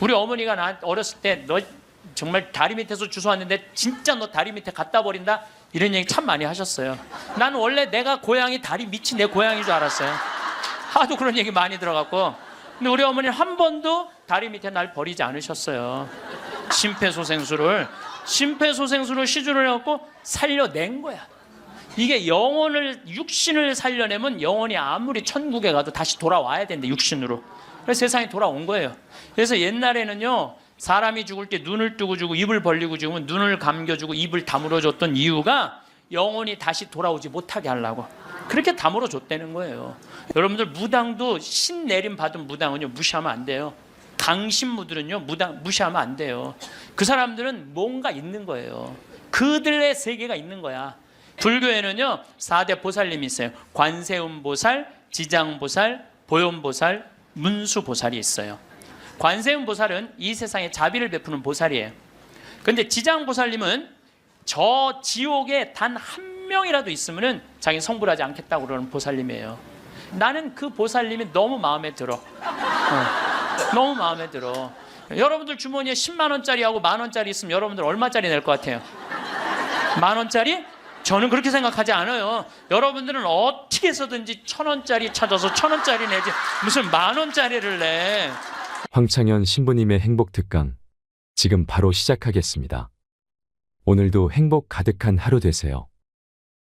우리 어머니가 나 어렸을 때 너 정말 다리 밑에서 주워왔는데 진짜 너 다리 밑에 갖다 버린다? 이런 얘기 참 많이 하셨어요. 나는 원래 내가 고향이 다리 밑이 내 고향인 줄 알았어요. 하도 그런 얘기 많이 들어갔고. 근데 우리 어머니는 한 번도 다리 밑에 날 버리지 않으셨어요. 심폐소생술을 시주를 해갖고 살려낸 거야. 이게 영혼을, 육신을 살려내면 영혼이 아무리 천국에 가도 다시 돌아와야 된대, 육신으로. 그래서 세상에 돌아온 거예요. 그래서 옛날에는요, 사람이 죽을 때 눈을 뜨고 주고 입을 벌리고 죽으면 눈을 감겨주고 입을 다물어줬던 이유가 영혼이 다시 돌아오지 못하게 하려고. 그렇게 다물어줬다는 거예요. 여러분들 무당도 신 내림 받은 무당은요, 무시하면 안 돼요. 강신무들은요, 무시하면 안 돼요. 그 사람들은 뭔가 있는 거예요. 그들의 세계가 있는 거야. 불교에는요 4대 보살님이 있어요. 관세음보살, 지장보살, 보현보살, 문수보살이 있어요. 관세음보살은 이 세상에 자비를 베푸는 보살이에요. 그런데 지장보살님은 저 지옥에 단 한 명이라도 있으면 자기는 성불하지 않겠다고 그러는 보살님이에요. 나는 그 보살님이 너무 마음에 들어. 너무 마음에 들어. 여러분들 주머니에 10만 원짜리하고 만 원짜리 있으면 여러분들 얼마짜리 낼 것 같아요? 만 원짜리? 저는 그렇게 생각하지 않아요. 여러분들은 어떻게 해서든지 1,000원짜리 찾아서 1,000원짜리 내지 무슨 만 원짜리를 내. 황창현 신부님의 행복 특강 지금 바로 시작하겠습니다. 오늘도 행복 가득한 하루 되세요.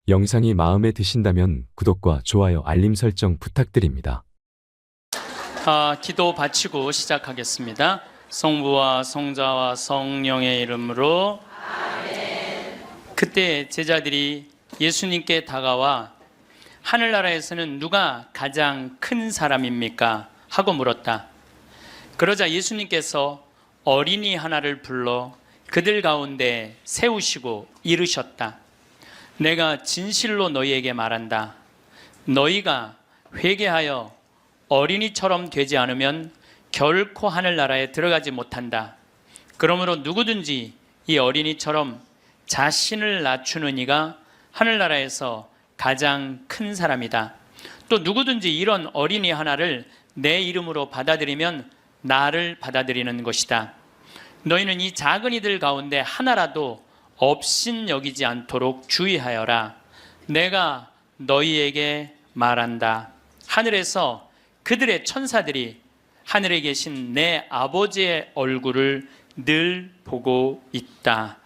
영상이 마음에 드신다면 구독과 좋아요, 알림 설정 부탁드립니다. 기도 바치고 시작하겠습니다. 성부와 성자와 성령의 이름으로. 그때 제자들이 예수님께 다가와 하늘나라에서는 누가 가장 큰 사람입니까? 하고 물었다. 그러자 예수님께서 어린이 하나를 불러 그들 가운데 세우시고 이르셨다. 내가 진실로 너희에게 말한다. 너희가 회개하여 어린이처럼 되지 않으면 결코 하늘나라에 들어가지 못한다. 그러므로 누구든지 이 어린이처럼 자신을 낮추는 이가 하늘나라에서 가장 큰 사람이다. 또 누구든지 이런 어린이 하나를 내 이름으로 받아들이면 나를 받아들이는 것이다. 너희는 이 작은 이들 가운데 하나라도 업신여기지 않도록 주의하여라. 내가 너희에게 말한다. 하늘에서 그들의 천사들이 하늘에 계신 내 아버지의 얼굴을 늘 보고 있다.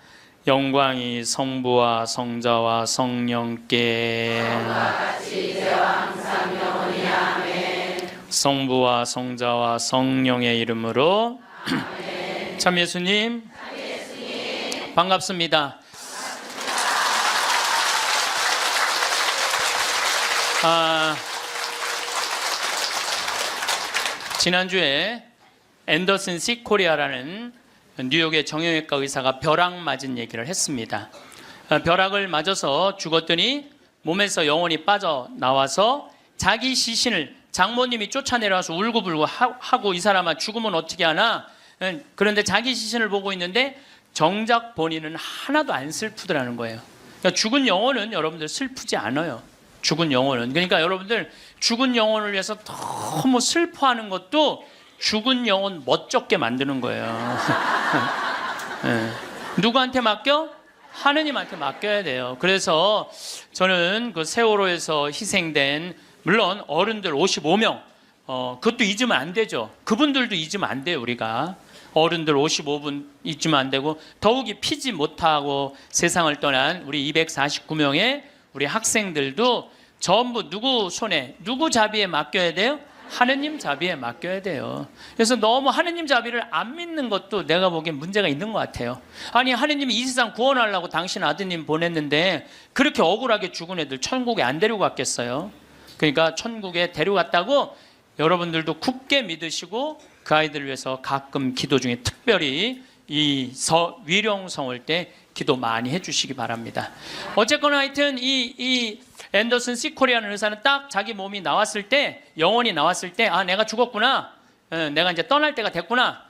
영광이 성부와 성자와 성령께. 성부와 성자와 성령의 이름으로. 참 예수님 반갑습니다. 지난주에 앤더슨 시 코리아라는 뉴욕의 정형외과 의사가 벼락 맞은 얘기를 했습니다. 벼락을 맞아서 죽었더니 몸에서 영혼이 빠져나와서 자기 시신을 장모님이 쫓아내려와서 울고불고 하고 이 사람아 죽으면 어떻게 하나? 그런데 자기 시신을 보고 있는데 정작 본인은 하나도 안 슬프더라는 거예요. 그러니까 죽은 영혼은 여러분들 슬프지 않아요. 죽은 영혼은. 그러니까 여러분들 죽은 영혼을 위해서 너무 슬퍼하는 것도 죽은 영혼 멋쩍게 만드는 거예요. 네. 누구한테 맡겨? 하느님한테 맡겨야 돼요. 그래서 저는 그 세월호에서 희생된 물론 어른들 55명 그것도 잊으면 안 되죠. 그분들도 잊으면 안 돼요. 우리가 어른들 55분 잊으면 안 되고 더욱이 피지 못하고 세상을 떠난 우리 249명의 우리 학생들도 전부 누구 손에 누구 자비에 맡겨야 돼요? 하느님 자비에 맡겨야 돼요. 그래서 너무 하느님 자비를 안 믿는 것도 내가 보기엔 문제가 있는 것 같아요. 아니 하느님이 이 세상 구원하려고 당신 아드님 보냈는데 그렇게 억울하게 죽은 애들 천국에 안 데리고 갔겠어요? 그러니까 천국에 데려갔다고 여러분들도 굳게 믿으시고 그 아이들을 위해서 가끔 기도 중에 특별히 이 위령성을 때 기도 많이 해주시기 바랍니다. 어쨌거나 하여튼 이 앤더슨 시코리아는 의사는 딱 자기 몸이 나왔을 때 영혼이 나왔을 때 아 내가 죽었구나. 내가 이제 떠날 때가 됐구나.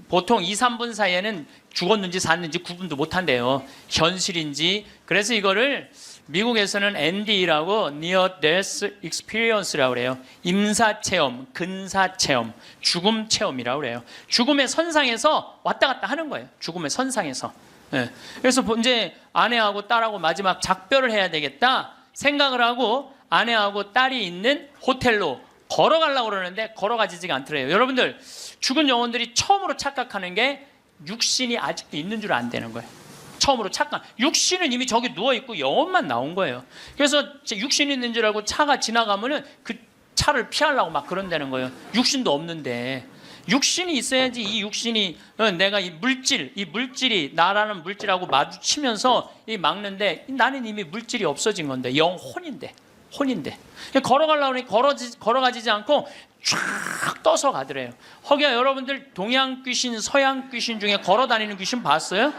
보통 2, 3분 사이에는 죽었는지 샀는지 구분도 못한대요. 현실인지. 그래서 이거를 미국에서는 ND라고 Near Death Experience라고 그래요. 임사 체험, 근사 체험, 죽음 체험이라고 그래요. 죽음의 선상에서 왔다 갔다 하는 거예요. 죽음의 선상에서. 예. 그래서 이제 아내하고 딸하고 마지막 작별을 해야 되겠다 생각을 하고 아내하고 딸이 있는 호텔로 걸어가려고 그러는데 걸어가지지가 않더래요. 여러분들, 죽은 영혼들이 처음으로 착각하는 게 육신이 아직도 있는 줄 안 되는 거예요. 처음으로 착각. 육신은 이미 저기 누워있고 영혼만 나온 거예요. 그래서 육신이 있는 줄 알고 차가 지나가면은 그 차를 피하려고 막 그런다는 거예요. 육신도 없는데. 육신이 있어야지 이 육신이 내가 이 물질이 나라는 물질하고 마주치면서 이 막는데 나는 이미 물질이 없어진 건데 영혼인데 혼인데 걸어가려고 하니 걸어가지지 않고 쫙 떠서 가더래요. 허기야 여러분들 동양 귀신 서양 귀신 중에 걸어다니는 귀신 봤어요?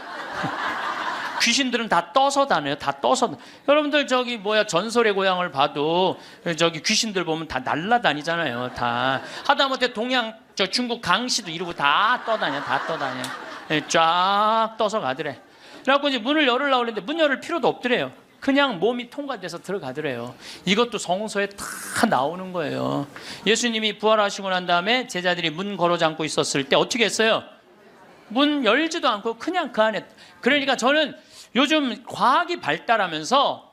귀신들은 다 떠서 다녀요. 다 떠서. 여러분들 저기 전설의 고향을 봐도 저기 귀신들 보면 다 날라다니잖아요. 다 하다못해 중국 강시도 이러고 다 떠다녀. 쫙 떠서 가더래. 그래갖고 이제 문을 열으려고 했는데 문 열을 필요도 없더래요. 그냥 몸이 통과돼서 들어가더래요. 이것도 성서에 다 나오는 거예요. 예수님이 부활하시고 난 다음에 제자들이 문 걸어 잠고 있었을 때 어떻게 했어요? 문 열지도 않고 그냥 그 안에. 그러니까 저는 요즘 과학이 발달하면서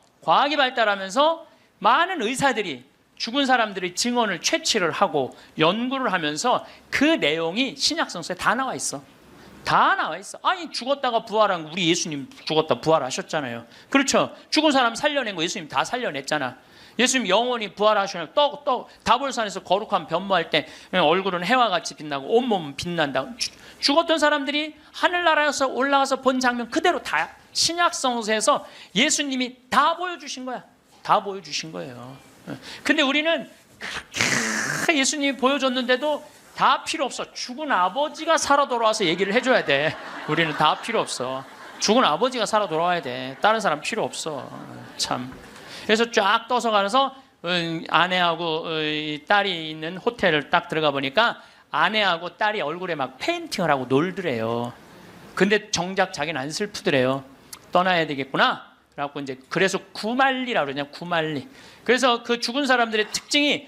많은 의사들이 죽은 사람들의 증언을 채취를 하고 연구를 하면서 그 내용이 신약성서에 다 나와 있어. 다 나와 있어. 아니 죽었다가 부활한 우리 예수님 죽었다 부활하셨잖아요. 그렇죠. 죽은 사람 살려낸 거 예수님 다 살려냈잖아. 예수님 영원히 부활하시면 다볼산에서 거룩한 변모할 때 얼굴은 해와 같이 빛나고 온몸은 빛난다. 죽었던 사람들이 하늘나라에서 올라가서 본 장면 그대로 다 신약성서에서 예수님이 다 보여주신 거야. 다 보여주신 거예요. 근데 우리는 예수님이 보여줬는데도 다 필요 없어. 죽은 아버지가 살아 돌아와서 얘기를 해줘야 돼. 우리는 다 필요 없어. 죽은 아버지가 살아 돌아와야 돼. 다른 사람 필요 없어. 참. 그래서 쫙 떠서 가서 아내하고 딸이 있는 호텔을 딱 들어가 보니까 아내하고 딸이 얼굴에 막 페인팅을 하고 놀더래요. 근데 정작 자기는 안 슬프더래요. 떠나야 되겠구나. 그래서 구말리라고 그러냐, 구말리. 그래서 그 죽은 사람들의 특징이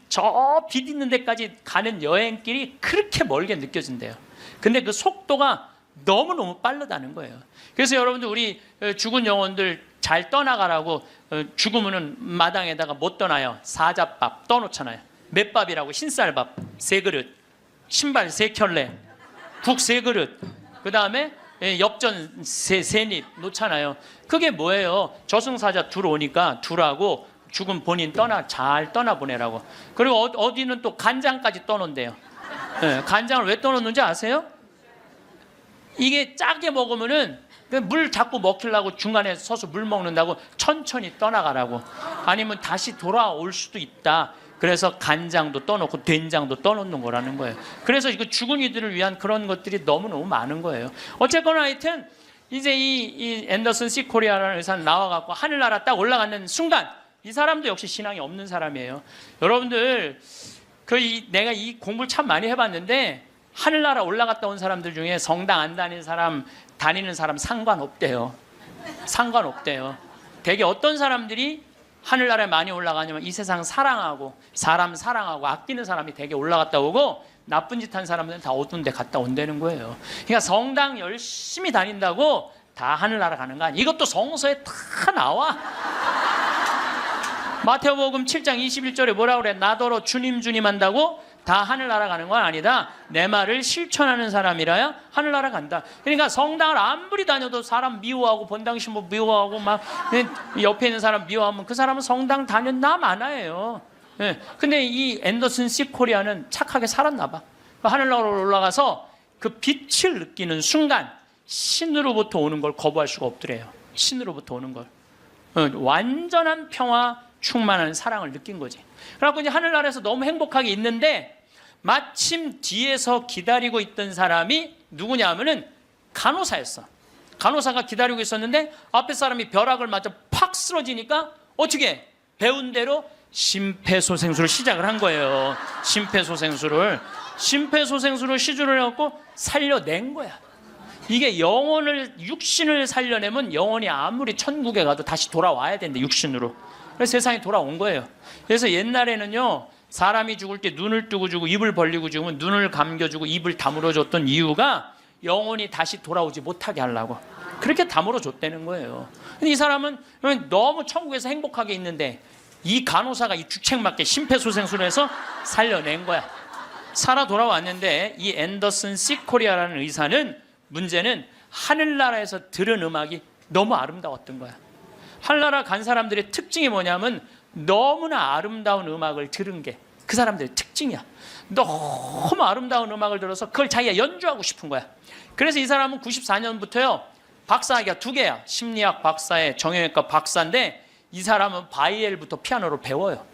저 빛 있는 데까지 가는 여행길이 그렇게 멀게 느껴진대요. 근데 그 속도가 너무너무 빠르다는 거예요. 그래서 여러분들 우리 죽은 영혼들 잘 떠나가라고 죽으면은 마당에다가 못 떠나요. 사자밥 떠놓잖아요. 맷밥이라고 흰쌀밥 3그릇, 신발 3켤레, 국 3그릇, 그 다음에 엽전 3입 놓잖아요. 그게 뭐예요? 저승사자 둘 오니까 둘하고 죽은 본인 잘 떠나보내라고. 그리고 어디는 또 간장까지 떠놓는데요. 네, 간장을 왜 떠놓는지 아세요? 이게 짜게 먹으면은 물 자꾸 먹히려고 중간에 서서 물 먹는다고 천천히 떠나가라고. 아니면 다시 돌아올 수도 있다. 그래서 간장도 떠놓고 된장도 떠놓는 거라는 거예요. 그래서 이거 죽은 이들을 위한 그런 것들이 너무너무 많은 거예요. 어쨌거나 하여튼 이제 이 앤더슨 C 코리아라는 의사는 나와갖고 하늘나라 딱 올라가는 순간 이 사람도 역시 신앙이 없는 사람이에요. 여러분들 내가 이 공부를 참 많이 해봤는데 하늘나라 올라갔다 온 사람들 중에 성당 안 다니는 사람 상관없대요. 상관없대요. 되게 어떤 사람들이 하늘나라에 많이 올라가냐면 이 세상 사랑하고 사람 사랑하고 아끼는 사람이 되게 올라갔다 오고 나쁜 짓 한 사람들은 다 어두운 데 갔다 온다는 거예요. 그러니까 성당 열심히 다닌다고 다 하늘나라 가는 거 아니야. 이것도 성서에 다 나와. 마태복음 7장 21절에 뭐라고 그래? 나더러 주님 주님 한다고 다 하늘나라 가는 건 아니다. 내 말을 실천하는 사람이라야 하늘나라 간다. 그러니까 성당을 아무리 다녀도 사람 미워하고 본당 신부 미워하고 막 옆에 있는 사람 미워하면 그 사람은 성당 다녔나 마나예요. 근데 이 앤더슨 C 코리아는 착하게 살았나 봐. 하늘나라로 올라가서 그 빛을 느끼는 순간 신으로부터 오는 걸 거부할 수가 없더래요. 신으로부터 오는 걸. 완전한 평화 충만한 사랑을 느낀 거지. 그래갖고 이제 하늘나라에서 너무 행복하게 있는데 마침 뒤에서 기다리고 있던 사람이 누구냐 하면은 간호사였어. 간호사가 기다리고 있었는데 앞에 사람이 벼락을 맞아 팍 쓰러지니까 어떻게 배운 대로 심폐소생술을 시작을 한 거예요. 심폐소생술을 시주를 해갖고 살려낸 거야. 이게 육신을 살려내면 영혼이 아무리 천국에 가도 다시 돌아와야 되는데 육신으로. 그래서 세상에 돌아온 거예요. 그래서 옛날에는요, 사람이 죽을 때 눈을 뜨고 주고 입을 벌리고 죽으면 눈을 감겨주고 입을 다물어 줬던 이유가 영혼이 다시 돌아오지 못하게 하려고. 그렇게 다물어 줬다는 거예요. 근데 이 사람은 너무 천국에서 행복하게 있는데 이 간호사가 이 주책맞게 심폐소생술을 해서 살려낸 거야. 살아 돌아왔는데 이 앤더슨 C 코리아라는 의사는 문제는 하늘나라에서 들은 음악이 너무 아름다웠던 거야. 하늘나라 간 사람들의 특징이 뭐냐면 너무나 아름다운 음악을 들은 게 그 사람들의 특징이야. 너무 아름다운 음악을 들어서 그걸 자기가 연주하고 싶은 거야. 그래서 이 사람은 94년부터요 박사학위가 2개야. 심리학 박사에 정형외과 박사인데 이 사람은 바이엘부터 피아노를 배워요.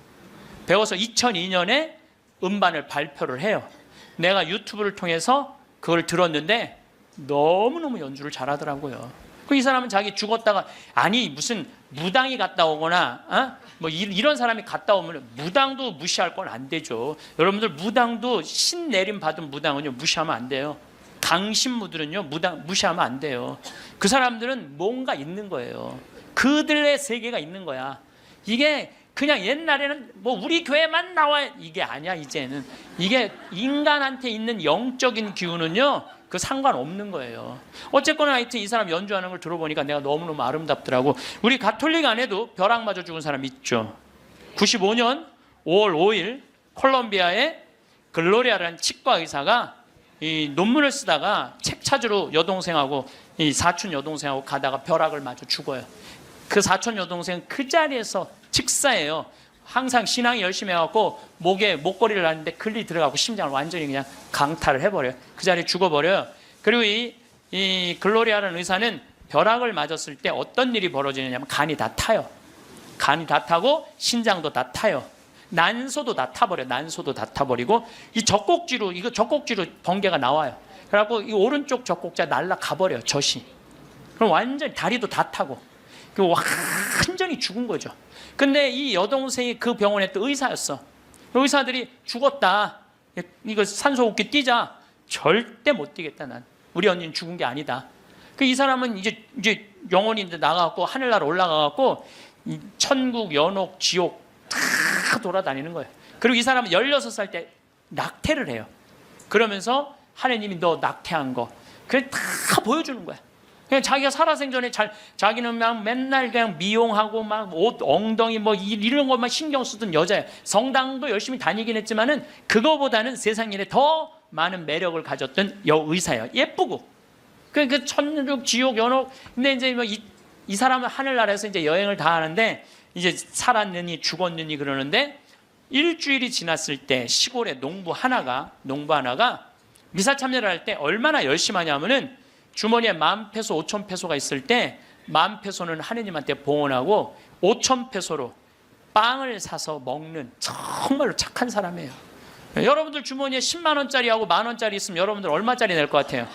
배워서 2002년에 음반을 발표를 해요. 내가 유튜브를 통해서 그걸 들었는데 너무너무 연주를 잘하더라고요. 이 사람은 자기 죽었다가 아니 무슨 무당이 갔다 오거나 뭐 이런 사람이 갔다 오면 무당도 무시할 건 안 되죠. 여러분들 무당도 신 내림 받은 무당은요 무시하면 안 돼요. 강신무들은요 무당 무시하면 안 돼요. 그 사람들은 뭔가 있는 거예요. 그들의 세계가 있는 거야. 이게 그냥 옛날에는 뭐 우리 교회만 나와 이게 아니야. 이제는 이게 인간한테 있는 영적인 기운은요 그 상관없는 거예요. 어쨌거나 하여튼 이 사람 연주하는 걸 들어보니까 내가 너무너무 아름답더라고. 우리 가톨릭 안에도 벼락 맞아 죽은 사람 있죠. 95년 5월 5일 콜롬비아의 글로리아라는 치과 의사가 이 논문을 쓰다가 책 찾으러 여동생하고 이 사촌 여동생하고 가다가 벼락을 맞아 죽어요. 그 사촌 여동생 그 자리에서 즉사예요. 항상 신앙이 열심히 해갖고 목에 목걸이를 하는데 글리 들어가고 심장을 완전히 그냥 강탈을 해버려요. 그 자리에 죽어버려요. 그리고 이 글로리아라는 의사는 벼락을 맞았을 때 어떤 일이 벌어지느냐면 간이 다 타요. 간이 다 타고 신장도 다 타요. 난소도 다 타버려. 난소도 다 타버리고 이 젖꼭지로 번개가 나와요. 그래갖고 이 오른쪽 젖꼭지가 날아가버려요. 젖이. 그럼 완전히 다리도 다 타고 완전히 죽은 거죠. 근데 이 여동생이 그 병원에 또 의사였어. 의사들이 죽었다. 이거 산소호흡기 뛰자. 절대 못 뛰겠다. 난 우리 언니는 죽은 게 아니다. 이 사람은 이제 영혼이 나가갖고 하늘나라 올라가갖고 천국, 연옥, 지옥 다 돌아다니는 거예요. 그리고 이 사람은 16살 때 낙태를 해요. 그러면서 하느님이 너 낙태한 거 그래 다 보여주는 거야. 그냥 자기가 살아생전에 자기는 그냥 맨날 그냥 미용하고 막 옷 엉덩이 뭐 이런 것만 신경 쓰던 여자예요. 성당도 열심히 다니긴 했지만은 그거보다는 세상 일에 더 많은 매력을 가졌던 여의사예요. 예쁘고 그 천국 지옥 연옥. 근데 이제 뭐 이 사람은 하늘나라에서 이제 여행을 다 하는데 이제 살았느니 죽었느니 그러는데 일주일이 지났을 때 시골에 농부 하나가 미사 참여를 할 때 얼마나 열심히 하냐면은 주머니에 10,000페소, 5,000페소가 있을 때 10,000페소는 하느님한테 봉헌하고 5,000페소로 빵을 사서 먹는 정말로 착한 사람이에요. 여러분들 주머니에 10만 원짜리하고 10,000원짜리 있으면 여러분들 얼마짜리 낼 것 같아요?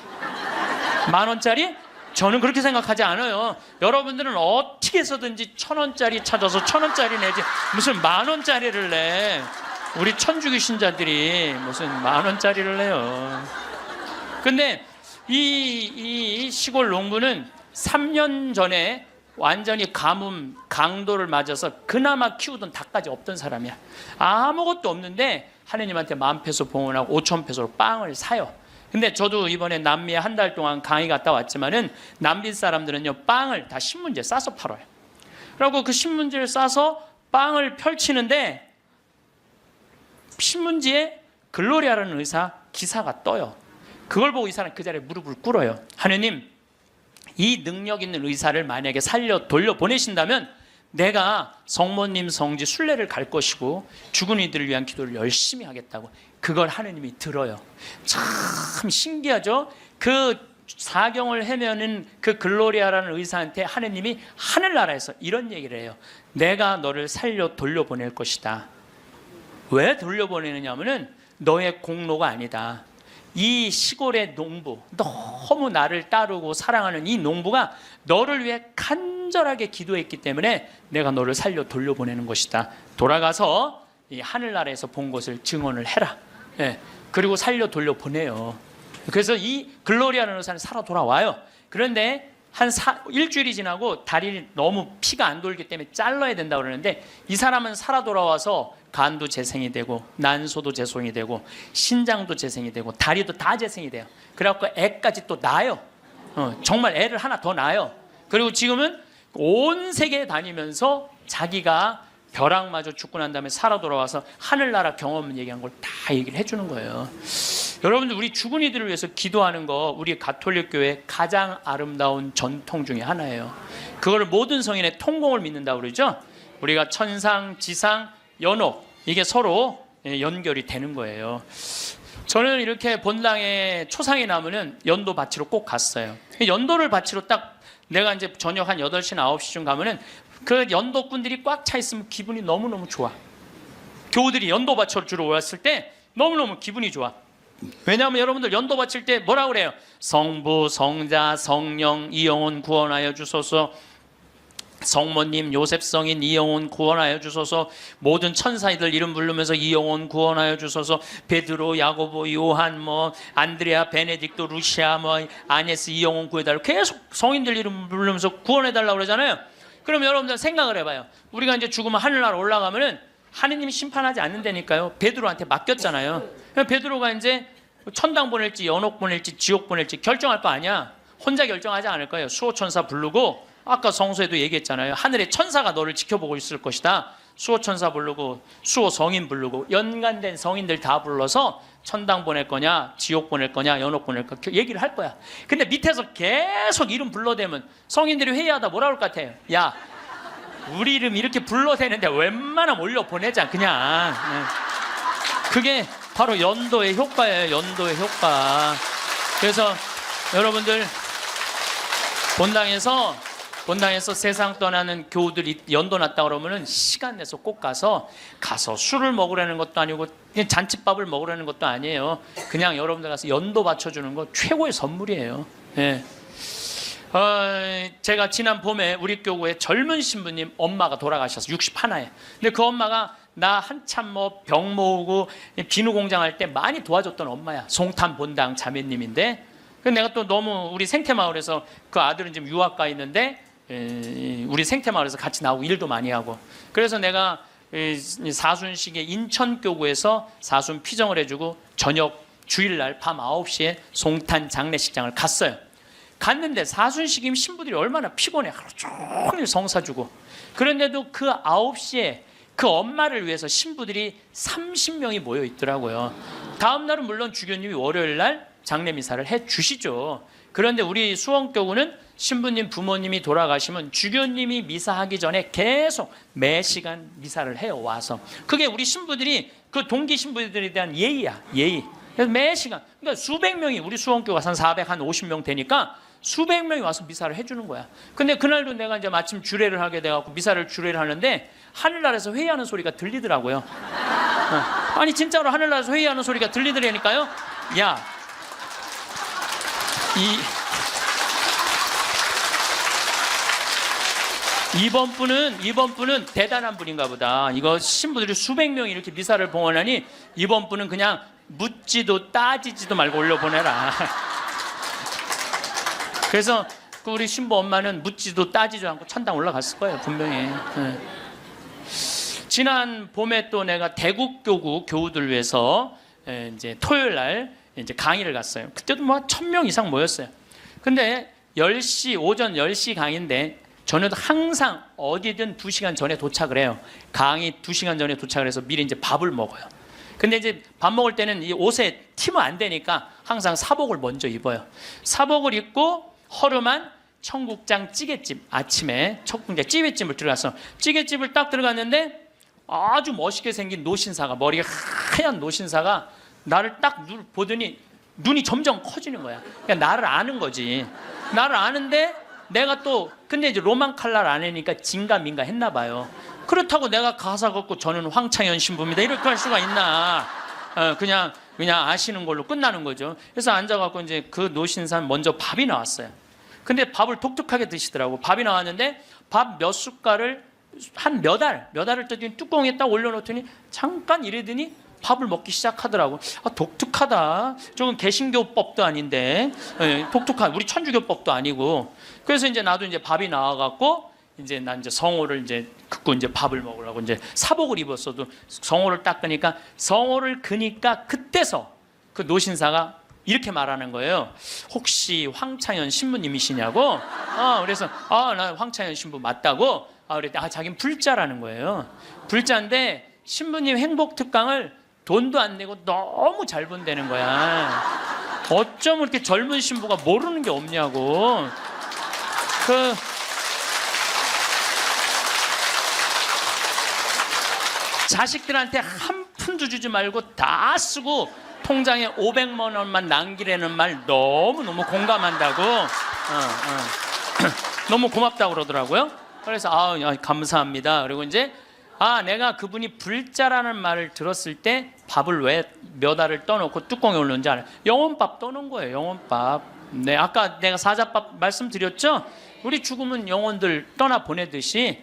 10,000원짜리? 저는 그렇게 생각하지 않아요. 여러분들은 어떻게 해서든지 1,000원짜리 찾아서 1,000원짜리 내지 무슨 10,000원짜리를 내. 우리 천주교 신자들이 무슨 10,000원짜리를 내요. 근데 이 시골 농부는 3년 전에 완전히 가뭄, 강도를 맞아서 그나마 키우던 닭까지 없던 사람이야. 아무것도 없는데 하느님한테 10,000페소 봉헌하고 5,000페소로 빵을 사요. 근데 저도 이번에 남미에 한 달 동안 강의 갔다 왔지만은 남미 사람들은요 빵을 다 신문지에 싸서 팔아요. 그리고 그 신문지를 싸서 빵을 펼치는데 신문지에 글로리아라는 의사 기사가 떠요. 그걸 보고 이 사람 그 자리에 무릎을 꿇어요. 하느님, 이 능력 있는 의사를 만약에 돌려보내신다면 내가 성모님 성지 순례를 갈 것이고 죽은 이들을 위한 기도를 열심히 하겠다고. 그걸 하느님이 들어요. 참 신기하죠? 그 사경을 헤매는 그 글로리아라는 의사한테 하느님이 하늘나라에서 이런 얘기를 해요. 내가 너를 살려 돌려보낼 것이다. 왜 돌려보내느냐 하면은 너의 공로가 아니다. 이 시골의 농부, 너무 나를 따르고 사랑하는 이 농부가 너를 위해 간절하게 기도했기 때문에 내가 너를 살려 돌려보내는 것이다. 돌아가서 이 하늘나라에서 본 것을 증언을 해라. 예, 그리고 살려 돌려보내요. 그래서 이 글로리아라는 의사는 살아 돌아와요. 그런데 한 일주일이 지나고 다리를 너무 피가 안 돌기 때문에 잘라야 된다고 그러는데 이 사람은 살아 돌아와서 간도 재생이 되고 난소도 재생이 되고 신장도 재생이 되고 다리도 다 재생이 돼요. 그래갖고 애까지 또 낳아요. 정말 애를 하나 더 낳아요. 그리고 지금은 온 세계에 다니면서 자기가 벼락마저 죽고 난 다음에 살아 돌아와서 하늘나라 경험 얘기한 걸 다 얘기를 해주는 거예요. 여러분들 우리 죽은 이들을 위해서 기도하는 거 우리 가톨릭 교회 가장 아름다운 전통 중에 하나예요. 그걸 모든 성인의 통공을 믿는다고 그러죠. 우리가 천상, 지상, 연옥 이게 서로 연결이 되는 거예요. 저는 이렇게 본당에 초상이 나면은 연도 바치러 꼭 갔어요. 연도를 바치러 딱 내가 이제 저녁 한 8시나 9시쯤 가면은 그 연도꾼들이 꽉 차 있으면 기분이 너무너무 좋아. 교우들이 연도 바치러 왔을 때 너무너무 기분이 좋아. 왜냐하면 여러분들 연도 바칠 때 뭐라고 그래요? 성부, 성자, 성령, 이 영혼 구원하여 주소서. 성모님, 요셉 성인 이 영혼 구원하여 주소서. 모든 천사이들 이름 부르면서 이 영혼 구원하여 주소서. 베드로, 야고보, 요한, 안드레아, 베네딕토, 루시아, 아네스 이 영혼 구해달라고 계속 성인들 이름 부르면서 구원해달라고 그러잖아요. 그럼 여러분들 생각을 해봐요. 우리가 이제 죽으면 하늘나라 올라가면은 하느님이 심판하지 않는다니까요. 베드로한테 맡겼잖아요. 베드로가 이제 천당 보낼지 연옥 보낼지 지옥 보낼지 결정할 거 아니야. 혼자 결정하지 않을 거예요. 수호천사 부르고 아까 성서에도 얘기했잖아요. 하늘의 천사가 너를 지켜보고 있을 것이다. 수호천사 부르고 수호 성인 부르고 연관된 성인들 다 불러서 천당 보낼 거냐 지옥 보낼 거냐 연옥 보낼 거냐 얘기를 할 거야. 근데 밑에서 계속 이름 불러대면 성인들이 회의하다 뭐라 그럴 것 같아요? 야 우리 이름 이렇게 불러대는데 웬만하면 올려보내자 그냥. 그게 바로 연도의 효과예요. 연도의 효과. 그래서 여러분들 본당에서 세상 떠나는 교우들이 연도 났다 그러면은 시간 내서 꼭 가서 술을 먹으라는 것도 아니고 그냥 잔칫밥을 먹으라는 것도 아니에요. 그냥 여러분들 가서 연도 바쳐주는 거 최고의 선물이에요. 예. 제가 지난 봄에 우리 교구에 젊은 신부님 엄마가 돌아가셔서 61에. 근데 그 엄마가 나 한참 병 모으고 비누 공장 할 때 많이 도와줬던 엄마야. 송탄 본당 자매님인데. 근데 내가 또 너무 우리 생태마을에서 그 아들은 지금 유학 가 있는데 우리 생태마을에서 같이 나오고 일도 많이 하고. 그래서 내가 사순식에 인천교구에서 사순 피정을 해주고 저녁 주일날 밤 9시에 송탄 장례식장을 갔어요. 갔는데 사순식이면 신부들이 얼마나 피곤해. 하루 종일 성사 주고. 그런데도 그 9시에 그 엄마를 위해서 신부들이 30명이 모여 있더라고요. 다음 날은 물론 주교님이 월요일날 장례미사를 해주시죠. 그런데 우리 수원교구는 신부님 부모님이 돌아가시면 주교님이 미사하기 전에 계속 매 시간 미사를 해요. 와서 그게 우리 신부들이 그 동기 신부들에 대한 예의야. 예의. 그래서 매 시간 그러니까 수백 명이 우리 수원교가 한 450명 되니까 수백 명이 와서 미사를 해주는 거야. 근데 그날도 내가 이제 마침 주례를 하게 돼갖고 미사를 주례를 하는데 하늘나라에서 회의하는 소리가 들리더라고요. 아니 진짜로 하늘나라에서 회의하는 소리가 들리더라니까요. 야, 이번 분은 대단한 분인가 보다. 이거 신부들이 수백 명이 이렇게 미사를 봉헌하니 이번 분은 그냥 묻지도 따지지도 말고 올려보내라. 그래서 우리 신부 엄마는 묻지도 따지지도 않고 천당 올라갔을 거예요. 분명히. 지난 봄에 또 내가 대국교구 교우들 위해서 이제 토요일 날 이제 강의를 갔어요. 그때도 1000명 이상 모였어요. 근데 10시 오전 10시 강의인데 저는 항상 어디든 2시간 전에 도착을 해요. 강의 2시간 전에 도착을 해서 미리 이제 밥을 먹어요. 근데 이제 밥 먹을 때는 이 옷에 튀면 안 되니까 항상 사복을 먼저 입어요. 사복을 입고 허름한 청국장 찌개집, 아침에 청국장 찌개집을 들어가서 찌개집을 딱 들어갔는데 아주 멋있게 생긴 노신사가, 머리가 하얀 노신사가 나를 딱 보더니 눈이 점점 커지는 거야. 그냥 나를 아는 거지. 나를 아는데 내가 또 근데 이제 로만 칼날 안 하니까 진가민가 했나 봐요. 그렇다고 내가 가사 걷고 저는 황창현 신부입니다 이렇게 할 수가 있나. 그냥 아시는 걸로 끝나는 거죠. 그래서 앉아갖고 이제 그 노신산 먼저 밥이 나왔어요. 근데 밥을 독특하게 드시더라고. 밥이 나왔는데 밥 몇 숟갈을 한 몇 알을 떠더니 뚜껑에 딱 올려놓더니 잠깐 이러더니 밥을 먹기 시작하더라고. 독특하다. 저건 개신교법도 아닌데, 독특한 우리 천주교법도 아니고. 그래서 이제 나도 이제 밥이 나와갖고 이제 난 이제 성호를 이제 긋고 이제 밥을 먹으려고 이제 사복을 입었어도 성호를 딱 그니까 성호를 그니까 그때서 그 노신사가 이렇게 말하는 거예요. 혹시 황창현 신부님이시냐고? 그래서 나 황창현 신부 맞다고. 그랬더니 자기는 불자라는 거예요. 불자인데 신부님 행복 특강을 돈도 안 내고 너무 잘 본다는 거야. 어쩜 이렇게 젊은 신부가 모르는 게 없냐고. 자식들한테 한 푼도 주지 말고 다 쓰고 통장에 500만 원만 남기라는 말 너무너무 공감한다고. 너무 고맙다고 그러더라고요. 그래서 감사합니다. 그리고 이제 내가 그분이 불자라는 말을 들었을 때 밥을 왜 몇 알을 떠놓고 뚜껑에 올렸는지 알아요. 영혼밥 떠놓은 거예요. 영혼밥. 네, 아까 내가 사자밥 말씀드렸죠. 우리 죽으면 영혼들 떠나 보내듯이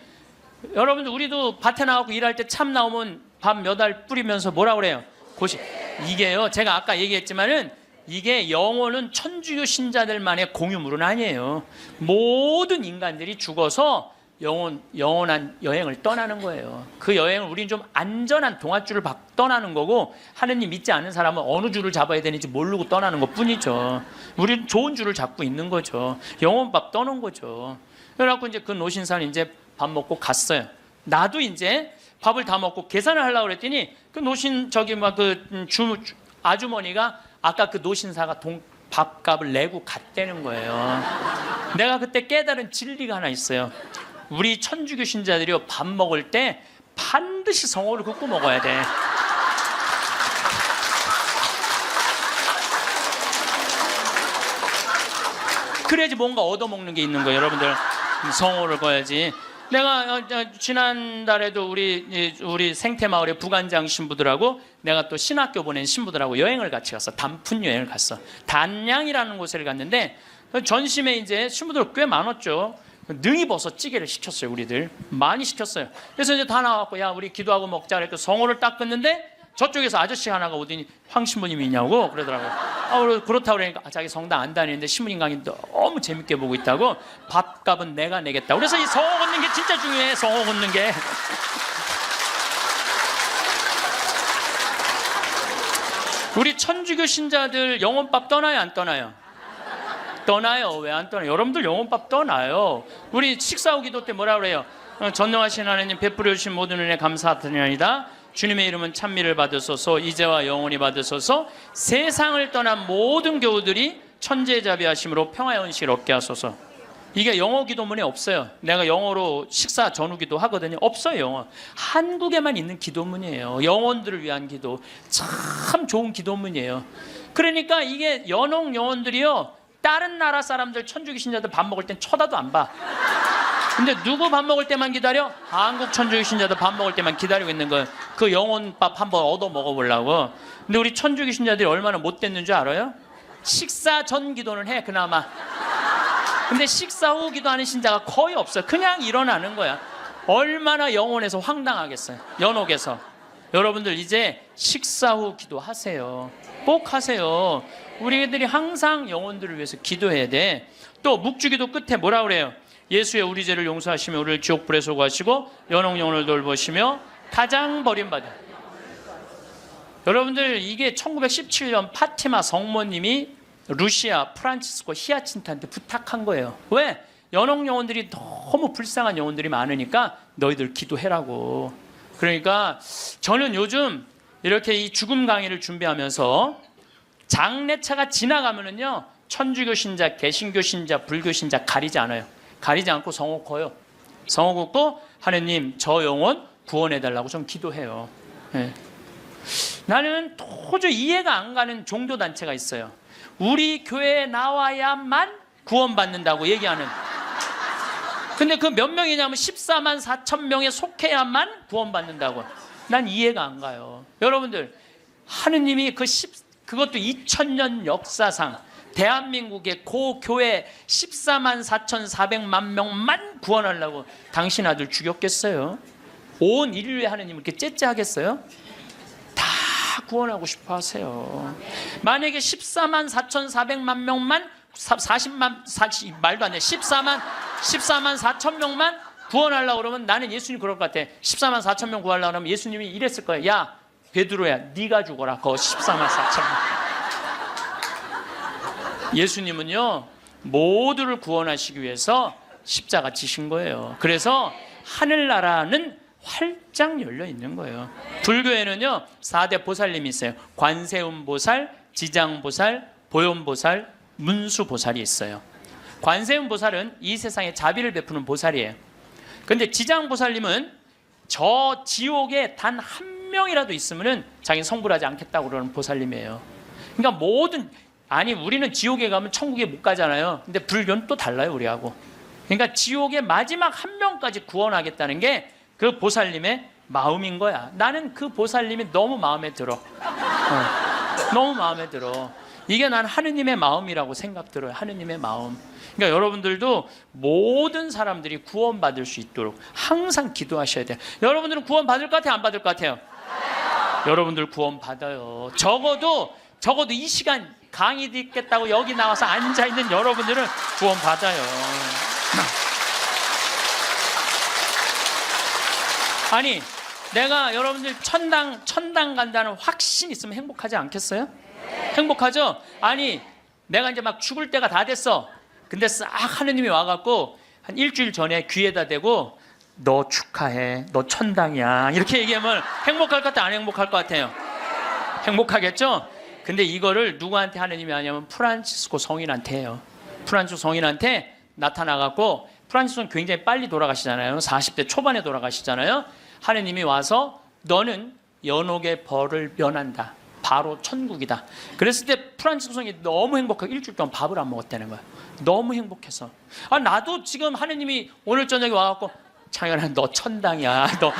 여러분들 우리도 밭에 나가고 일할 때 참 나오면 밥 몇 알 뿌리면서 뭐라 그래요? 이게요, 제가 아까 얘기했지만은 이게 영혼은 천주교 신자들만의 공유물은 아니에요. 모든 인간들이 죽어서 영원한 여행을 떠나는 거예요. 그 여행을 우리는 좀 안전한 동아줄을 떠나는 거고, 하느님 믿지 않는 사람은 어느 줄을 잡아야 되는지 모르고 떠나는 것 뿐이죠. 우리는 좋은 줄을 잡고 있는 거죠. 영혼밥 떠는 거죠. 그래갖고 이제 그 노신사는 이제 밥 먹고 갔어요. 나도 이제 밥을 다 먹고 계산을 하려고 그랬더니 그 노신 아주머니가 아까 그 노신사가 밥값을 내고 갔다는 거예요. 내가 그때 깨달은 진리가 하나 있어요. 우리 천주교 신자들이요, 밥 먹을 때 반드시 성호를 긋고 먹어야 돼. 그래야지 뭔가 얻어먹는 게 있는 거예요. 여러분들 성호를 꺼야지. 내가 지난달에도 우리 생태마을의 부관장 신부들하고 내가 또 신학교 보낸 신부들하고 여행을 같이 갔어. 단풍 여행을 갔어. 단양이라는 곳을 갔는데 전심에 이제 신부들 꽤 많았죠. 능이버섯 찌개를 시켰어요. 우리들 많이 시켰어요. 그래서 이제 다 나왔고, 야 우리 기도하고 먹자 그랬고 성호를 딱 긋는데 저쪽에서 아저씨 하나가 오더니 황 신부님이 있냐고 그러더라고요. 그렇다고 그러니까 자기 성당 안 다니는데 신부님 강의 너무 재밌게 보고 있다고, 밥값은 내가 내겠다고. 그래서 이 성호 걷는 게 진짜 중요해. 성호 걷는 게. 우리 천주교 신자들 영혼밥 떠나요, 안 떠나요? 떠나요. 왜 안 떠나요? 여러분들 영혼밥 떠나요. 우리 식사 후 기도 때 뭐라 그래요? 전능하신 하나님 베풀어 주신 모든 은혜 감사드리나이다. 주님의 이름은 찬미를 받으소서, 이제와 영원히 받으소서. 세상을 떠난 모든 교우들이 천재자비하심으로 평화의 은식을 얻게 하소서. 이게 영어 기도문에 없어요. 내가 영어로 식사 전후 기도 하거든요. 없어요. 영어. 한국에만 있는 기도문이에요. 영혼들을 위한 기도. 참 좋은 기도문이에요. 그러니까 이게 연옥 영혼들이요, 다른 나라 사람들 천주교 신자들 밥 먹을 땐 쳐다도 안 봐. 근데 누구 밥 먹을 때만 기다려? 한국 천주교 신자들 밥 먹을 때만 기다리고 있는 거예요. 그 영혼밥 한번 얻어 먹어보려고. 근데 우리 천주교 신자들이 얼마나 못됐는 줄 알아요? 식사 전 기도는 해 그나마. 근데 식사 후 기도하는 신자가 거의 없어요. 그냥 일어나는 거야. 얼마나 영혼에서 황당하겠어요. 연옥에서. 여러분들 이제 식사 후 기도하세요. 꼭 하세요. 우리들이 항상 영혼들을 위해서 기도해야 돼. 또 묵주기도 끝에 뭐라 그래요? 예수의 우리 죄를 용서하시며 우리를 지옥불에 소구하시고 연옥 영혼을 돌보시며 가장 버림받은. 여러분들 이게 1917년 파티마 성모님이 루시아 프란치스코 히아친트한테 부탁한 거예요. 왜? 연옥 영혼들이 너무 불쌍한 영혼들이 많으니까 너희들 기도해라고. 그러니까 저는 요즘 이렇게 이 죽음 강의를 준비하면서 장례차가 지나가면은요, 천주교 신자, 개신교 신자, 불교 신자 가리지 않아요. 가리지 않고 성호 커요. 성호 긋고 하느님 저 영혼 구원해달라고 좀 기도해요. 네. 나는 도저히 이해가 안 가는 종교단체가 있어요. 우리 교회에 나와야만 구원받는다고 얘기하는. 근데 그 몇 명이냐면 14만 4천 명에 속해야만 구원받는다고. 난 이해가 안 가요. 여러분들 하느님이 그것도 2000년 역사상 대한민국의 고교회 14만 4,400만 명만 구원하려고 당신 아들 죽였겠어요? 온 인류의 하느님을 이렇게 째째하겠어요? 다 구원하고 싶어 하세요. 만약에 14만 4,400만 명만 14만 4천 명만 구원하려고 그러면 나는 예수님 그럴 것 같아. 14만 4천 명 구하려고 그러면 예수님이 이랬을 거예요. 야 베드로야 네가 죽어라. 그 14만 4천 명. 예수님은요 모두를 구원하시기 위해서 십자가 지신 거예요. 그래서 하늘나라는 활짝 열려 있는 거예요. 불교에는요 4대 보살님이 있어요. 관세음보살, 지장보살, 보현보살, 문수보살이 있어요. 관세음보살은 이 세상에 자비를 베푸는 보살이에요. 그런데 지장보살님은 저 지옥에 단 한 명이라도 있으면 자기 성불하지 않겠다고 그러는 보살님이에요. 그러니까 우리는 지옥에 가면 천국에 못 가잖아요. 근데 불교는 또 달라요, 우리하고. 그러니까 지옥의 마지막 한 명까지 구원하겠다는 게 그 보살님의 마음인 거야. 나는 그 보살님이 너무 마음에 들어. 너무 마음에 들어. 이게 난 하느님의 마음이라고 생각 들어요. 하느님의 마음. 그러니까 여러분들도 모든 사람들이 구원받을 수 있도록 항상 기도하셔야 돼요. 여러분들은 구원받을 것 같아요? 안 받을 것 같아요? 여러분들 구원받아요. 적어도 이 시간 강의 듣겠다고 여기 나와서 앉아있는 여러분들은 구원받아요. 아니 내가 여러분들 천당 간다는 확신 있으면 행복하지 않겠어요? 행복하죠? 아니 내가 이제 막 죽을 때가 다 됐어. 근데 싹 하느님이 와갖고 한 일주일 전에 귀에다 대고 너 축하해, 너 천당이야 이렇게 얘기하면 행복할 것 같아요? 안 행복할 것 같아요? 행복하겠죠? 근데 이거를 누구한테 하느님이 하냐면 프란치스코 성인한테 해요. 프란치스코 성인한테 나타나갖고, 프란치스코는 굉장히 빨리 돌아가시잖아요. 40대 초반에 돌아가시잖아요. 하느님이 와서 너는 연옥의 벌을 면한다. 바로 천국이다. 그랬을 때 프란치스코 성이 너무 행복하고 일주일 동안 밥을 안 먹었다는 거야. 너무 행복해서. 나도 지금 하느님이 오늘 저녁에 와갖고 창현아 너 천당이야. 너.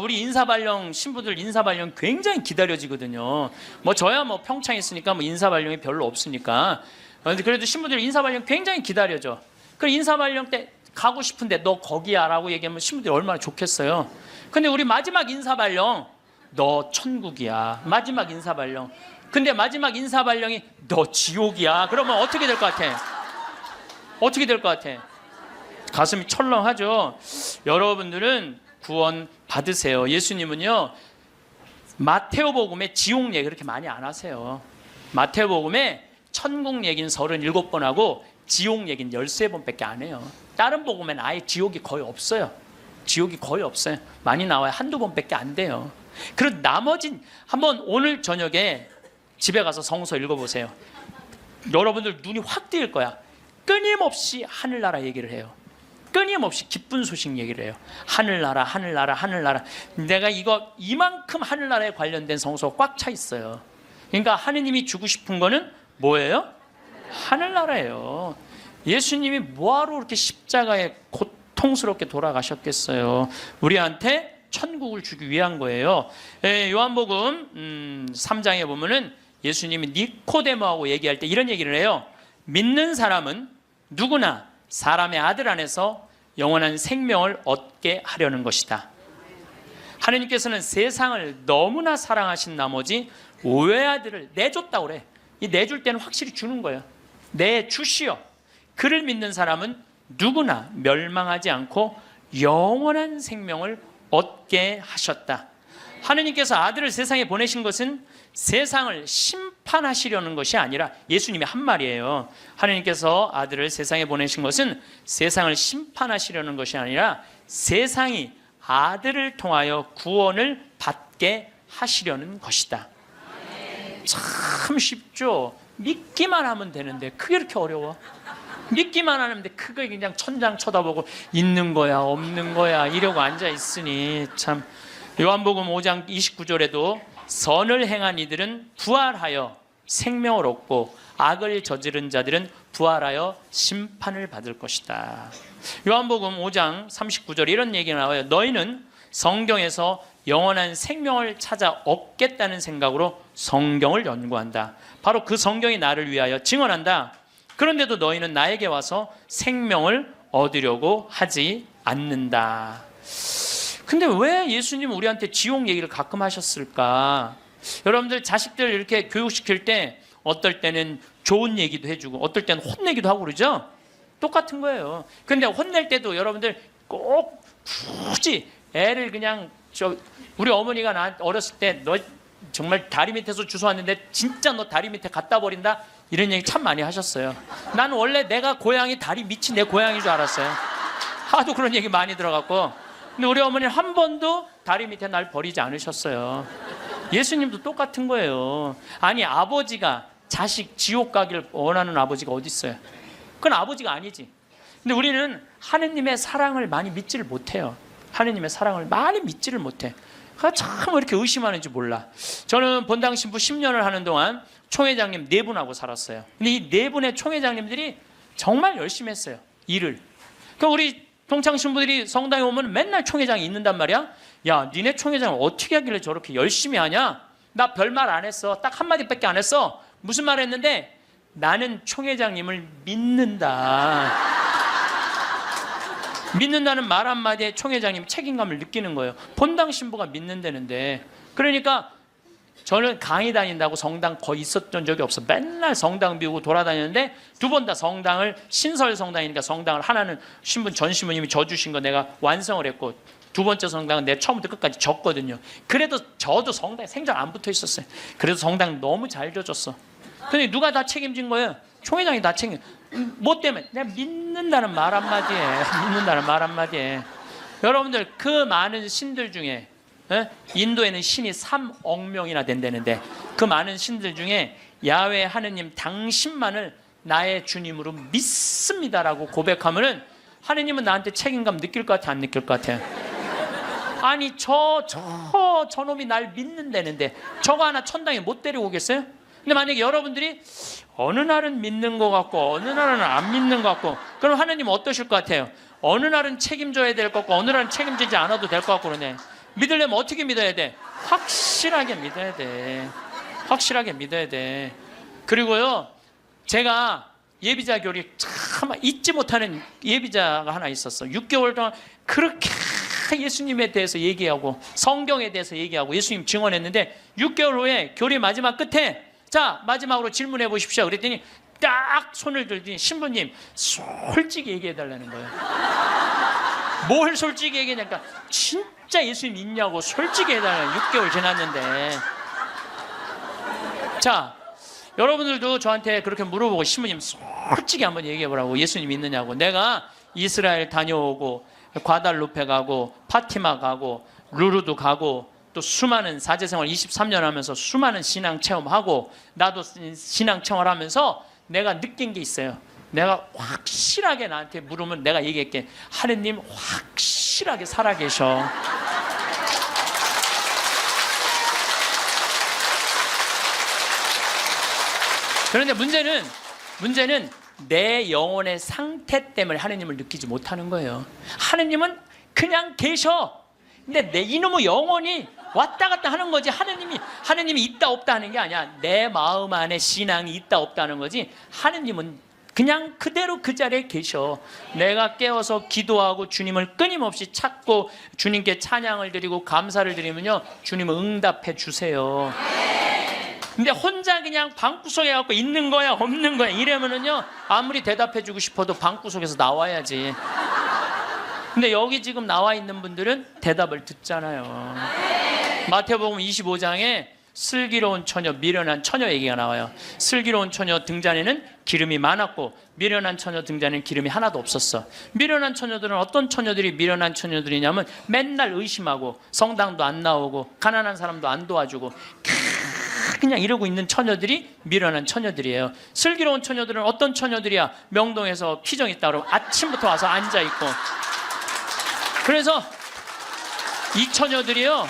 우리 인사발령 신부들 인사발령 굉장히 기다려지거든요. 저야 평창에 있으니까 인사발령이 별로 없으니까. 그래도 신부들 인사발령 굉장히 기다려져. 그 인사발령 때 가고 싶은데 너 거기야 라고 얘기하면 신부들이 얼마나 좋겠어요. 근데 우리 마지막 인사발령 너 천국이야. 마지막 인사발령. 근데 마지막 인사발령이 너 지옥이야. 그러면 어떻게 될 것 같아? 어떻게 될 것 같아? 가슴이 철렁하죠. 여러분들은 구원 받으세요. 예수님은요 마태오복음에 지옥 얘기 그렇게 많이 안 하세요. 마태오복음에 천국 얘기는 37번 하고 지옥 얘기는 13번밖에 안 해요. 다른 복음에는 아예 지옥이 거의 없어요. 지옥이 거의 없어요. 많이 나와요. 한두 번밖에 안 돼요. 그리고 나머진 한번 오늘 저녁에 집에 가서 성서 읽어보세요. 여러분들 눈이 확 뜨일 거야. 끊임없이 하늘나라 얘기를 해요. 끊임없이 기쁜 소식 얘기를 해요. 하늘나라, 하늘나라, 하늘나라. 내가 이만큼 하늘나라에 관련된 성서가 꽉 차 있어요. 그러니까 하느님이 주고 싶은 거는 뭐예요? 하늘나라예요. 예수님이 뭐하러 그렇게 십자가에 고통스럽게 돌아가셨겠어요? 우리한테 천국을 주기 위한 거예요. 요한복음 3장에 보면은 예수님이 니코데모하고 얘기할 때 이런 얘기를 해요. 믿는 사람은 누구나 사람의 아들 안에서 영원한 생명을 얻게 하려는 것이다. 하느님께서는 세상을 너무나 사랑하신 나머지 외아들을 내줬다고 그래. 이 내줄 때는 확실히 주는 거예요. 내주시오. 그를 믿는 사람은 누구나 멸망하지 않고 영원한 생명을 얻게 하셨다. 하느님께서 아들을 세상에 보내신 것은 세상을 심판하시려는 것이 아니라, 예수님이 한 말이에요. 하느님께서 아들을 세상에 보내신 것은 세상을 심판하시려는 것이 아니라 세상이 아들을 통하여 구원을 받게 하시려는 것이다. 참 쉽죠? 믿기만 하면 되는데 그게 이렇게 어려워? 믿기만 하는데 그게 그냥 천장 쳐다보고 있는 거야 없는 거야 이러고 앉아있으니 참. 요한복음 5장 29절에도 선을 행한 이들은 부활하여 생명을 얻고 악을 저지른 자들은 부활하여 심판을 받을 것이다. 요한복음 5장 39절에 이런 얘기가 나와요. 너희는 성경에서 영원한 생명을 찾아 얻겠다는 생각으로 성경을 연구한다. 바로 그 성경이 나를 위하여 증언한다. 그런데도 너희는 나에게 와서 생명을 얻으려고 하지 않는다. 근데 왜 예수님은 우리한테 지옥 얘기를 가끔 하셨을까? 여러분들 자식들 이렇게 교육시킬 때 어떨 때는 좋은 얘기도 해주고 어떨 때는 혼내기도 하고 그러죠? 똑같은 거예요. 근데 혼낼 때도 여러분들 꼭 굳이 애를 그냥 우리 어머니가 나 어렸을 때 너 정말 다리 밑에서 주워왔는데 진짜 너 다리 밑에 갖다 버린다? 이런 얘기 참 많이 하셨어요. 나는 원래 내가 고향이 다리 밑이 내 고향인 줄 알았어요. 하도 그런 얘기 많이 들어갔고. 근데 우리 어머니는 한 번도 다리 밑에 날 버리지 않으셨어요. 예수님도 똑같은 거예요. 아니 아버지가 자식 지옥 가기를 원하는 아버지가 어디 있어요? 그건 아버지가 아니지. 근데 우리는 하느님의 사랑을 많이 믿지를 못해요. 하느님의 사랑을 많이 믿지를 못해. 참 왜 이렇게 의심하는지 몰라. 저는 본당 신부 10년을 하는 동안 총회장님 4분하고 살았어요. 근데 이 4분의 총회장님들이 정말 열심히 했어요. 일을. 그러니까 우리 동창 신부들이 성당에 오면 맨날 총회장이 있는단 말이야. 야, 니네 총회장을 어떻게 하길래 저렇게 열심히 하냐? 나 별말 안 했어. 딱 한마디밖에 안 했어. 무슨 말 했는데? 나는 총회장님을 믿는다. 믿는다는 말 한마디에 총회장님 책임감을 느끼는 거예요. 본당 신부가 믿는다는데. 그러니까 저는 강의 다닌다고 성당 거의 있었던 적이 없어. 맨날 성당 비우고 돌아다녔는데 2번 다 성당을 신설 성당이니까 성당을 하나는 신분 전 신부님이 져주신 거 내가 완성을 했고 2번째 성당은 내가 처음부터 끝까지 졌거든요. 그래도 저도 성당에 생전 안 붙어 있었어요. 그래도 성당 너무 잘 져줬어. 근데 누가 다 책임진 거예요? 총회장이 다 책임. 뭐 때문에? 내가 믿는다는 말 한마디에. 믿는다는 말 한마디에. 여러분들 그 많은 신들 중에 인도에는 신이 3억 명이나 된다는데 그 많은 신들 중에 야훼 하느님 당신만을 나의 주님으로 믿습니다라고 고백하면은 하느님은 나한테 책임감 느낄 것 같아, 안 느낄 것 같아? 아니 저놈이 날 믿는다는데 저거 하나 천당에 못 데려오겠어요? 근데 만약에 여러분들이 어느 날은 믿는 것 같고 어느 날은 안 믿는 것 같고 그럼 하느님 어떠실 것 같아요? 어느 날은 책임져야 될 것 같고 어느 날은 책임지지 않아도 될 것 같고 그러네. 믿으려면 어떻게 믿어야 돼? 확실하게 믿어야 돼. 확실하게 믿어야 돼. 그리고요, 제가 예비자 교리 참 잊지 못하는 예비자가 하나 있었어. 6개월 동안 그렇게 예수님에 대해서 얘기하고 성경에 대해서 얘기하고 예수님 증언했는데 6개월 후에 교리 마지막 끝에 자 마지막으로 질문해 보십시오. 그랬더니 딱 손을 들더니 신부님 솔직히 얘기해 달라는 거예요. 뭘 솔직히 얘기하냐니까 진짜 예수님 있냐고 솔직히 해달라는 6개월 지났는데. 자 여러분들도 저한테 그렇게 물어보고 신부님 솔직히 한번 얘기해 보라고 예수님 있느냐고. 내가 이스라엘 다녀오고 과달루페 가고 파티마 가고 루르도 가고 또 수많은 사제생활 23년 하면서 수많은 신앙 체험하고 나도 신앙 체험하면서 내가 느낀 게 있어요. 내가 확실하게 나한테 물으면 내가 얘기할게. 하느님 확실하게 살아계셔. 그런데 문제는 내 영혼의 상태 때문에 하느님을 느끼지 못하는 거예요. 하느님은 그냥 계셔. 근데 내 이놈의 영혼이 왔다 갔다 하는 거지. 하느님이 있다 없다 하는 게 아니야. 내 마음 안에 신앙이 있다 없다 하는 거지. 하느님은 그냥 그대로 그 자리에 계셔. 내가 깨어서 기도하고 주님을 끊임없이 찾고 주님께 찬양을 드리고 감사를 드리면요, 주님은 응답해 주세요. 근데 혼자 그냥 방구석에 갖고 있는 거야 없는 거야 이러면은요, 아무리 대답해 주고 싶어도 방구석에서 나와야지. 근데 여기 지금 나와 있는 분들은 대답을 듣잖아요. 마태복음 25장에 슬기로운 처녀, 미련한 처녀 얘기가 나와요. 슬기로운 처녀 등잔에는 기름이 많았고 미련한 처녀 등잔에는 기름이 하나도 없었어. 미련한 처녀들은 어떤 처녀들이 미련한 처녀들이냐면 맨날 의심하고 성당도 안 나오고 가난한 사람도 안 도와주고 그냥 이러고 있는 처녀들이 미련한 처녀들이에요. 슬기로운 처녀들은 어떤 처녀들이야? 명동에서 피정 있다 그러면 아침부터 와서 앉아있고. 그래서 이 처녀들이요,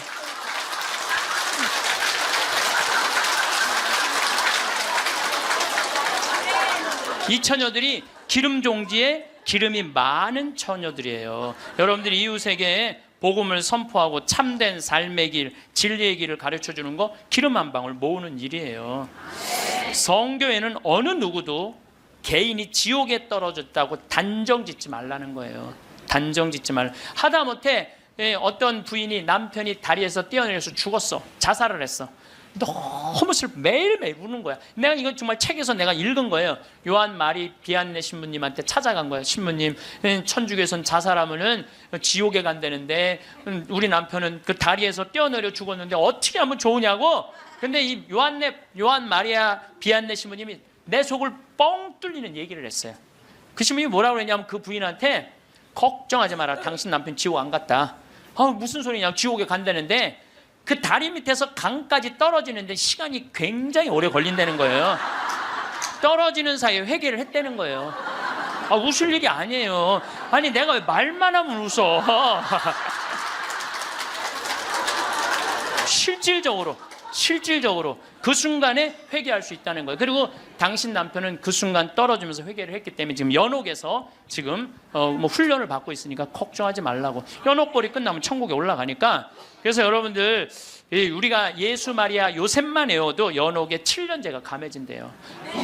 이 처녀들이 기름 종지에 기름이 많은 처녀들이에요. 여러분들이 이웃에게 복음을 선포하고 참된 삶의 길, 진리의 길을 가르쳐주는 거 기름 한 방울 모으는 일이에요. 성교회는 어느 누구도 개인이 지옥에 떨어졌다고 단정 짓지 말라는 거예요. 단정 짓지 말라. 하다못해 어떤 부인이 남편이 다리에서 뛰어내려서 죽었어. 자살을 했어. 너무 슬퍼. 매일매일 우는 거야. 내가 이건 정말 책에서 내가 읽은 거예요. 요한 마리 비안네 신부님한테 찾아간 거예요. 신부님, 천주교에선 자살하면은 지옥에 간다는데 우리 남편은 그 다리에서 뛰어내려 죽었는데 어떻게 하면 좋으냐고. 근데 이 요한 마리아 비안네 신부님이 내 속을 뻥 뚫리는 얘기를 했어요. 그 신부님이 뭐라고 그랬냐면 그 부인한테 걱정하지 마라. 당신 남편 지옥 안 갔다. 무슨 소리냐. 지옥에 간다는데 그 다리 밑에서 강까지 떨어지는데 시간이 굉장히 오래 걸린다는 거예요. 떨어지는 사이에 회개를 했다는 거예요. 웃을 일이 아니에요. 아니 내가 왜 말만 하면 웃어. 실질적으로 그 순간에 회개할 수 있다는 거예요. 그리고 당신 남편은 그 순간 떨어지면서 회개를 했기 때문에 지금 연옥에서 지금 훈련을 받고 있으니까 걱정하지 말라고. 연옥벌이 끝나면 천국에 올라가니까. 그래서 여러분들 우리가 예수 마리아 요셉만 외워도 연옥에 7년제가 감해진대요.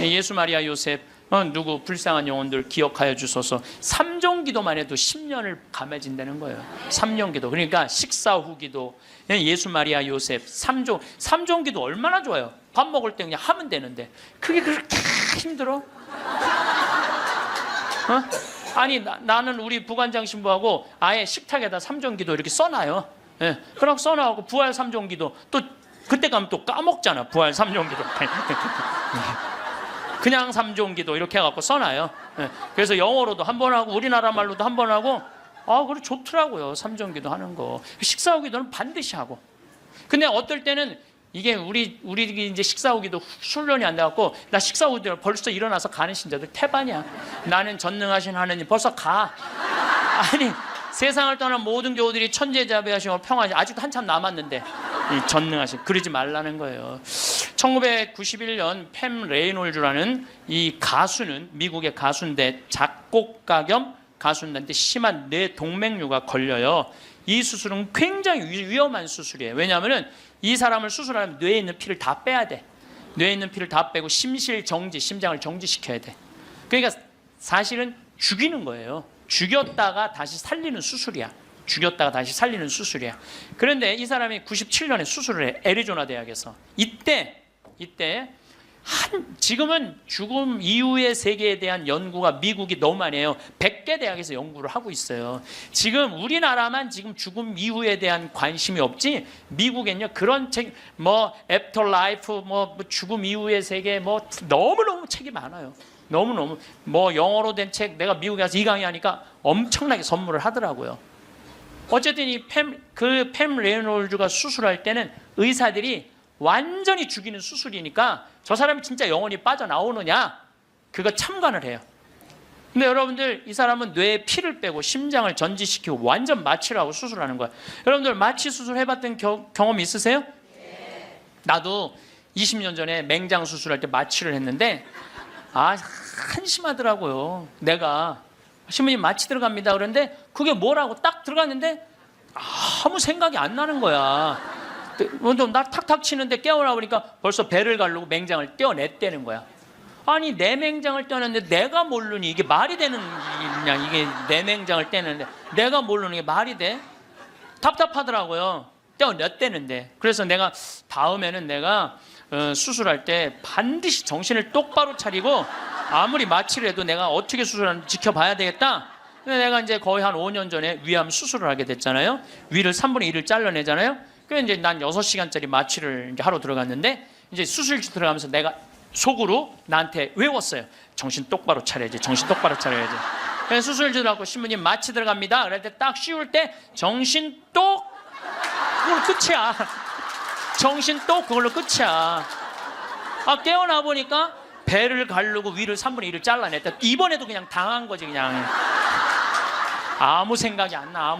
예수 마리아 요셉 누구 불쌍한 영혼들 기억하여 주소서. 3종 기도만 해도 10년을 감해진다는 거예요. 3년 기도. 그러니까 식사 후 기도, 예수 마리아 요셉 3종 기도 얼마나 좋아요. 밥 먹을 때 그냥 하면 되는데 그게 그렇게 힘들어? 아니 나는 우리 부관장 신부하고 아예 식탁에다 3종 기도 이렇게 써놔요. 그럼 써놔갖고 부활 3종 기도 또 그때 가면 또 까먹잖아. 부활 3종 기도 그냥 3종 기도 이렇게 해갖고 써놔요. 그래서 영어로도 한 번 하고 우리나라 말로도 한 번 하고 그래 좋더라고요. 3종 기도 하는 거. 식사 후 기도는 반드시 하고. 근데 어떨 때는 이게 우리 이제 식사 후 기도 훈련이 안 돼갖고 나 식사 후 기도 벌써 일어나서 가는 신자들 태반이야. 나는 전능하신 하느님 벌써 가. 아니 세상을 떠난 모든 교우들이 천재자비하시고 평화하시 아직도 한참 남았는데 이 전능하신 그러지 말라는 거예요. 1991년 팸 레이놀즈라는 이 가수는 미국의 가수인데 작곡가 겸 가수인데 심한 뇌 동맥류가 걸려요. 이 수술은 굉장히 위험한 수술이에요. 왜냐하면 이 사람을 수술하면 뇌에 있는 피를 다 빼야 돼. 뇌에 있는 피를 다 빼고 심실 정지, 심장을 정지시켜야 돼. 그러니까 사실은 죽이는 거예요. 죽였다가 다시 살리는 수술이야. 그런데 이 사람이 97년에 수술을 해. 애리조나 대학에서. 이때 지금은 죽음 이후의 세계에 대한 연구가 미국이 너무 많이 해요. 100개 대학에서 연구를 하고 있어요. 지금 우리나라만 지금 죽음 이후에 대한 관심이 없지 미국엔요 그런 책 애프터 라이프 죽음 이후의 세계 너무너무 책이 많아요. 너무너무 영어로 된 책 내가 미국에 가서 이 강의하니까 엄청나게 선물을 하더라고요. 어쨌든 팸 레이놀즈가 수술할 때는 의사들이 완전히 죽이는 수술이니까 저 사람이 진짜 영혼이 빠져나오느냐 그거 참관을 해요. 근데 여러분들 이 사람은 뇌에 피를 빼고 심장을 전지시키고 완전 마취를 하고 수술하는 거야. 여러분들 마취 수술 해봤던 경험 있으세요? 네. 나도 20년 전에 맹장 수술할 때 마취를 했는데 한심하더라고요. 내가 신부님 마취 들어갑니다 그런데 그게 뭐라고 딱 들어갔는데 아무 생각이 안 나는 거야. 나 탁탁 치는데 깨어나 보니까 벌써 배를 가르고 맹장을 떼어냈다는 거야. 아니 내 맹장을 떼어냈는데 내가 모르니 이게 말이 되는 일이냐. 이게 내 맹장을 떼는데 내가 모르는 게 말이 돼? 답답하더라고요. 떼어냈다는데. 그래서 내가 다음에는 내가 수술할 때 반드시 정신을 똑바로 차리고 아무리 마취를 해도 내가 어떻게 수술하는지 지켜봐야 되겠다. 근데 내가 이제 거의 한 5년 전에 위암 수술을 하게 됐잖아요. 위를 3분의 1을 잘라내잖아요. 그래서 이제 난 6시간짜리 마취를 이제 하러 들어갔는데 이제 수술실 들어가면서 내가 속으로 나한테 외웠어요. 정신 똑바로 차려야지. 그래서 수술실 들어가고 신부님 마취 들어갑니다. 그럴 때 딱 씌울 때 정신 똑 그걸로 끝이야. 정신 똑 그걸로 끝이야. 깨어나 보니까 배를 가르고 위를 3분의 1을 잘라냈다. 이번에도 그냥 당한 거지 그냥. 아무 생각이 안 나.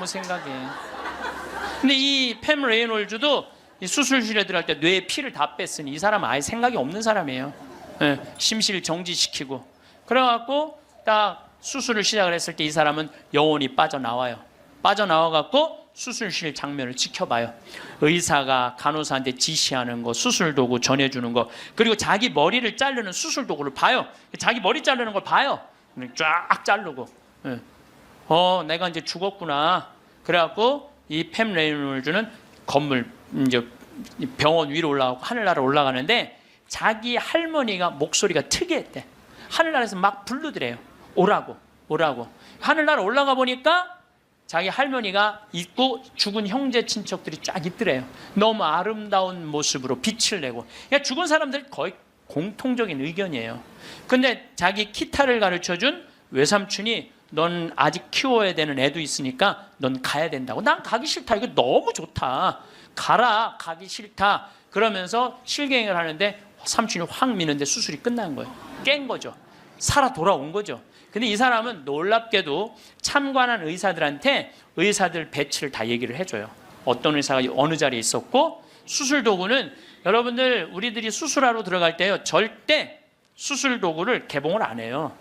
근데 이 팸 레이놀즈도 이 수술실에 들어갈 때 뇌에 피를 다 뺐으니 이 사람은 아예 생각이 없는 사람이에요. 심실 정지시키고 그래갖고 딱 수술을 시작을 했을 때 이 사람은 영혼이 빠져나와갖고 수술실 장면을 지켜봐요. 의사가 간호사한테 지시하는 거, 수술 도구 전해주는 거, 그리고 자기 머리를 자르는 수술 도구를 봐요. 자기 머리 자르는 걸 봐요. 쫙 자르고 내가 이제 죽었구나. 그래갖고 이 팸 레이놀즈는 건물 이제 병원 위로 올라가고 하늘나라 올라가는데 자기 할머니가 목소리가 특이했대. 하늘나라에서 막 부르더래요. 오라고. 하늘나라 올라가 보니까 자기 할머니가 있고 죽은 형제 친척들이 쫙 있더래요. 너무 아름다운 모습으로 빛을 내고. 그러니까 죽은 사람들이 거의 공통적인 의견이에요. 근데 자기 기타를 가르쳐준 외삼촌이 넌 아직 키워야 되는 애도 있으니까 넌 가야 된다고. 난 가기 싫다. 이거 너무 좋다. 가라. 가기 싫다. 그러면서 실갱이를 하는데 삼촌이 확 미는데 수술이 끝난 거예요. 깬 거죠. 살아 돌아온 거죠. 근데 이 사람은 놀랍게도 참관한 의사들한테 의사들 배치를 다 얘기를 해줘요. 어떤 의사가 어느 자리에 있었고, 수술 도구는 여러분들 우리들이 수술하러 들어갈 때요 절대 수술 도구를 개봉을 안 해요.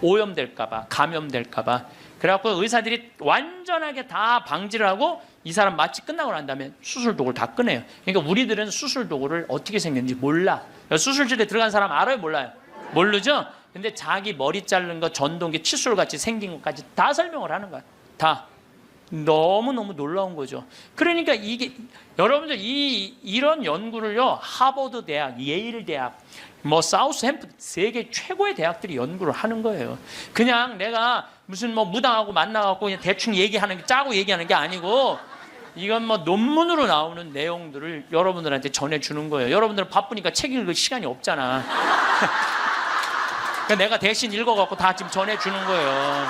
오염될까봐, 감염될까봐. 그래갖고 의사들이 완전하게 다 방지를 하고 이 사람 마취 끝나고 난 다음에 수술 도구를 다 꺼내요. 그러니까 우리들은 수술 도구를 어떻게 생겼는지 몰라. 수술실에 들어간 사람 알아요, 몰라요? 모르죠? 근데 자기 머리 자른 거 전동기 칫솔같이 생긴 것까지 다 설명을 하는 거야. 다. 너무너무 놀라운 거죠. 그러니까 이게 여러분들 이런 연구를요 하버드 대학, 예일 대학, 뭐 사우스햄프턴 세계 최고의 대학들이 연구를 하는 거예요. 그냥 내가 무슨 뭐 무당하고 만나갖고 그냥 대충 얘기하는 게 짜고 얘기하는 게 아니고 이건 뭐 논문으로 나오는 내용들을 여러분들한테 전해주는 거예요. 여러분들은 바쁘니까 책 읽을 시간이 없잖아. 그러니까 내가 대신 읽어갖고 다 지금 전해주는 거예요.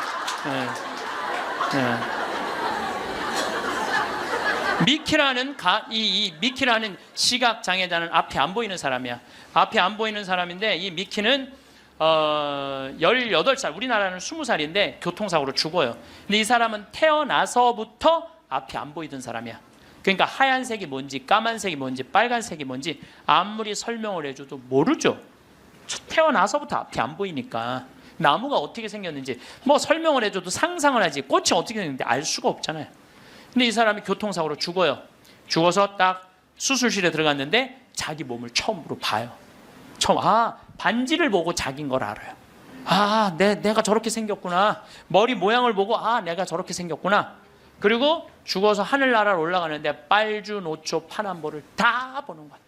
미키라는 미키라는 시각 장애자는 앞이 안 보이는 사람이야. 앞이 안 보이는 사람인데 이 미키는 18살, 우리나라는 20살인데 교통사고로 죽어요. 근데 이 사람은 태어나서부터 앞이 안 보이던 사람이야. 그러니까 하얀색이 뭔지 까만색이 뭔지 빨간색이 뭔지 아무리 설명을 해줘도 모르죠. 태어나서부터 앞이 안 보이니까 나무가 어떻게 생겼는지 뭐 설명을 해줘도 상상을 하지 꽃이 어떻게 생겼는지 알 수가 없잖아요. 근데 이 사람이 교통사고로 죽어요. 죽어서 딱 수술실에 들어갔는데 자기 몸을 처음으로 봐요. 반지를 보고 자기인 걸 알아요. 내가 저렇게 생겼구나. 머리 모양을 보고 내가 저렇게 생겼구나. 그리고 죽어서 하늘나라로 올라가는데 빨주노초 파남보를 다 보는 거야.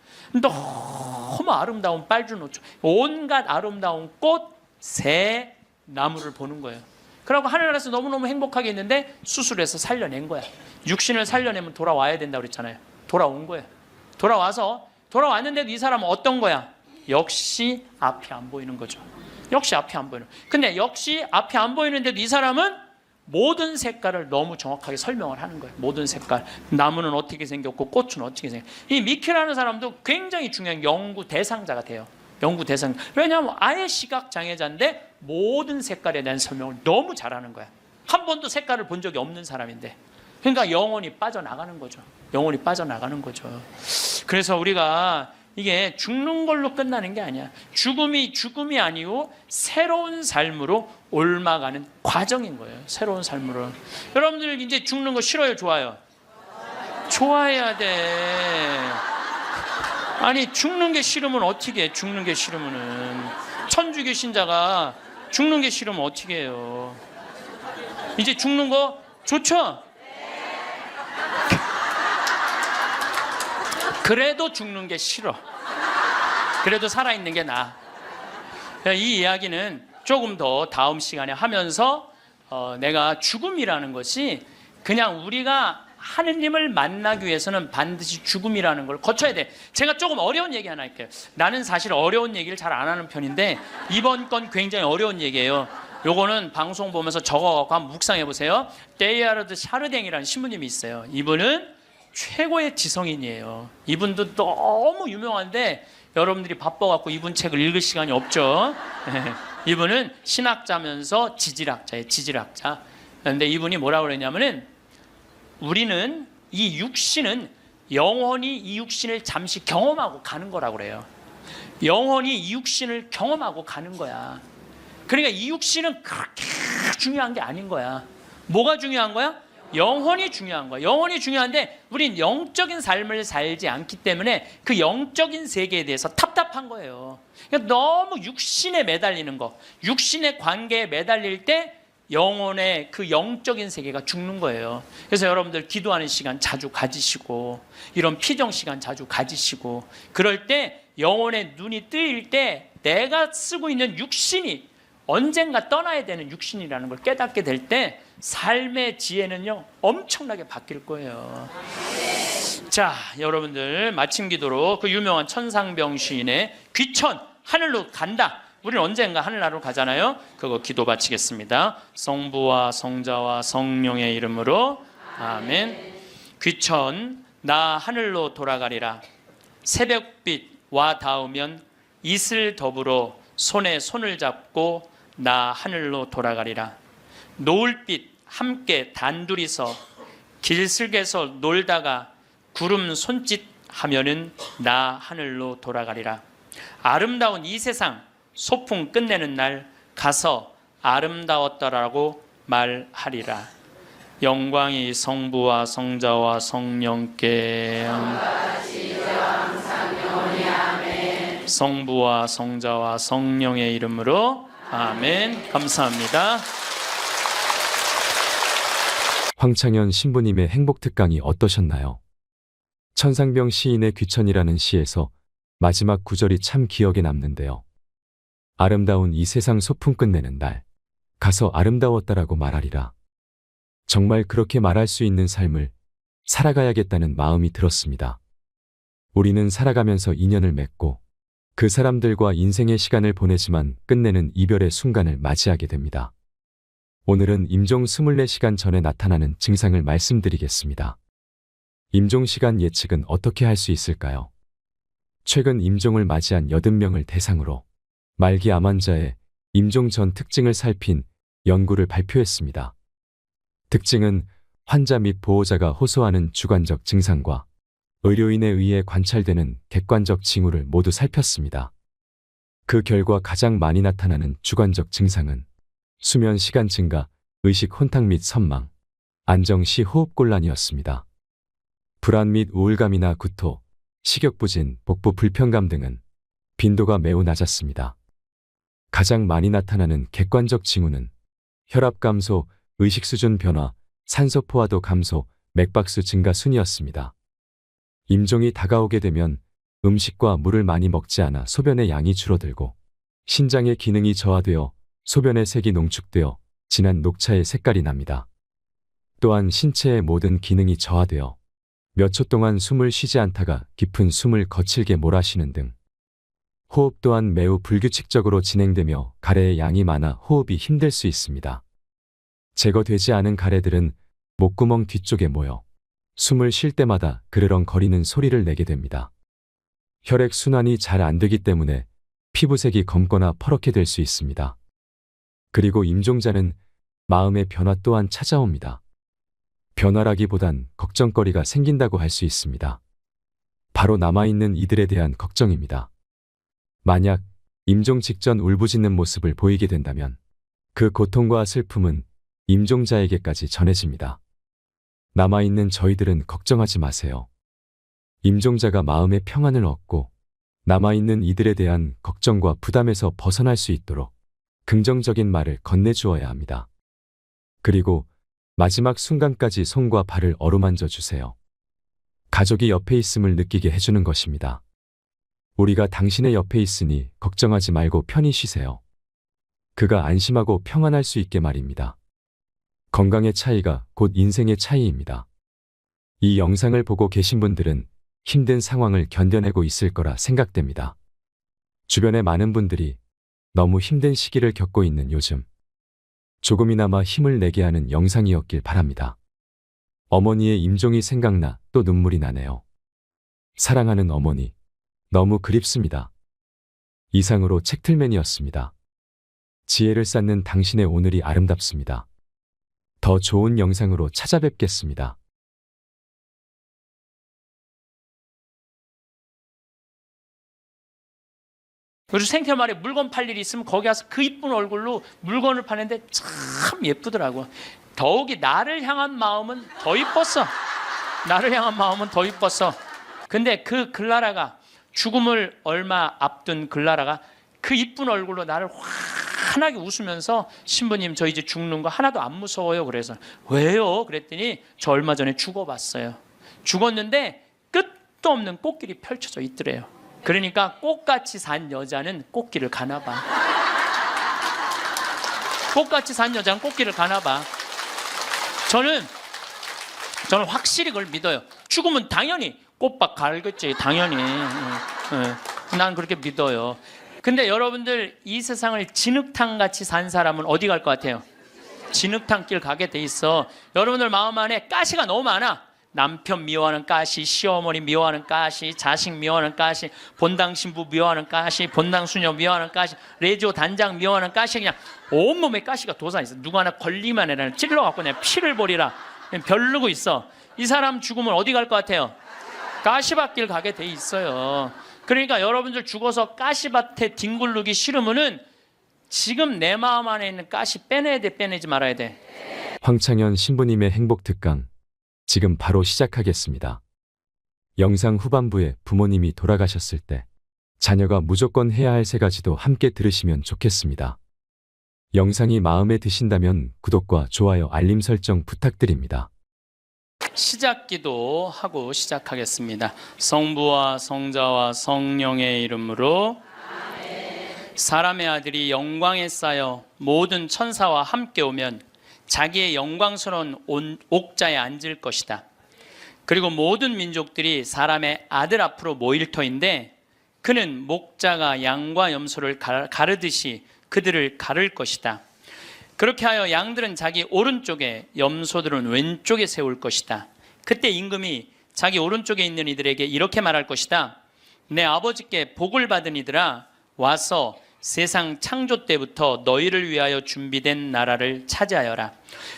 너무 아름다운 빨주노초, 온갖 아름다운 꽃, 새, 나무를 보는 거예요. 그러고 하늘나라에서 너무너무 행복하게 있는데 수술해서 살려낸 거야. 육신을 살려내면 돌아와야 된다고 그랬잖아요. 돌아온 거예요. 돌아왔는데도 이 사람은 어떤 거야? 역시 앞이 안 보이는 거죠. 역시 앞이 안 보이는. 근데 역시 앞이 안 보이는데도 이 사람은 모든 색깔을 너무 정확하게 설명을 하는 거예요. 모든 색깔. 나무는 어떻게 생겼고 꽃은 어떻게 생겼고. 이 미키라는 사람도 굉장히 중요한 연구 대상자가 돼요. 연구 대상. 왜냐하면 아예 시각 장애자인데 모든 색깔에 대한 설명을 너무 잘하는 거야. 한 번도 색깔을 본 적이 없는 사람인데. 그러니까 영혼이 빠져나가는 거죠. 영혼이 빠져나가는 거죠. 그래서 우리가 이게 죽는 걸로 끝나는 게 아니야. 죽음이 아니고 새로운 삶으로 옮아가는 과정인 거예요. 새로운 삶으로. 여러분들 이제 죽는 거 싫어요, 좋아요? 좋아해야 돼. 아니 죽는 게 싫으면 어떻게 해? 죽는 게 싫으면은 천주교 신자가 죽는 게 싫으면 어떻게 해요? 이제 죽는 거 좋죠? 그래도 죽는 게 싫어. 그래도 살아있는 게 나아. 이 이야기는 조금 더 다음 시간에 하면서 내가 죽음이라는 것이 그냥 우리가 하느님을 만나기 위해서는 반드시 죽음이라는 걸 거쳐야 돼. 제가 조금 어려운 얘기 하나 할게요. 나는 사실 어려운 얘기를 잘 안 하는 편인데 이번 건 굉장히 어려운 얘기예요. 요거는 방송 보면서 적어갖고 한번 묵상해 보세요. 데이아르드 샤르댕이라는 신부님이 있어요. 이분은 최고의 지성인이에요. 이분도 너무 유명한데 여러분들이 바빠갖고 이분 책을 읽을 시간이 없죠. 이분은 신학자면서 지질학자예요. 지질학자. 그런데 이분이 뭐라고 그러냐면은 우리는 이 육신은 영원히 이 육신을 잠시 경험하고 가는 거라고 그래요. 영원히 이 육신을 경험하고 가는 거야. 그러니까 이 육신은 그렇게 중요한 게 아닌 거야. 뭐가 중요한 거야? 영혼이 중요한 거야. 영혼이 중요한데 우린 영적인 삶을 살지 않기 때문에 그 영적인 세계에 대해서 답답한 거예요. 그러니까 너무 육신에 매달리는 거, 육신의 관계에 매달릴 때 영혼의 그 영적인 세계가 죽는 거예요. 그래서 여러분들 기도하는 시간 자주 가지시고 이런 피정 시간 자주 가지시고 그럴 때 영혼의 눈이 뜨일 때 내가 쓰고 있는 육신이 언젠가 떠나야 되는 육신이라는 걸 깨닫게 될 때 삶의 지혜는요 엄청나게 바뀔 거예요. 자, 여러분들 마침 기도로 그 유명한 천상병 시인의 귀천 하늘로 간다. 우리는 언젠가 하늘나라로 가잖아요. 그거 기도 바치겠습니다. 성부와 성자와 성령의 이름으로 아멘. 귀천 나 하늘로 돌아가리라. 새벽빛 와 닿으면 이슬 더불어 손에 손을 잡고 나 하늘로 돌아가리라. 노을빛 함께 단둘이서 길슬개서 놀다가 구름 손짓 하면은 나 하늘로 돌아가리라. 아름다운 이 세상 소풍 끝내는 날 가서 아름다웠더라고 말하리라. 영광이 성부와 성자와 성령께 성부와 성자와 성령의 이름으로 아멘. 감사합니다. 황창현 신부님의 행복특강이 어떠셨나요? 천상병 시인의 귀천이라는 시에서 마지막 구절이 참 기억에 남는데요. 아름다운 이 세상 소풍 끝내는 날 가서 아름다웠다라고 말하리라. 정말 그렇게 말할 수 있는 삶을 살아가야겠다는 마음이 들었습니다. 우리는 살아가면서 인연을 맺고 그 사람들과 인생의 시간을 보내지만 끝내는 이별의 순간을 맞이하게 됩니다. 오늘은 임종 24시간 전에 나타나는 증상을 말씀드리겠습니다. 임종 시간 예측은 어떻게 할 수 있을까요? 최근 임종을 맞이한 80명을 대상으로 말기 암 환자의 임종 전 특징을 살핀 연구를 발표했습니다. 특징은 환자 및 보호자가 호소하는 주관적 증상과 의료인에 의해 관찰되는 객관적 징후를 모두 살폈습니다. 그 결과 가장 많이 나타나는 주관적 증상은 수면 시간 증가, 의식 혼탁 및 선망, 안정 시 호흡곤란이었습니다. 불안 및 우울감이나 구토, 식욕부진, 복부 불편감 등은 빈도가 매우 낮았습니다. 가장 많이 나타나는 객관적 징후는 혈압 감소, 의식 수준 변화, 산소 포화도 감소, 맥박수 증가 순이었습니다. 임종이 다가오게 되면 음식과 물을 많이 먹지 않아 소변의 양이 줄어들고 신장의 기능이 저하되어 소변의 색이 농축되어 진한 녹차의 색깔이 납니다. 또한 신체의 모든 기능이 저하되어 몇 초 동안 숨을 쉬지 않다가 깊은 숨을 거칠게 몰아쉬는 등 호흡 또한 매우 불규칙적으로 진행되며 가래의 양이 많아 호흡이 힘들 수 있습니다. 제거되지 않은 가래들은 목구멍 뒤쪽에 모여 숨을 쉴 때마다 그르렁거리는 소리를 내게 됩니다. 혈액 순환이 잘 안 되기 때문에 피부색이 검거나 퍼렇게 될 수 있습니다. 그리고 임종자는 마음의 변화 또한 찾아옵니다. 변화라기보단 걱정거리가 생긴다고 할 수 있습니다. 바로 남아있는 이들에 대한 걱정입니다. 만약 임종 직전 울부짖는 모습을 보이게 된다면 그 고통과 슬픔은 임종자에게까지 전해집니다. 남아있는 저희들은 걱정하지 마세요. 임종자가 마음의 평안을 얻고 남아있는 이들에 대한 걱정과 부담에서 벗어날 수 있도록 긍정적인 말을 건네주어야 합니다. 그리고 마지막 순간까지 손과 발을 어루만져 주세요. 가족이 옆에 있음을 느끼게 해주는 것입니다. 우리가 당신의 옆에 있으니 걱정하지 말고 편히 쉬세요. 그가 안심하고 평안할 수 있게 말입니다. 건강의 차이가 곧 인생의 차이입니다. 이 영상을 보고 계신 분들은 힘든 상황을 견뎌내고 있을 거라 생각됩니다. 주변의 많은 분들이 너무 힘든 시기를 겪고 있는 요즘 조금이나마 힘을 내게 하는 영상이었길 바랍니다. 어머니의 임종이 생각나 또 눈물이 나네요. 사랑하는 어머니, 너무 그립습니다. 이상으로 책틀맨이었습니다. 지혜를 쌓는 당신의 오늘이 아름답습니다. 더 좋은 영상으로 찾아뵙겠습니다. 그리고 생태마을에 물건 팔 일이 있으면 거기 가서 그 이쁜 얼굴로 물건을 파는데 참 예쁘더라고. 더욱이 나를 향한 마음은 더 이뻤어. 나를 향한 마음은 더 이뻤어. 근데 그 글라라가 죽음을 얼마 앞둔 글라라가 그 이쁜 얼굴로 나를 확 환하게 웃으면서 신부님 저 이제 죽는 거 하나도 안 무서워요. 그래서 왜요? 그랬더니 저 얼마 전에 죽어봤어요. 죽었는데 끝도 없는 꽃길이 펼쳐져 있더래요. 그러니까 꽃같이 산 여자는 꽃길을 가나 봐. 꽃같이 산 여자는 꽃길을 가나 봐. 저는 확실히 그걸 믿어요. 죽으면 당연히 꽃밭 갈겠지. 당연히. 난 그렇게 믿어요. 근데 여러분들 이 세상을 진흙탕같이 산 사람은 어디 갈 것 같아요? 진흙탕길 가게 돼 있어. 여러분들 마음 안에 가시가 너무 많아. 남편 미워하는 가시, 시어머니 미워하는 가시, 자식 미워하는 가시, 본당 신부 미워하는 가시, 본당 수녀 미워하는 가시, 레지오 단장 미워하는 가시, 그냥 온몸에 가시가 돋아 있어. 누구 하나 걸리만 해라 찔러갖고 그냥 피를 버리라 별르고 있어. 이 사람 죽으면 어디 갈 것 같아요? 가시밭길 가게 돼 있어요. 그러니까 여러분들 죽어서 가시밭에 뒹굴르기 싫으면은 지금 내 마음 안에 있는 가시 빼내야 돼, 빼내지 말아야 돼. 황창현 신부님의 행복 특강 지금 바로 시작하겠습니다. 영상 후반부에 부모님이 돌아가셨을 때 자녀가 무조건 해야 할 3가지도 함께 들으시면 좋겠습니다. 영상이 마음에 드신다면 구독과 좋아요, 알림 설정 부탁드립니다. 시작기도 하고 시작하겠습니다. 성부와 성자와 성령의 이름으로 사람의 아들이 영광에 쌓여 모든 천사와 함께 오면 자기의 영광스러운 옥자에 앉을 것이다. 그리고 모든 민족들이 사람의 아들 앞으로 모일 터인데 그는 목자가 양과 염소를 가르듯이 그들을 가를 것이다. 그렇게 하여 양들은 자기 오른쪽에, 염소들은 왼쪽에 세울 것이다. 그때 임금이 자기 오른쪽에 있는 이들에게 이렇게 말할 것이다. 내 아버지께 복을 받은 이들아, 와서 세상 창조 때부터 너희를 위하여 준비된 나라를 차지하여라.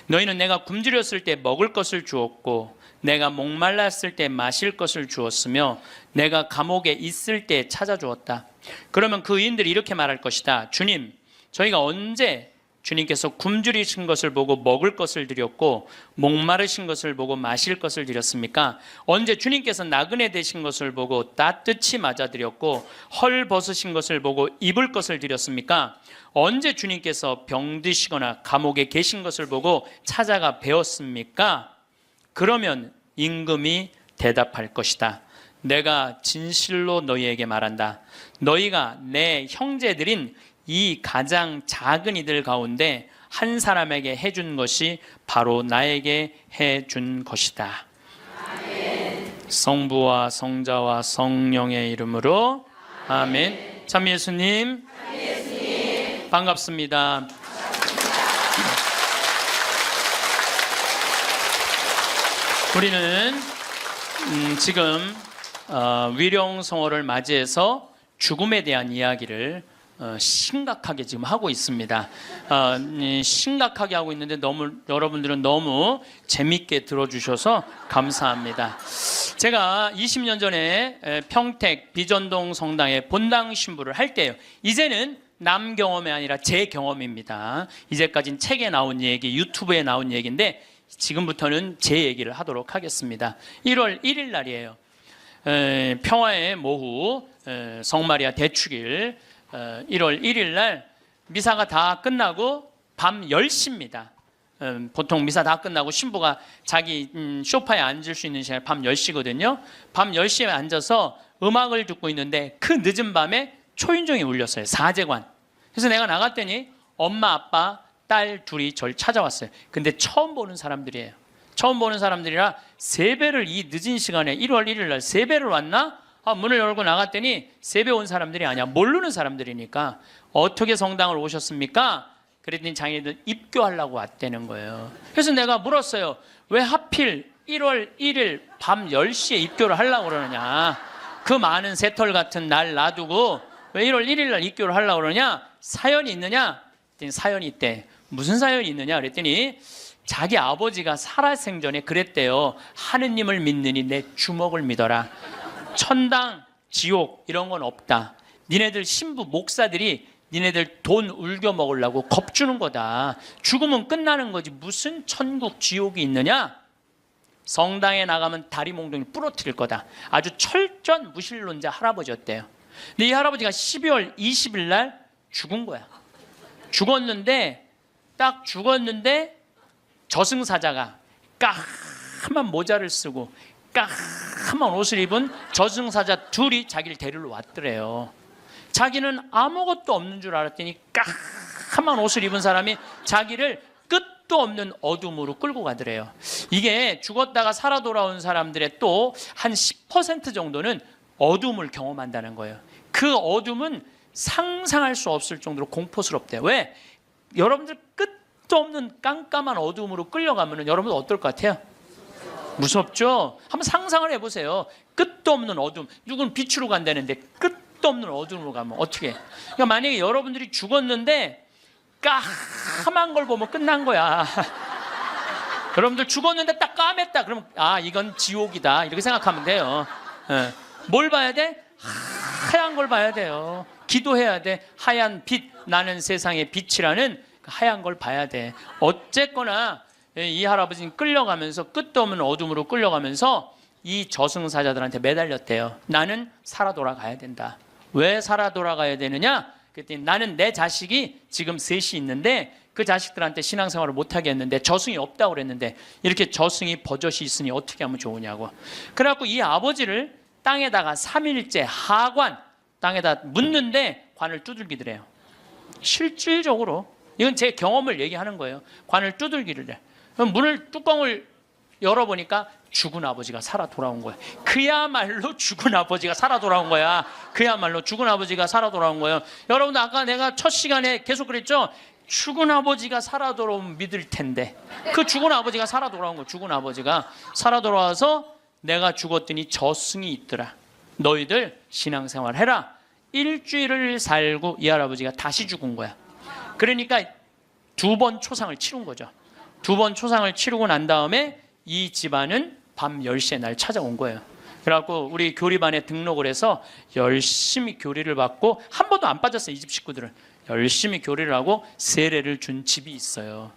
너희는 내가 굶주렸을 때 먹을 것을 주었고, 내가 목말랐을 때 마실 것을 주었으며, 내가 감옥에 있을 때 찾아주었다. 그러면 그 의인들이 이렇게 말할 것이다. 주님, 저희가 언제 주님께서 굶주리신 것을 보고 먹을 것을 드렸고 목마르신 것을 보고 마실 것을 드렸습니까? 언제 주님께서 나그네 되신 것을 보고 따뜻이 맞아드렸고 헐 벗으신 것을 보고 입을 것을 드렸습니까? 언제 주님께서 병드시거나 감옥에 계신 것을 보고 찾아가 배웠습니까? 그러면 임금이 대답할 것이다. 내가 진실로 너희에게 말한다. 너희가 내 형제들인 이 가장 작은 이들 가운데 한 사람에게 해준 것이 바로 나에게 해준 것이다. 아멘. 성부와 성자와 성령의 이름으로 아멘. 참 예수님, 반갑습니다. 우리는 지금 위령성어를 맞이해서 죽음에 대한 이야기를 심각하게 지금 하고 있습니다. 심각하게 하고 있는데 여러분들은 너무 재밌게 들어주셔서 감사합니다. 제가 20년 전에 평택 비전동 성당에 본당 신부를 할 때요. 이제는 남 경험이 아니라 제 경험입니다. 이제까지는 책에 나온 얘기, 유튜브에 나온 얘기인데 지금부터는 제 얘기를 하도록 하겠습니다. 1월 1일 날이에요. 평화의 모후 성마리아 대축일 1월 1일 날 미사가 다 끝나고 밤 10시입니다. 보통 미사 다 끝나고 신부가 자기 소파에 앉을 수 있는 시간이 밤 10시거든요. 밤 10시에 앉아서 음악을 듣고 있는데 그 늦은 밤에 초인종이 울렸어요. 사제관. 그래서 내가 나갔더니 엄마, 아빠, 딸 둘이 절 찾아왔어요. 근데 처음 보는 사람들이에요. 처음 보는 사람들이라 세배를 이 늦은 시간에 1월 1일 날 세배를 왔나? 문을 열고 나갔더니 세배 온 사람들이 아니야. 모르는 사람들이니까 어떻게 성당을 오셨습니까? 그랬더니 자기네들 입교하려고 왔다는 거예요. 그래서 내가 물었어요. 왜 하필 1월 1일 밤 10시에 입교를 하려고 그러느냐. 그 많은 새털 같은 날 놔두고 왜 1월 1일 날 입교를 하려고 그러냐. 사연이 있느냐? 그랬더니 사연이 있대. 무슨 사연이 있느냐 그랬더니 자기 아버지가 살아생전에 그랬대요. 하느님을 믿느니 내 주먹을 믿어라. 천당, 지옥 이런 건 없다. 니네들 신부 목사들이 니네들 돈 울겨 먹으려고 겁주는 거다. 죽으면 끝나는 거지 무슨 천국, 지옥이 있느냐. 성당에 나가면 다리 몽둥이 부러뜨릴 거다. 아주 철저한 무신론자 할아버지였대요. 근데 이 할아버지가 12월 20일 날 죽은 거야. 딱 죽었는데 저승사자가 까만 모자를 쓰고 까만 옷을 입은 저승사자 둘이 자기를 데리러 왔더래요. 자기는 아무것도 없는 줄 알았더니 까만 옷을 입은 사람이 자기를 끝도 없는 어둠으로 끌고 가더래요. 이게 죽었다가 살아 돌아온 사람들의 또 한 10% 정도는 어둠을 경험한다는 거예요. 그 어둠은 상상할 수 없을 정도로 공포스럽대요. 왜? 여러분들 끝도 없는 깜깜한 어둠으로 끌려가면 여러분 어떨 것 같아요? 무섭죠? 한번 상상을 해보세요. 끝도 없는 어둠. 누구는 빛으로 간다는데 끝도 없는 어둠으로 가면 어떻게? 그러니까 만약에 여러분들이 죽었는데 까만 걸 보면 끝난 거야. 여러분들 죽었는데 딱 까맸다. 그러면 이건 지옥이다. 이렇게 생각하면 돼요. 예. 뭘 봐야 돼? 하얀 걸 봐야 돼요. 기도해야 돼. 하얀 빛, 나는 세상의 빛이라는 하얀 걸 봐야 돼. 어쨌거나 이 할아버지는 끌려가면서 끝도 없는 어둠으로 끌려가면서 이 저승사자들한테 매달렸대요. 나는 살아 돌아가야 된다. 왜 살아 돌아가야 되느냐? 그랬더니 나는 내 자식이 지금 셋이 있는데 그 자식들한테 신앙생활을 못하게 했는데 저승이 없다고 그랬는데 이렇게 저승이 버젓이 있으니 어떻게 하면 좋으냐고. 그래갖고 이 아버지를 땅에다가 3일째 하관 땅에다 묻는데 관을 두들기더래요. 실질적으로 이건 제 경험을 얘기하는 거예요. 관을 두들기를 해. 그럼 뚜껑을 열어보니까 죽은 아버지가 살아 돌아온 거야. 그야말로 죽은 아버지가 살아 돌아온 거야. 그야말로 죽은 아버지가 살아 돌아온 거예요. 여러분들 아까 내가 첫 시간에 계속 그랬죠. 죽은 아버지가 살아 돌아오면 믿을 텐데 그 죽은 아버지가 살아 돌아온 거야. 죽은 아버지가 살아 돌아와서 내가 죽었더니 저승이 있더라. 너희들 신앙생활 해라. 일주일을 살고 이 할아버지가 다시 죽은 거야. 그러니까 2번 초상을 치른 거죠. 2번 초상을 치르고 난 다음에 이 집안은 밤 10시에 날 찾아온 거예요. 그래갖고 우리 교리반에 등록을 해서 열심히 교리를 받고 한 번도 안 빠졌어요. 이 집 식구들은 열심히 교리를 하고 세례를 준 집이 있어요.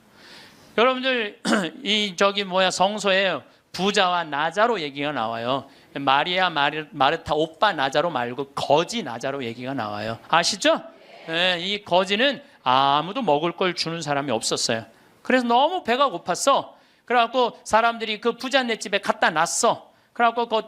여러분들 성서에 부자와 나자로 얘기가 나와요. 마리아 마르타 오빠 나자로 말고 거지 나자로 얘기가 나와요. 아시죠? 네, 이 거지는 아무도 먹을 걸 주는 사람이 없었어요. 그래서 너무 배가 고팠어. 그래갖고 사람들이 그 부자네 집에 갖다 놨어. 그래갖고 그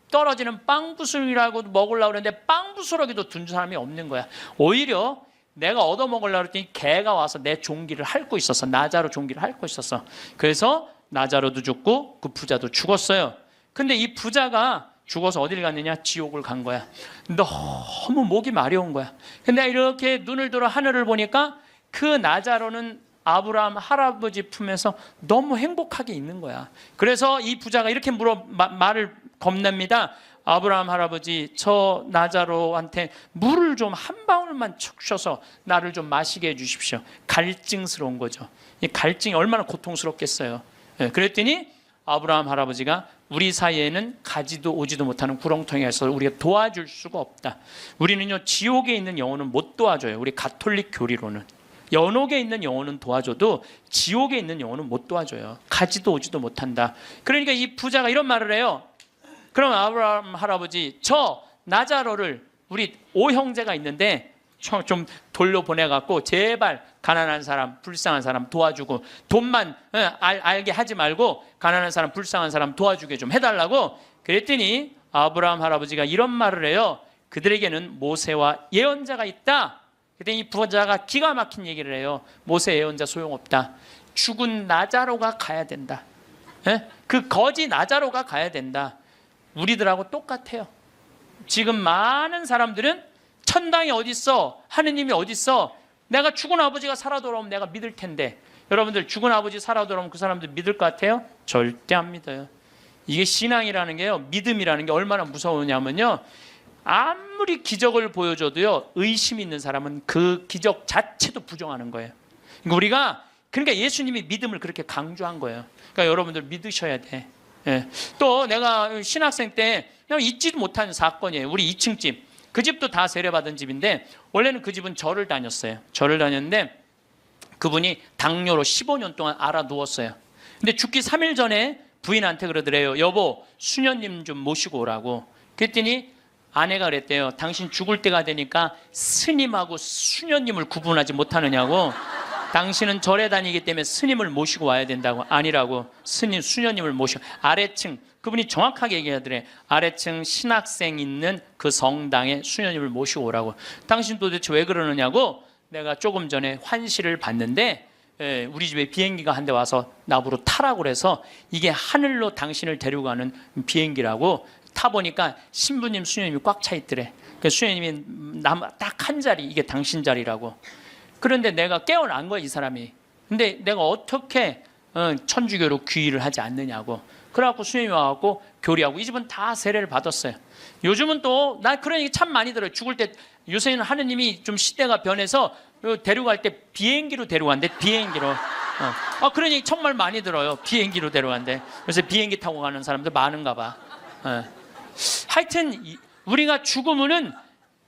떨어지는 빵부스러기라고 먹으려고 그랬는데 빵부스러기도 둔 사람이 없는 거야. 오히려 내가 얻어먹으려고 했더니 개가 와서 내 종기를 핥고 있었어. 나자로 종기를 핥고 있었어. 그래서 나자로도 죽고 그 부자도 죽었어요. 근데 이 부자가 죽어서 어딜 갔느냐? 지옥을 간 거야. 너무 목이 마려운 거야. 근데 이렇게 눈을 들어 하늘을 보니까 그 나자로는 아브라함 할아버지 품에서 너무 행복하게 있는 거야. 그래서 이 부자가 이렇게 말을 겁냅니다. 아브라함 할아버지, 저 나자로한테 물을 좀 한 방울만 척 쉬어서 나를 좀 마시게 해주십시오. 갈증스러운 거죠. 이 갈증이 얼마나 고통스럽겠어요. 그랬더니 아브라함 할아버지가 우리 사이에는 가지도 오지도 못하는 구렁텅이에서 우리가 도와줄 수가 없다. 우리는요 지옥에 있는 영혼은 못 도와줘요. 우리 가톨릭 교리로는 연옥에 있는 영혼은 도와줘도 지옥에 있는 영혼은 못 도와줘요. 가지도 오지도 못한다. 그러니까 이 부자가 이런 말을 해요. 그럼 아브라함 할아버지, 저 나자로를 우리 5형제가 있는데 좀 돌려보내갖고 제발 가난한 사람, 불쌍한 사람 도와주고 돈만 알게 하지 말고 가난한 사람, 불쌍한 사람 도와주게 좀 해달라고. 그랬더니 아브라함 할아버지가 이런 말을 해요. 그들에게는 모세와 예언자가 있다. 그랬더니 이 부자가 기가 막힌 얘기를 해요. 모세 예언자 소용없다. 죽은 나자로가 가야 된다. 그 거지 나자로가 가야 된다. 우리들하고 똑같아요. 지금 많은 사람들은 천당이 어딨어? 하느님이 어딨어? 내가 죽은 아버지가 살아 돌아오면 내가 믿을 텐데. 여러분들 죽은 아버지 살아 돌아오면 그 사람들 믿을 것 같아요? 절대 안 믿어요. 이게 신앙이라는 게요, 믿음이라는 게 얼마나 무서우냐면요, 아무리 기적을 보여줘도요 의심이 있는 사람은 그 기적 자체도 부정하는 거예요. 그러니까 예수님이 믿음을 그렇게 강조한 거예요. 그러니까 여러분들 믿으셔야 돼. 또 내가 신학생 때 잊지도 못하는 사건이에요. 우리 2층 집, 그 집도 다 세례받은 집인데 원래는 그 집은 절을 다녔어요. 절을 다녔는데 그분이 당뇨로 15년 동안 앓아 누웠어요. 근데 죽기 3일 전에 부인한테 그러더래요. 여보, 수녀님 좀 모시고 오라고. 그랬더니 아내가 그랬대요. 당신 죽을 때가 되니까 스님하고 수녀님을 구분하지 못하느냐고. 당신은 절에 다니기 때문에 스님을 모시고 와야 된다고. 아니라고. 스님, 수녀님을 모시고. 아래층, 그분이 정확하게 얘기하더래. 아래층 신학생 있는 그 성당에 수녀님을 모시고 오라고. 당신 도대체 왜 그러느냐고. 내가 조금 전에 환시를 봤는데 우리 집에 비행기가 한 대 와서 나보러 타라고 그래서 이게 하늘로 당신을 데려가는 비행기라고. 타보니까 신부님, 수녀님이 꽉 차 있더래. 그래서 수녀님이 딱 한 자리, 이게 당신 자리라고. 그런데 내가 깨어난 거야, 이 사람이. 근데 내가 어떻게 천주교로 귀의를 하지 않느냐고. 그래갖고 수녀님이 와갖고 교리하고, 이 집은 다 세례를 받았어요. 요즘은 또 나 그런 얘기 참 많이 들어요. 죽을 때 요새는 하느님이 좀 시대가 변해서 데려갈 때 비행기로 데려간대. 비행기로. 그런 얘기 정말 많이 들어요. 비행기로 데려간대. 그래서 비행기 타고 가는 사람들 많은가 봐. 하여튼 우리가 죽으면은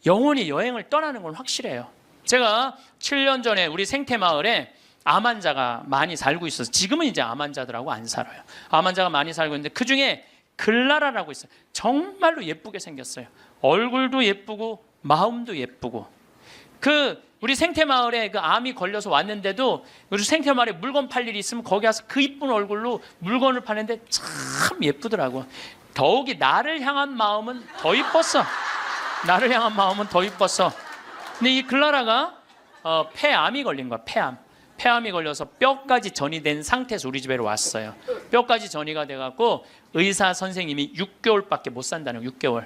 영혼이 여행을 떠나는 건 확실해요. 제가 7년 전에 우리 생태마을에 암 환자가 많이 살고 있어서, 지금은 이제 암 환자들하고 안 살아요. 암 환자가 많이 살고 있는데 그 중에 글라라라고 있어요. 정말로 예쁘게 생겼어요. 얼굴도 예쁘고 마음도 예쁘고. 우리 생태마을에 그 암이 걸려서 왔는데도 우리 생태마을에 물건 팔 일이 있으면 거기 가서 그 이쁜 얼굴로 물건을 파는데 참 예쁘더라고. 더욱이 나를 향한 마음은 더 이뻤어. 나를 향한 마음은 더 이뻤어. 근데 이 글라라가 폐암이 걸린 거야. 폐암이 걸려서 뼈까지 전이된 상태에서 우리 집에 왔어요. 뼈까지 전이가 돼갖고 의사 선생님이 6개월밖에 못 산다는 거예요. 6개월.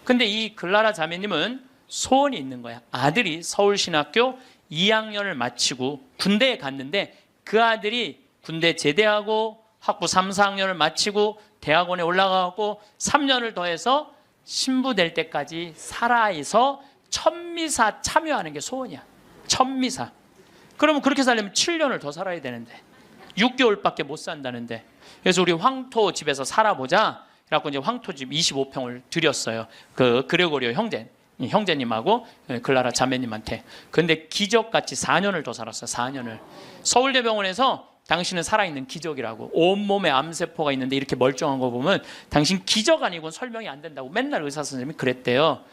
근데 이 글라라 자매님은 소원이 있는 거야. 아들이 서울신학교 2학년을 마치고 군대에 갔는데 그 아들이 군대 제대하고 학부 3, 4학년을 마치고 대학원에 올라가고 3년을 더해서 신부 될 때까지 살아서 천미사 참여하는 게 소원이야. 천미사. 그러면 그렇게 살려면 7년을 더 살아야 되는데 6개월밖에 못 산다는데. 그래서 우리 황토 집에서 살아보자. 그래갖고 이제 황토 집 25평을 드렸어요. 그 그레고리오 형제님하고 글라라 자매님한테. 근데 기적같이 4년을 더 살았어요. 4년을. 서울대병원에서 당신은 살아있는 기적이라고. 온몸에 암세포가 있는데 이렇게 멀쩡한 거 보면 당신 기적 아니고는 설명이 안 된다고 맨날 의사 선생님이 그랬대요.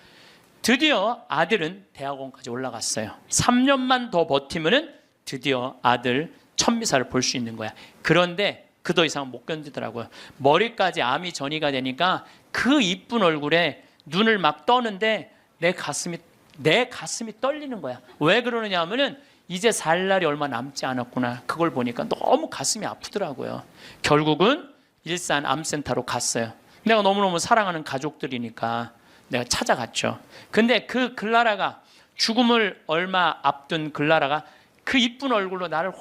드디어 아들은 대학원까지 올라갔어요. 3년만 더 버티면은 드디어 아들 천미사를 볼 수 있는 거야. 그런데 그 더 이상은 못 견디더라고요. 머리까지 암이 전이가 되니까 그 이쁜 얼굴에 눈을 막 떠는데 내 가슴이 떨리는 거야. 왜 그러느냐 하면은 이제 살 날이 얼마 남지 않았구나. 그걸 보니까 너무 가슴이 아프더라고요. 결국은 일산 암센터로 갔어요. 내가 너무너무 사랑하는 가족들이니까 내가 찾아갔죠. 근데 그 글라라가, 죽음을 얼마 앞둔 글라라가 그 이쁜 얼굴로 나를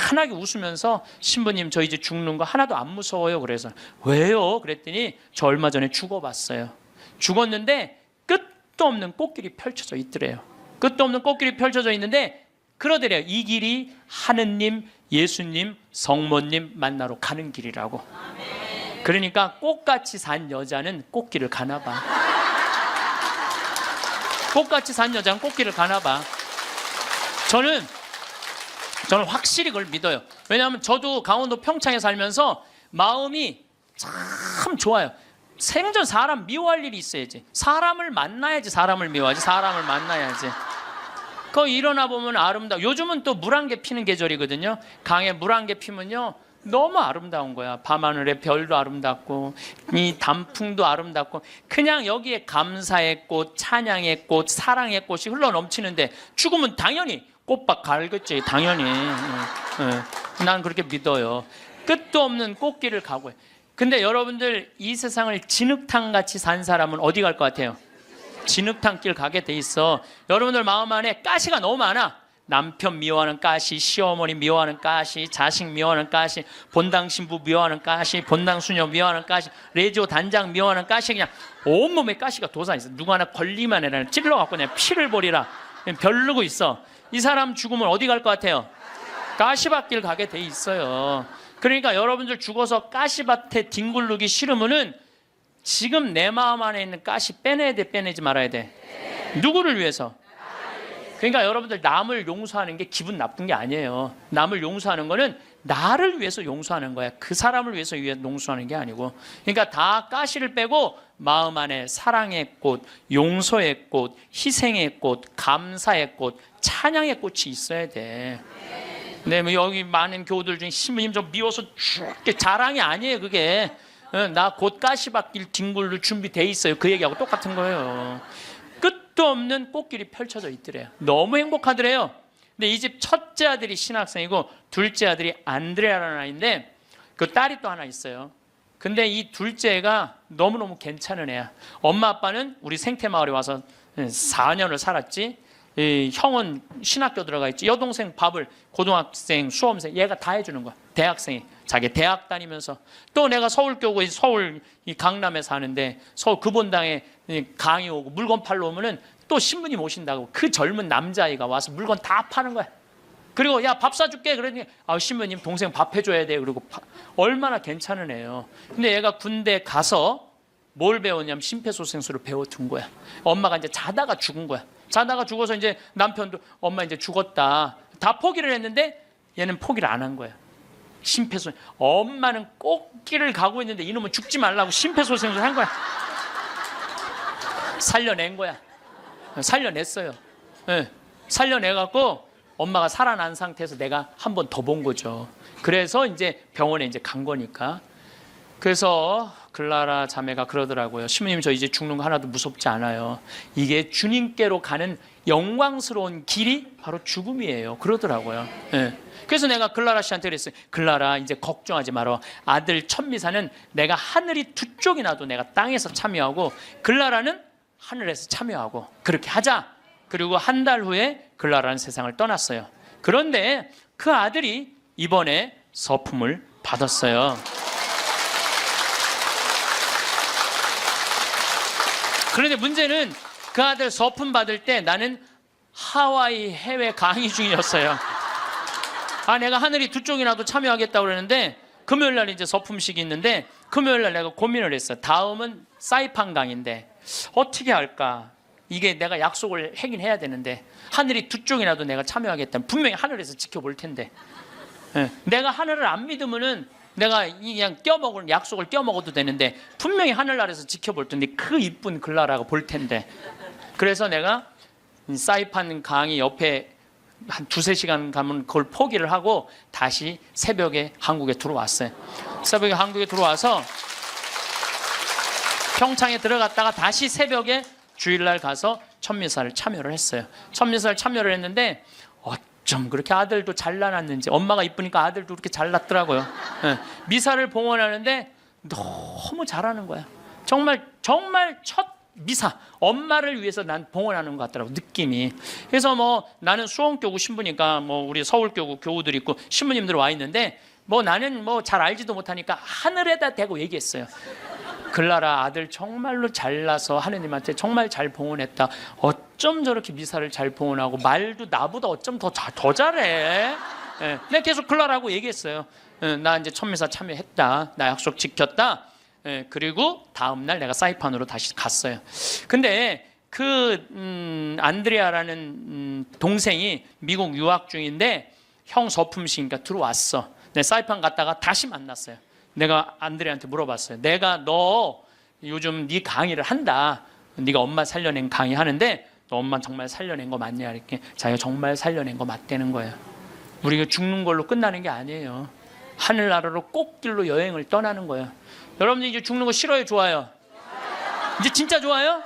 환하게 웃으면서, 신부님 저 이제 죽는 거 하나도 안 무서워요. 그래서 왜요? 그랬더니 저 얼마 전에 죽어봤어요. 죽었는데 끝도 없는 꽃길이 펼쳐져 있더래요. 끝도 없는 꽃길이 펼쳐져 있는데 그러더래요. 이 길이 하느님, 예수님, 성모님 만나러 가는 길이라고. 그러니까 꽃같이 산 여자는 꽃길을 가나 봐. 꽃같이 산 여자는 꽃길을 가나 봐. 저는 확실히 그걸 믿어요. 왜냐하면 저도 강원도 평창에 살면서 마음이 참 좋아요. 생전 사람 미워할 일이 있어야지. 사람을 만나야지 사람을 미워하지. 사람을 만나야지. 거기 일어나 보면 아름다워. 요즘은 또 물안개 피는 계절이거든요. 강에 물안개 피면요 너무 아름다운 거야. 밤하늘의 별도 아름답고 이 단풍도 아름답고, 그냥 여기에 감사의 꽃, 찬양의 꽃, 사랑의 꽃이 흘러 넘치는데 죽으면 당연히 꽃밭 갈겠지. 당연히. 난 그렇게 믿어요. 끝도 없는 꽃길을 가고. 근데 여러분들 이 세상을 진흙탕같이 산 사람은 어디 갈 것 같아요? 진흙탕 길 가게 돼 있어. 여러분들 마음 안에 가시가 너무 많아. 남편 미워하는 가시, 시어머니 미워하는 가시, 자식 미워하는 가시, 본당 신부 미워하는 가시, 본당 수녀 미워하는 가시, 레지오 단장 미워하는 가시, 그냥 온몸에 가시가 돋아있어. 누구 하나 걸리만 해라 찔러갖고 그냥 피를 버리라 별르고 있어. 이 사람 죽으면 어디 갈 것 같아요? 가시밭길 가게 돼 있어요. 그러니까 여러분들 죽어서 가시밭에 뒹굴르기 싫으면은 지금 내 마음 안에 있는 가시 빼내야 돼, 빼내지 말아야 돼? 누구를 위해서? 그러니까 여러분들 남을 용서하는 게 기분 나쁜 게 아니에요. 남을 용서하는 거는 나를 위해서 용서하는 거야. 그 사람을 위해서 용서하는 게 아니고. 그러니까 다 가시를 빼고 마음 안에 사랑의 꽃, 용서의 꽃, 희생의 꽃, 감사의 꽃, 찬양의 꽃이 있어야 돼. 네, 뭐 여기 많은 교우들 중에 신부님 좀 미워서 죽게 자랑이 아니에요, 그게. 나 곧 가시밭길 뒹굴로 준비돼 있어요. 그 얘기하고 똑같은 거예요. 끝도 없는 꽃길이 펼쳐져 있더래요. 너무 행복하더래요. 근데 이 집 첫째 아들이 신학생이고 둘째 아들이 안드레아라는 아이인데 그 딸이 또 하나 있어요. 근데 이 둘째가 너무너무 괜찮은 애야. 엄마 아빠는 우리 생태마을에 와서 4년을 살았지. 이 형은 신학교 들어가 있지. 여동생 밥을 고등학생, 수험생 얘가 다 해주는 거야. 대학생이 자기 대학 다니면서. 또 내가 서울교구 서울 이 강남에 사는데 서울 금본당에 강의 오고 물건 팔러 오면은 또 신부님 오신다고 그 젊은 남자아이가 와서 물건 다 파는 거야. 그리고 야, 밥 사줄게. 그러니 신부님 동생 밥 해줘야 돼. 그리고 얼마나 괜찮은 애예요. 근데 얘가 군대 가서 뭘 배웠냐면 심폐소생술을 배워둔 거야. 엄마가 이제 자다가 죽은 거야. 자다가 죽어서 이제 남편도 엄마 이제 죽었다. 다 포기를 했는데 얘는 포기를 안 한 거야. 심폐소생. 엄마는 꽃길을 가고 있는데 이놈은 죽지 말라고 심폐소생술 한 거야. 살려낸 거야. 살려냈어요. 네. 살려내갖고 엄마가 살아난 상태에서 내가 한 번 더 본 거죠. 그래서 이제 병원에 이제 간 거니까. 그래서 글라라 자매가 그러더라고요. 신부님 저 이제 죽는 거 하나도 무섭지 않아요. 이게 주님께로 가는 영광스러운 길이 바로 죽음이에요. 그러더라고요. 네. 그래서 내가 글라라 씨한테 그랬어요. 글라라 이제 걱정하지 마라. 아들 천미사는 내가 하늘이 두 쪽이 나도 내가 땅에서 참여하고 글라라는 하늘에서 참여하고 그렇게 하자. 그리고 한 달 후에 글라라는 세상을 떠났어요. 그런데 그 아들이 이번에 서품을 받았어요. 그런데 문제는 그 아들 서품 받을 때 나는 하와이 해외 강의 중이었어요. 내가 하늘이 두 쪽이나도 참여하겠다고 그러는데 금요일 날 이제 서품식이 있는데 금요일 날 내가 고민을 했어요. 다음은 사이판 강의인데 어떻게 할까? 이게 내가 약속을 하긴 해야 되는데 하늘이 두 쪽이나도 내가 참여하겠다면 분명히 하늘에서 지켜볼 텐데 내가 하늘을 안 믿으면은 내가 그냥 껴먹을 약속을 껴먹어도 되는데 분명히 하늘나라에서 지켜볼 텐데 그 이쁜 글라라가 볼 텐데 그래서 내가 사이판 강의 옆에 한 2-3시간 가면 그걸 포기를 하고 다시 새벽에 한국에 들어왔어요. 새벽에 한국에 들어와서 평창에 들어갔다가 다시 새벽에 주일날 가서 천미사를 참여를 했어요. 천미사를 참여를 했는데 어쩜 그렇게 아들도 잘 낳았는지 엄마가 이쁘니까 아들도 그렇게 잘 낳더라고요. 미사를 봉헌하는데 너무 잘하는 거야. 정말 첫 미사 엄마를 위해서 난 봉헌하는 것 같더라고 느낌이. 그래서 뭐 나는 수원교구 신부니까 뭐 우리 서울교구 교우들 있고 신부님들 와 있는데 뭐 나는 뭐 잘 알지도 못하니까 하늘에다 대고 얘기했어요. 글라라 아들 정말로 잘나서 하느님한테 정말 잘 봉헌했다. 어쩜 저렇게 미사를 잘 봉헌하고 말도 나보다 어쩜 더 잘해. 내가 계속 글라라고 얘기했어요. 나 이제 천미사 참여했다. 나 약속 지켰다. 그리고 다음날 내가 사이판으로 다시 갔어요. 근데 그 안드레아라는 동생이 미국 유학 중인데 형 서품식이니까 들어왔어. 내 사이판 갔다가 다시 만났어요. 내가 안드레한테 물어봤어요. 내가 너 요즘 네 강의를 한다. 네가 엄마 살려낸 강의 하는데 너 엄마 정말 살려낸 거 맞냐? 이렇게 자기가 정말 살려낸 거 맞다는 거예요. 우리가 죽는 걸로 끝나는 게 아니에요. 하늘나라로 꽃길로 여행을 떠나는 거예요. 여러분 이제 죽는 거 싫어요? 좋아요? 이제 진짜 좋아요?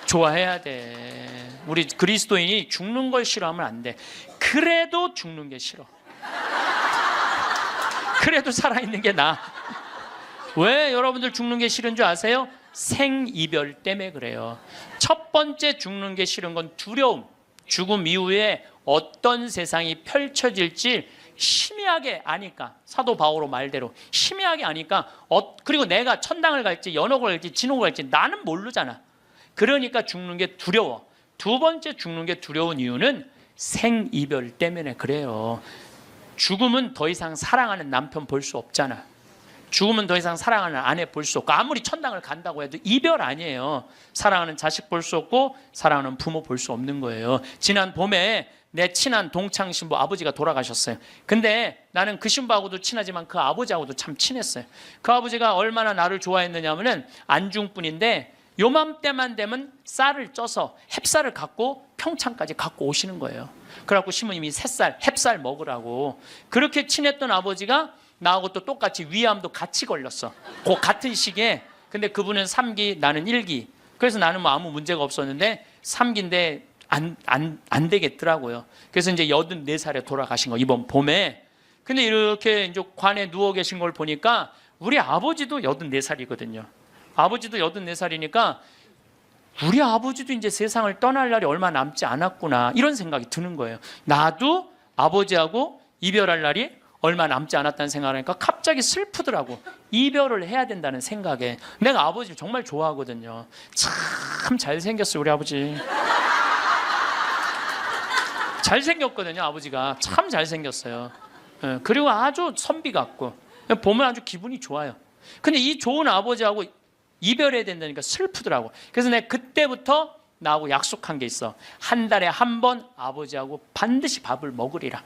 좋아해야 돼. 우리 그리스도인이 죽는 걸 싫어하면 안 돼. 그래도 죽는 게 싫어. 그래도 살아있는 게 나아. 왜 여러분들 죽는 게 싫은 줄 아세요? 생이별 때문에 그래요. 첫 번째 죽는 게 싫은 건 두려움. 죽음 이후에 어떤 세상이 펼쳐질지 희미하게 아니까. 사도 바오로 말대로 희미하게 아니까 그리고 내가 천당을 갈지 연옥을 갈지 진옥을 갈지 나는 모르잖아. 그러니까 죽는 게 두려워. 두 번째 죽는 게 두려운 이유는 생이별 때문에 그래요. 죽음은 더 이상 사랑하는 남편 볼 수 없잖아. 죽으면 더 이상 사랑하는 아내 볼 수 없고, 아무리 천당을 간다고 해도 이별 아니에요. 사랑하는 자식 볼 수 없고 사랑하는 부모 볼 수 없는 거예요. 지난 봄에 내 친한 동창 신부 아버지가 돌아가셨어요. 근데 나는 그 신부하고도 친하지만 그 아버지하고도 참 친했어요. 그 아버지가 얼마나 나를 좋아했느냐면은 안중분인데 요맘때만 되면 쌀을 쪄서 햅쌀을 갖고 평창까지 갖고 오시는 거예요. 그래갖고 신부님이 새쌀, 햅쌀 먹으라고. 그렇게 친했던 아버지가 나하고 또 똑같이 위암도 같이 걸렸어. 그 같은 시기에. 근데 그분은 3기, 나는 1기. 그래서 나는 뭐 아무 문제가 없었는데 3기인데 안 되겠더라고요. 그래서 이제 84살에 돌아가신 거, 이번 봄에. 근데 이렇게 이제 관에 누워 계신 걸 보니까 우리 아버지도 84살이거든요. 아버지도 84살이니까 우리 아버지도 이제 세상을 떠날 날이 얼마 남지 않았구나, 이런 생각이 드는 거예요. 나도 아버지하고 이별할 날이 얼마 남지 않았다는 생각을 하니까 갑자기 슬프더라고. 이별을 해야 된다는 생각에. 내가 아버지를 정말 좋아하거든요. 참 잘생겼어요, 우리 아버지. 잘생겼거든요, 아버지가. 참 잘생겼어요. 그리고 아주 선비 같고 보면 아주 기분이 좋아요. 근데 이 좋은 아버지하고 이별해야 된다니까 슬프더라고. 그래서 내가 그때부터 나하고 약속한 게 있어. 한 달에 한 번 아버지하고 반드시 밥을 먹으리라.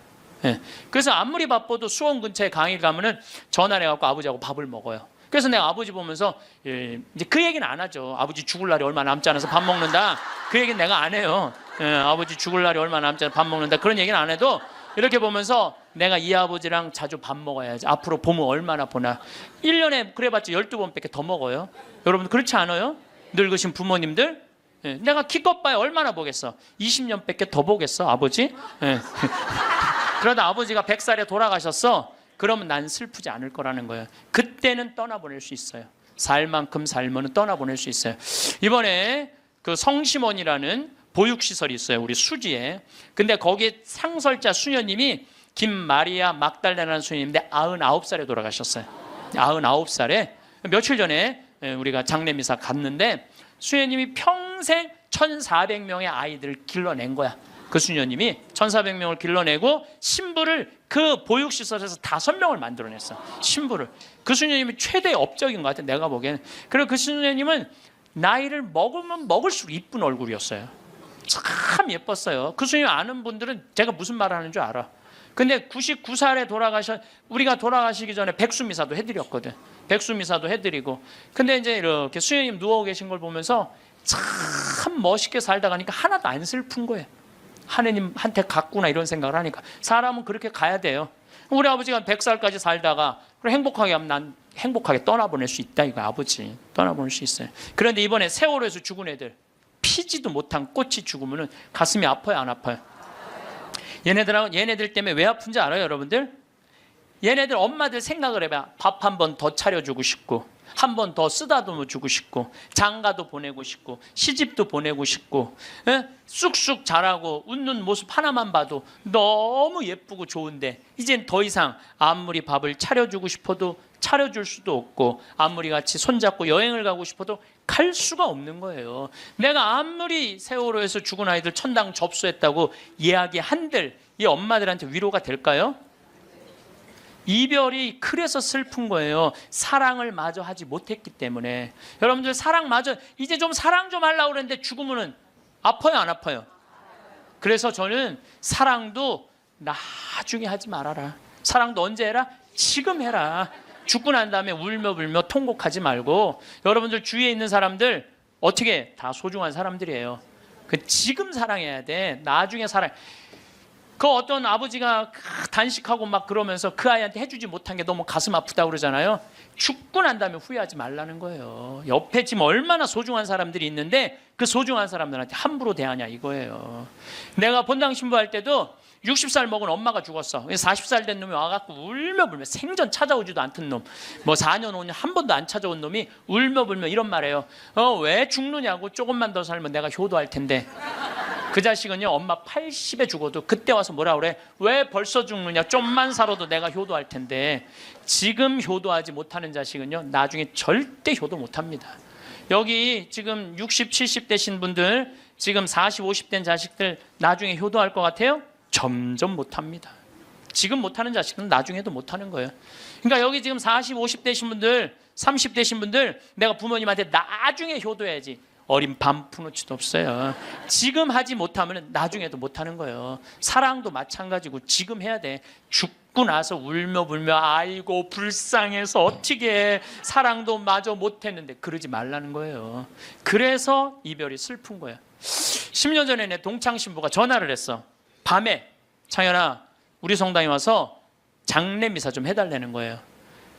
그래서 아무리 바빠도 수원 근처에 강의 가면은 전화를 해갖고 아버지하고 밥을 먹어요. 그래서 내가 아버지 보면서 이제 그 얘기는 안 하죠. 아버지 죽을 날이 얼마 남지 않아서 밥 먹는다, 그 얘기는 내가 안 해요. 아버지 죽을 날이 얼마 남지 않아서 밥 먹는다, 그런 얘기는 안 해도 이렇게 보면서 내가 이 아버지랑 자주 밥 먹어야지. 앞으로 봄은 얼마나 보나. 1년에 그래봤자 12번밖에 더 먹어요. 여러분 그렇지 않아요? 늙으신 부모님들. 내가 기껏 봐야 얼마나 보겠어. 20년밖에 더 보겠어, 아버지? 그러다 아버지가 100살에 돌아가셨어. 그러면 난 슬프지 않을 거라는 거예요. 그때는 떠나보낼 수 있어요. 살 만큼 살면 떠나보낼 수 있어요. 이번에 그 성심원이라는 보육시설이 있어요, 우리 수지에. 근데 거기에 상설자 수녀님이 김마리아 막달레나라는 수녀님인데 99살에 돌아가셨어요. 99살에. 며칠 전에 우리가 장례미사 갔는데 수녀님이 평생 1400명의 아이들을 길러낸 거야. 그 수녀님이 1400명을 길러내고 신부를 그 보육시설에서 5명을 만들어냈어. 신부를. 그 수녀님이 최대의 업적인 것 같아, 내가 보기에는. 그리고 그 수녀님은 나이를 먹으면 먹을수록 이쁜 얼굴이었어요. 참 예뻤어요. 그 수녀님 아는 분들은 제가 무슨 말을 하는 줄 알아. 근데 99살에 우리가 돌아가시기 전에 백수미사도 해드렸거든. 백수미사도 해드리고. 근데 이제 이렇게 수녀님 누워 계신 걸 보면서 참 멋있게 살다 가니까 하나도 안 슬픈 거예요. 하느님한테 갔구나, 이런 생각을 하니까. 사람은 그렇게 가야 돼요. 우리 아버지가 100살까지 살다가 행복하게 하면 난 행복하게 떠나보낼 수 있다, 이거 아버지. 떠나보낼 수 있어요. 그런데 이번에 세월호에서 죽은 애들, 피지도 못한 꽃이 죽으면 가슴이 아파요, 안 아파요? 얘네들 때문에 왜 아픈지 알아요, 여러분들? 얘네들 엄마들 생각을 해봐. 밥 한 번 더 차려주고 싶고, 한 번 더 쓰다듬어 주고 싶고, 장가도 보내고 싶고, 시집도 보내고 싶고, 쑥쑥 자라고 웃는 모습 하나만 봐도 너무 예쁘고 좋은데, 이젠 더 이상 아무리 밥을 차려주고 싶어도 차려줄 수도 없고, 아무리 같이 손잡고 여행을 가고 싶어도 갈 수가 없는 거예요. 내가 아무리 세월호에서 죽은 아이들 천당 접수했다고 이야기한들 이 엄마들한테 위로가 될까요? 이별이 그래서 슬픈 거예요. 사랑을 마저 하지 못했기 때문에. 여러분들 사랑 마저, 이제 좀 사랑 좀 하려고 그랬는데 죽으면 아파요, 안 아파요? 그래서 저는 사랑도 나중에 하지 말아라. 사랑도 언제 해라? 지금 해라. 죽고 난 다음에 울며 불며 통곡하지 말고. 여러분들 주위에 있는 사람들 어떻게 다 소중한 사람들이에요. 그 지금 사랑해야 돼. 나중에 사랑. 그 어떤 아버지가 단식하고 막 그러면서 그 아이한테 해주지 못한 게 너무 가슴 아프다고 그러잖아요. 죽고 난 다음에 후회하지 말라는 거예요. 옆에 지금 얼마나 소중한 사람들이 있는데 그 소중한 사람들한테 함부로 대하냐, 이거예요. 내가 본당 신부할 때도 60살 먹은 엄마가 죽었어. 40살 된 놈이 와갖고 울며 불며, 생전 찾아오지도 않던 놈, 뭐 4년 5년 한 번도 안 찾아온 놈이 울며 불며 이런 말해요. 왜 죽느냐고. 조금만 더 살면 내가 효도할 텐데. 그 자식은요, 엄마 80에 죽어도 그때 와서 뭐라 그래? 왜 벌써 죽느냐? 좀만 살아도 내가 효도할 텐데. 지금 효도하지 못하는 자식은요, 나중에 절대 효도 못합니다. 여기 지금 60, 70 되신 분들, 지금 40, 50 된 자식들 나중에 효도할 것 같아요? 점점 못합니다. 지금 못하는 자식은 나중에도 못하는 거예요. 그러니까 여기 지금 40, 50대신 분들, 30대신 분들, 내가 부모님한테 나중에 효도해야지. 어린 반푼어치도 없어요. 지금 하지 못하면 나중에도 못하는 거예요. 사랑도 마찬가지고 지금 해야 돼. 죽고 나서 울며 불며 아이고 불쌍해서 어떻게 사랑도 마저 못했는데 그러지 말라는 거예요. 그래서 이별이 슬픈 거예요. 10년 전에 내 동창 신부가 전화를 했어. 밤에 창현아 우리 성당에 와서 장례 미사 좀 해달라는 거예요.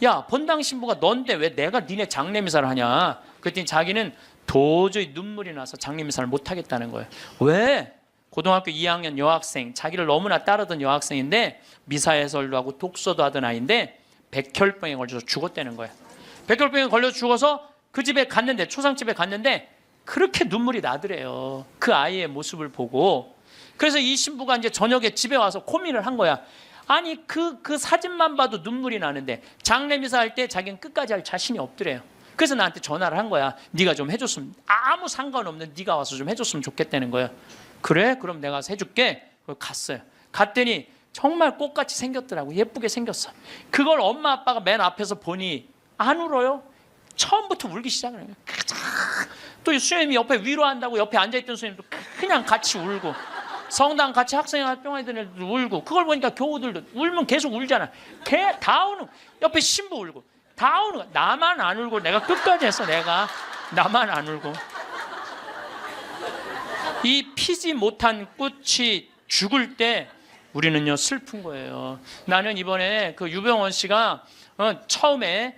야 본당 신부가 넌데 왜 내가 니네 장례 미사를 하냐. 그랬더니 자기는 도저히 눈물이 나서 장례 미사를 못 하겠다는 거예요. 왜? 고등학교 2학년 여학생, 자기를 너무나 따르던 여학생인데 미사 해설도 하고 독서도 하던 아이인데 백혈병에 걸려서 죽었다는 거예요. 백혈병에 걸려서 죽어서 그 집에 갔는데, 초상집에 갔는데 그렇게 눈물이 나더래요. 그 아이의 모습을 보고. 그래서 이 신부가 이제 저녁에 집에 와서 고민을 한 거야. 아니 그 사진만 봐도 눈물이 나는데 장례 미사 할 때 자기는 끝까지 할 자신이 없더래요. 그래서 나한테 전화를 한 거야. 네가 좀 해줬으면, 아무 상관없는 네가 와서 좀 해줬으면 좋겠다는 거야. 그래? 그럼 내가 가서 해줄게. 갔어요. 갔더니 정말 꽃같이 생겼더라고. 예쁘게 생겼어. 그걸 엄마 아빠가 맨 앞에서 보니 안 울어요. 처음부터 울기 시작을 해요. 또 수녀님이 옆에 위로한다고 옆에 앉아있던 수녀님도 그냥 같이 울고, 성당 같이 학생활동하던 애들도 울고, 그걸 보니까 교우들도 울면 계속 울잖아. 다 우는, 옆에 신부 울고 다 우는 거야. 나만 안 울고. 내가 끝까지 했어. 나만 안 울고. 이 피지 못한 꽃이 죽을 때 우리는요 슬픈 거예요. 나는 이번에 그 유병원 씨가 처음에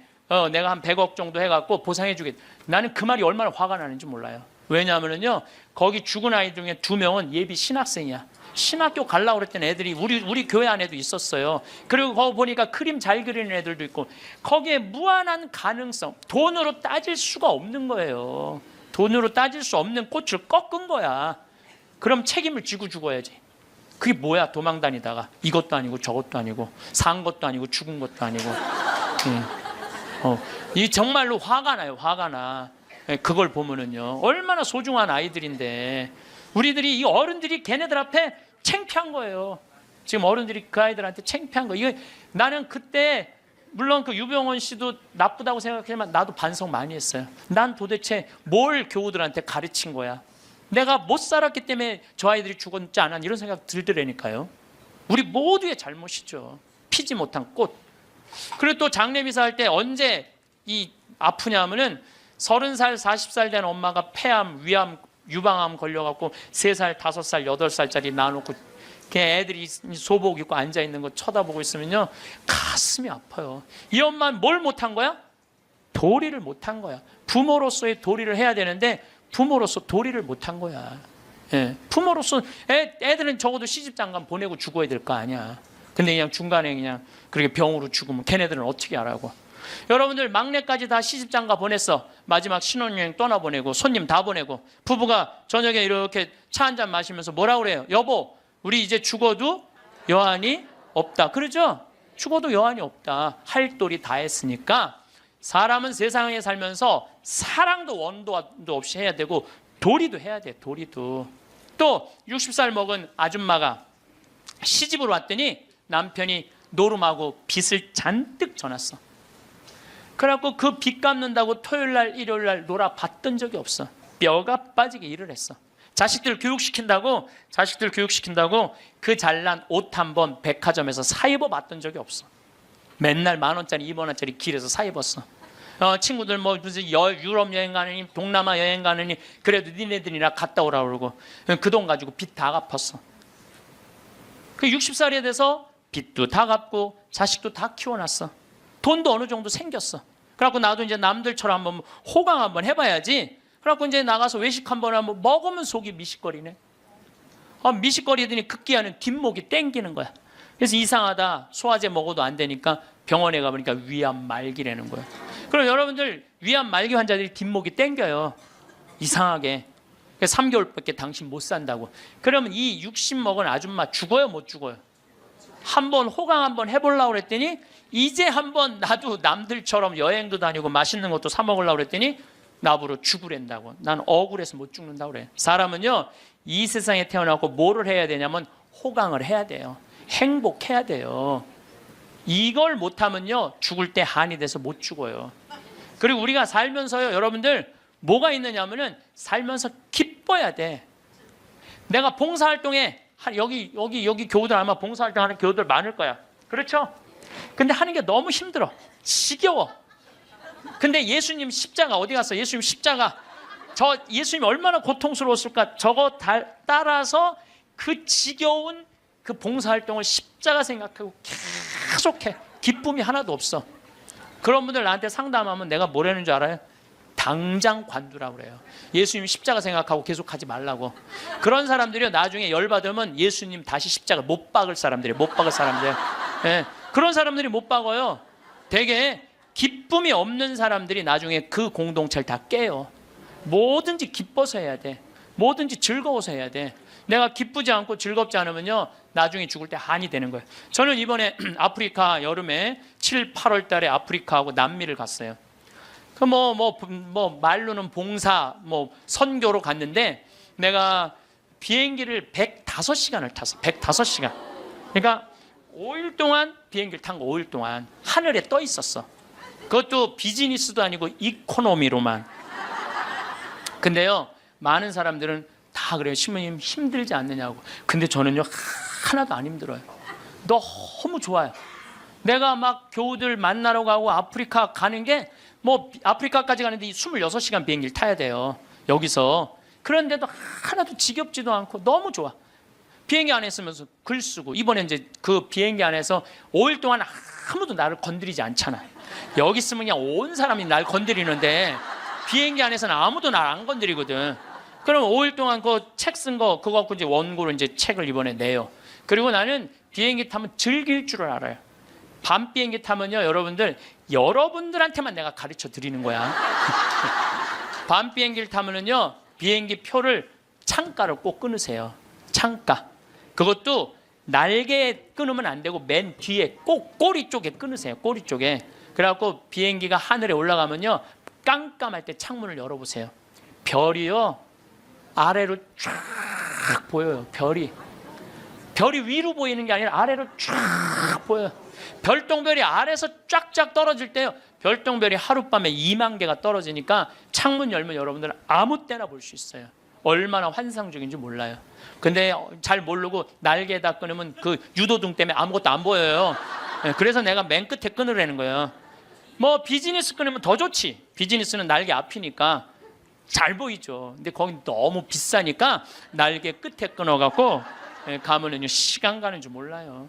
내가 한 100억 정도 해갖고 보상해주겠다. 나는 그 말이 얼마나 화가 나는지 몰라요. 왜냐하면요 거기 죽은 아이 중에 2명은 예비 신학생이야. 신학교 가려고 그랬던 애들이 우리 교회 안에도 있었어요. 그리고 거기 보니까 그림 잘 그리는 애들도 있고, 거기에 무한한 가능성, 돈으로 따질 수가 없는 거예요. 돈으로 따질 수 없는 꽃을 꺾은 거야. 그럼 책임을 지고 죽어야지. 그게 뭐야? 도망 다니다가 이것도 아니고 저것도 아니고 산 것도 아니고 죽은 것도 아니고. 이 정말로 화가 나요. 화가 나. 그걸 보면은요 얼마나 소중한 아이들인데 우리들이, 이 어른들이 걔네들 앞에 창피한 거예요. 지금 어른들이 그 아이들한테 창피한 거. 이거 나는 그때 물론 그 유병원 씨도 나쁘다고 생각하지만 나도 반성 많이 했어요. 난 도대체 뭘 교우들한테 가르친 거야? 내가 못 살았기 때문에 저 아이들이 죽었지 않았나 이런 생각 들더라니까요. 우리 모두의 잘못이죠. 피지 못한 꽃. 그리고 또 장례미사 할 때 언제 이 아프냐 하면은 30살, 40살 된 엄마가 폐암, 위암, 유방암 걸려갖고 3살, 5살, 8살짜리 낳아놓고 걔 애들이 소복 입고 앉아있는 거 쳐다보고 있으면요 가슴이 아파요. 이 엄마는 뭘 못한 거야? 도리를 못한 거야. 부모로서의 도리를 해야 되는데 부모로서 도리를 못한 거야. 예, 부모로서 애들은 적어도 시집장가 보내고 죽어야 될 거 아니야. 근데 그냥 중간에 그냥 그렇게 병으로 죽으면 걔네들은 어떻게 하라고. 여러분들 막내까지 다 시집장가 보냈어. 마지막 신혼여행 떠나보내고 손님 다 보내고 부부가 저녁에 이렇게 차 한잔 마시면서 뭐라 그래요? 여보 우리 이제 죽어도 여한이 없다. 그러죠? 죽어도 여한이 없다. 할 도리 다 했으니까 사람은 세상에 살면서 사랑도 원도도 없이 해야 되고 도리도 해야 돼. 도리도. 또 60살 먹은 아줌마가 시집으로 왔더니 남편이 노름하고 빚을 잔뜩 져놨어. 그래갖고 그 빚 갚는다고 토요일날 일요일날 놀아봤던 적이 없어. 뼈가 빠지게 일을 했어. 자식들 교육시킨다고 그 잘난 옷 한 번 백화점에서 사 입어봤던 적이 없어. 맨날 10,000원짜리 20,000원짜리 길에서 사 입었어. 친구들 뭐 무슨 유럽 여행 가느니 동남아 여행 가느니 그래도 니네들이나 갔다 오라 그러고 그 돈 가지고 빚 다 갚았어. 그 60살이 돼서 빚도 다 갚고 자식도 다 키워놨어. 돈도 어느 정도 생겼어. 그래갖고 나도 이제 남들처럼 한번 호강 한번 해봐야지. 그래갖고 이제 나가서 외식 한번 하면 먹으면 속이 미식거리네. 미식거리더니 급기야는 뒷목이 땡기는 거야. 그래서 이상하다. 소화제 먹어도 안 되니까 병원에 가보니까 위암 말기라는 거야. 그럼 여러분들 위암 말기 환자들이 뒷목이 땡겨요. 이상하게. 3개월밖에 당신 못 산다고. 그러면 이 60 먹은 아줌마 죽어요 못 죽어요? 한번 호강 한번 해보려고 그랬더니 이제 한번 나도 남들처럼 여행도 다니고 맛있는 것도 사 먹으려고 그랬더니 나보러 죽으랜다고. 난 억울해서 못 죽는다고 그래. 사람은요 이 세상에 태어나고 뭐를 해야 되냐면 호강을 해야 돼요. 행복해야 돼요. 이걸 못하면요 죽을 때 한이 돼서 못 죽어요. 그리고 우리가 살면서요 여러분들 뭐가 있느냐면은 살면서 기뻐야 돼. 내가 봉사활동에 여기 교우들 아마 봉사활동하는 교우들 많을 거야. 그렇죠? 근데 하는 게 너무 힘들어. 지겨워. 근데 예수님 십자가 어디 갔어? 예수님 십자가 예수님 얼마나 고통스러웠을까? 저거 따라서 그 지겨운 그 봉사활동을 십자가 생각하고 계속해. 기쁨이 하나도 없어. 그런 분들 나한테 상담하면 내가 뭐라는 줄 알아요? 당장 관두라고 그래요. 예수님 십자가 생각하고 계속 하지 말라고. 그런 사람들이 나중에 열받으면 예수님 다시 십자가 못 박을 사람들이에요. 못 박을 사람들. 예, 그런 사람들이 못 박아요. 되게 기쁨이 없는 사람들이 나중에 그 공동체를 다 깨요. 뭐든지 기뻐서 해야 돼. 뭐든지 즐거워서 해야 돼. 내가 기쁘지 않고 즐겁지 않으면요 나중에 죽을 때 한이 되는 거예요. 저는 이번에 아프리카 여름에 7, 8월 달에 아프리카하고 남미를 갔어요. 말로는 봉사, 선교로 갔는데 내가 비행기를 105시간을 탔어. 105시간. 그러니까 5일 동안 비행기를 탄 거 5일 동안 하늘에 떠 있었어. 그것도 비즈니스도 아니고 이코노미로만. 근데요 많은 사람들은 다 그래요. 신부님 힘들지 않느냐고. 근데 저는요 하나도 안 힘들어요. 너무 좋아요. 내가 막 교우들 만나러 가고 아프리카 가는 게 아프리카까지 가는데 26시간 비행기를 타야 돼요. 여기서. 그런데도 하나도 지겹지도 않고 너무 좋아. 비행기 안에 있으면서 글 쓰고 이번에 이제 그 비행기 안에서 5일 동안 아무도 나를 건드리지 않잖아. 여기 있으면 그냥 온 사람이 날 건드리는데 비행기 안에서는 아무도 날 안 건드리거든. 그럼 5일 동안 그 책 쓴 거 그거 갖고 이제 원고로 이제 책을 이번에 내요. 그리고 나는 비행기 타면 즐길 줄을 알아요. 밤 비행기 타면요 여러분들한테만 내가 가르쳐 드리는 거야. 밤 비행기를 타면은요 비행기 표를 창가를 꼭 끊으세요. 창가. 그것도 날개에 끊으면 안 되고 맨 뒤에 꼭 꼬리 쪽에 끊으세요. 꼬리 쪽에. 그래갖고 비행기가 하늘에 올라가면요 깜깜할 때 창문을 열어보세요. 별이요 아래로 쫙 보여요. 별이 위로 보이는 게 아니라 아래로 쫙 보여요. 별똥별이 아래에서 쫙쫙 떨어질 때요 별똥별이 하룻밤에 2만 개가 떨어지니까 창문 열면 여러분들 아무 때나 볼 수 있어요. 얼마나 환상적인지 몰라요. 근데 잘 모르고 날개에다 끊으면 그 유도등 때문에 아무것도 안 보여요. 그래서 내가 맨 끝에 끊으라는 거예요. 비즈니스 끊으면 더 좋지. 비즈니스는 날개 앞이니까 잘 보이죠. 근데 거기 너무 비싸니까 날개 끝에 끊어갖고 가면은요 시간 가는 줄 몰라요.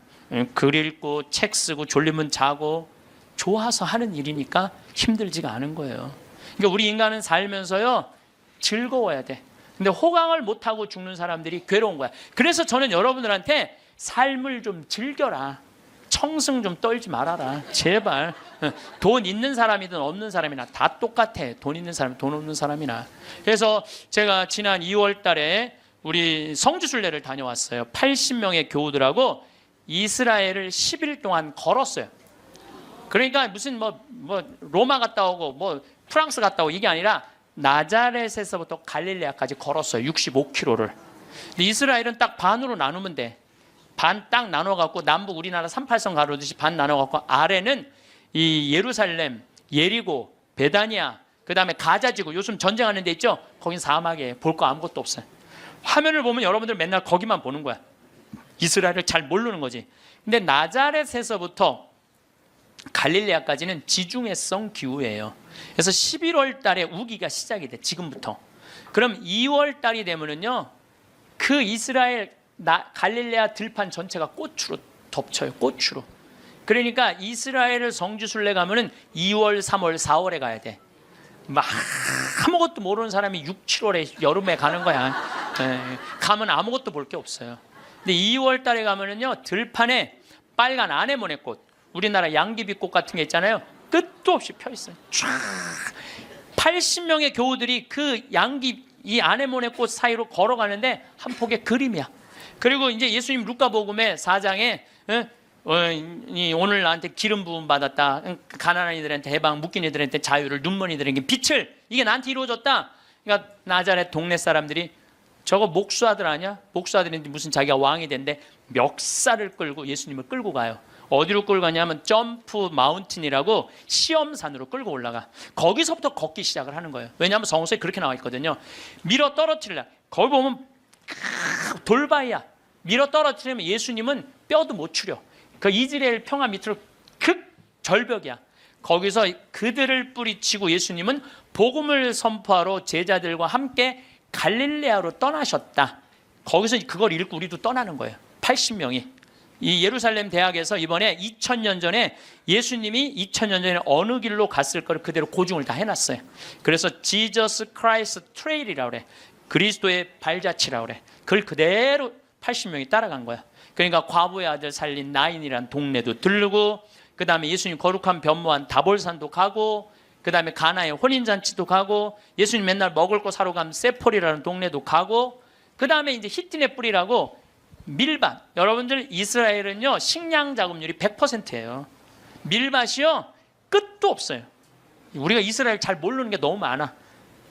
글 읽고 책 쓰고 졸리면 자고 좋아서 하는 일이니까 힘들지가 않은 거예요. 그러니까 우리 인간은 살면서요 즐거워야 돼. 근데 호강을 못하고 죽는 사람들이 괴로운 거야. 그래서 저는 여러분들한테 삶을 좀 즐겨라. 청승 좀 떨지 말아라. 제발. 돈 있는 사람이든 없는 사람이나 다 똑같아. 돈 있는 사람, 돈 없는 사람이나. 그래서 제가 지난 2월 달에 우리 성지순례를 다녀왔어요. 80명의 교우들하고 이스라엘을 10일 동안 걸었어요. 그러니까 무슨 로마 갔다 오고 프랑스 갔다 오고 이게 아니라 나자렛에서부터 갈릴레아까지 걸었어요. 65km를. 근데 이스라엘은 딱 반으로 나누면 돼. 반 딱 나눠갖고 남북 우리나라 38선 가로듯이 반 나눠갖고 아래는 이 예루살렘, 예리고, 베다니아, 그 다음에 가자지구 요즘 전쟁하는 데 있죠? 거긴 사막이에요. 볼 거 아무것도 없어요. 화면을 보면 여러분들 맨날 거기만 보는 거야. 이스라엘을 잘 모르는 거지. 근데 나자렛에서부터 갈릴레아까지는 지중해성 기후예요. 그래서 11월 달에 우기가 시작이 돼. 지금부터. 그럼 2월 달이 되면은요 그 이스라엘 갈릴레아 들판 전체가 꽃으로 덮쳐요. 꽃으로. 그러니까 이스라엘을 성지순례 가면은 2월, 3월, 4월에 가야 돼. 아무것도 모르는 사람이 6, 7월에 여름에 가는 거야. 가면 아무것도 볼 게 없어요. 근데 2월 달에 가면은요 들판에 빨간 아네모네꽃, 우리나라 양귀비꽃 같은 게 있잖아요. 끝도 없이 펴 있어요. 쫙 80명의 교우들이 그 이 아네모네꽃 사이로 걸어가는데 한 폭의 그림이야. 그리고 이제 예수님 루카복음의 4장에 오늘 나한테 기름 부음 받았다. 가난한 이들한테 해방, 묶인 이들한테 자유를, 눈먼 이들에게 빛을. 이게 나한테 이루어졌다. 그러니까 나자렛 동네 사람들이 저거 목수아들 아니야? 목수아들인데 무슨 자기가 왕이 된대. 멱살을 끌고 예수님을 끌고 가요. 어디로 끌고 가냐면 점프 마운틴이라고 시험산으로 끌고 올라가. 거기서부터 걷기 시작을 하는 거예요. 왜냐하면 성서에 그렇게 나와 있거든요. 밀어 떨어뜨리려. 거기 보면 돌바위야. 밀어 떨어뜨리면 예수님은 뼈도 못 추려. 그 이스라엘 평화 밑으로 극 절벽이야. 거기서 그들을 뿌리치고 예수님은 복음을 선포하러 제자들과 함께 갈릴레아로 떠나셨다. 거기서 그걸 읽고 우리도 떠나는 거예요. 80명이. 이 예루살렘 대학에서 이번에 2000년 전에 예수님이 2000년 전에 어느 길로 갔을 거를 그대로 고증을 다 해놨어요. 그래서 지저스 크라이스트 트레일이라고 그래. 그리스도의 발자취라고 그래. 그걸 그대로 80명이 따라간 거야. 그러니까 과부의 아들 살린 나인이라는 동네도 들르고, 그 다음에 예수님 거룩한 변모한 다볼산도 가고, 그 다음에 가나의 혼인잔치도 가고, 예수님 맨날 먹을 거 사러 가면 세폴이라는 동네도 가고, 그 다음에 이제 히틴의 뿌리라고 밀밭. 여러분들 이스라엘은요 식량 자급률이 100%예요. 밀밭이요 끝도 없어요. 우리가 이스라엘 잘 모르는 게 너무 많아.